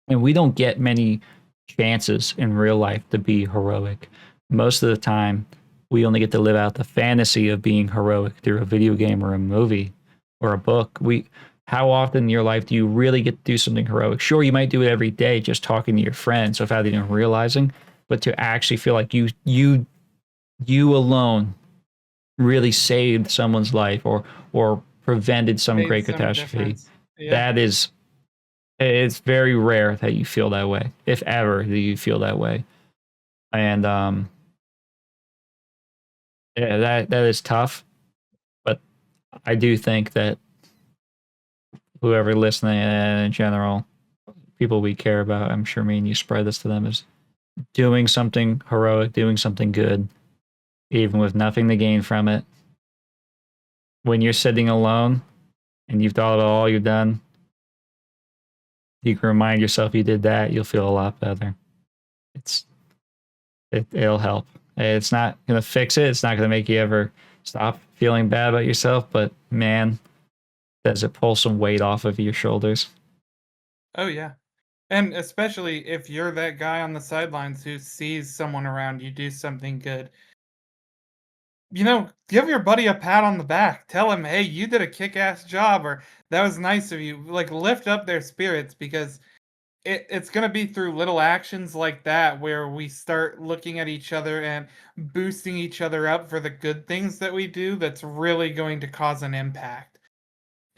And we don't get many chances in real life to be heroic. Most of the time, we only get to live out the fantasy of being heroic through a video game or a movie or a book. How often in your life do you really get to do something heroic? Sure, you might do it every day, just talking to your friends without even realizing, but to actually feel like you alone really saved someone's life or prevented some Made great some catastrophe. difference. Yeah. That is, it's very rare that you feel that way, if ever that you feel that way. And yeah, that is tough. But I do think that whoever listening in general, people we care about, I'm sure me and you spread this to them, is doing something heroic, doing something good, even with nothing to gain from it. When you're sitting alone and you've thought about all you've done, you can remind yourself you did that, you'll feel a lot better. It'll help. It's not going to fix it. It's not going to make you ever stop feeling bad about yourself, but man, does it pull some weight off of your shoulders. Oh yeah. And especially if you're that guy on the sidelines who sees someone around you do something good. Give your buddy a pat on the back. Tell him, "Hey, you did a kick-ass job," or "That was nice of you." Like lift up their spirits because it's going to be through little actions like that where we start looking at each other and boosting each other up for the good things that we do that's really going to cause an impact.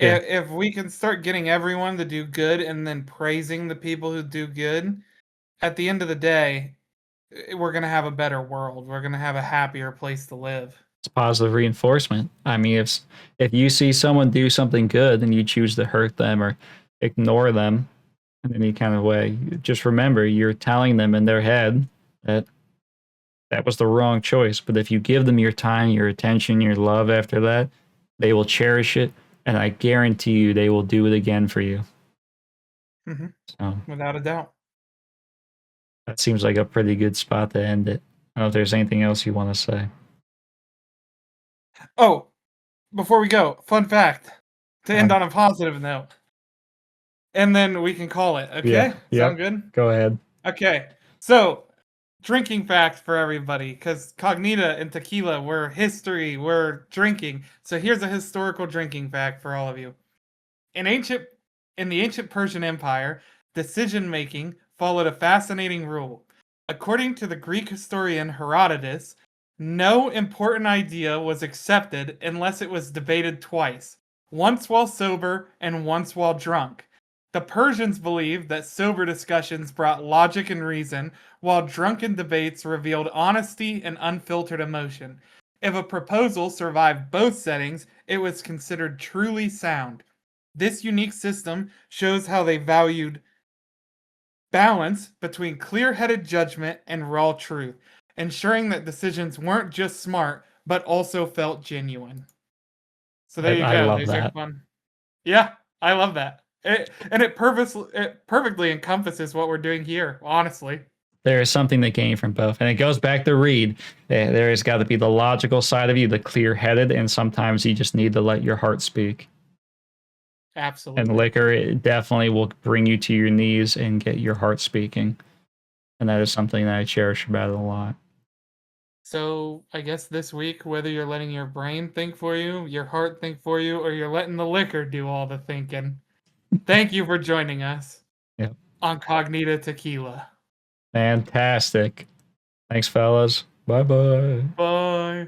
Yeah, If we can start getting everyone to do good and then praising the people who do good, at the end of the day, we're going to have a better world. We're going to have a happier place to live. it's positive reinforcement. I mean, if you see someone do something good and you choose to hurt them or ignore them in any kind of way, just remember you're telling them in their head that that was the wrong choice. But if you give them your time, your attention, your love after that, they will cherish it. And I guarantee you they will do it again for you. Hmm. So Without a doubt. that seems like a pretty good spot to end it. I don't know if there's anything else you want to say. Oh, before we go, fun fact to end Um, on a positive note. And then we can call it. yeah, Okay? Sound yep. good? Go ahead. Okay. So, drinking fact for everybody because Cognita and tequila were history, were drinking. So, here's a historical drinking fact for all of you. In ancient in the ancient Persian Empire, decision making followed a fascinating rule. According to the Greek historian Herodotus, no important idea was accepted unless it was debated twice, once while sober and once while drunk. The Persians believed that sober discussions brought logic and reason, while drunken debates revealed honesty and unfiltered emotion. If a proposal survived both settings, it was considered truly sound. This unique system shows how they valued balance between clear headed judgment and raw truth, ensuring that decisions weren't just smart, but also felt genuine. So there you I go. love There's your that. fun. Yeah, I love that. It perfectly encompasses what we're doing here, honestly. There is something to gain from both. And it goes back to Reed. There has got to be the logical side of you, the clear headed, and sometimes you just need to let your heart speak. Absolutely. And liquor, it definitely will bring you to your knees and get your heart speaking. And that is something that I cherish about it a lot. So I guess this week, whether you're letting your brain think for you, your heart think for you, or you're letting the liquor do all the thinking, thank you for joining us Yep. on Cognita Tequila. Fantastic. Thanks, fellas. Bye-bye. Bye.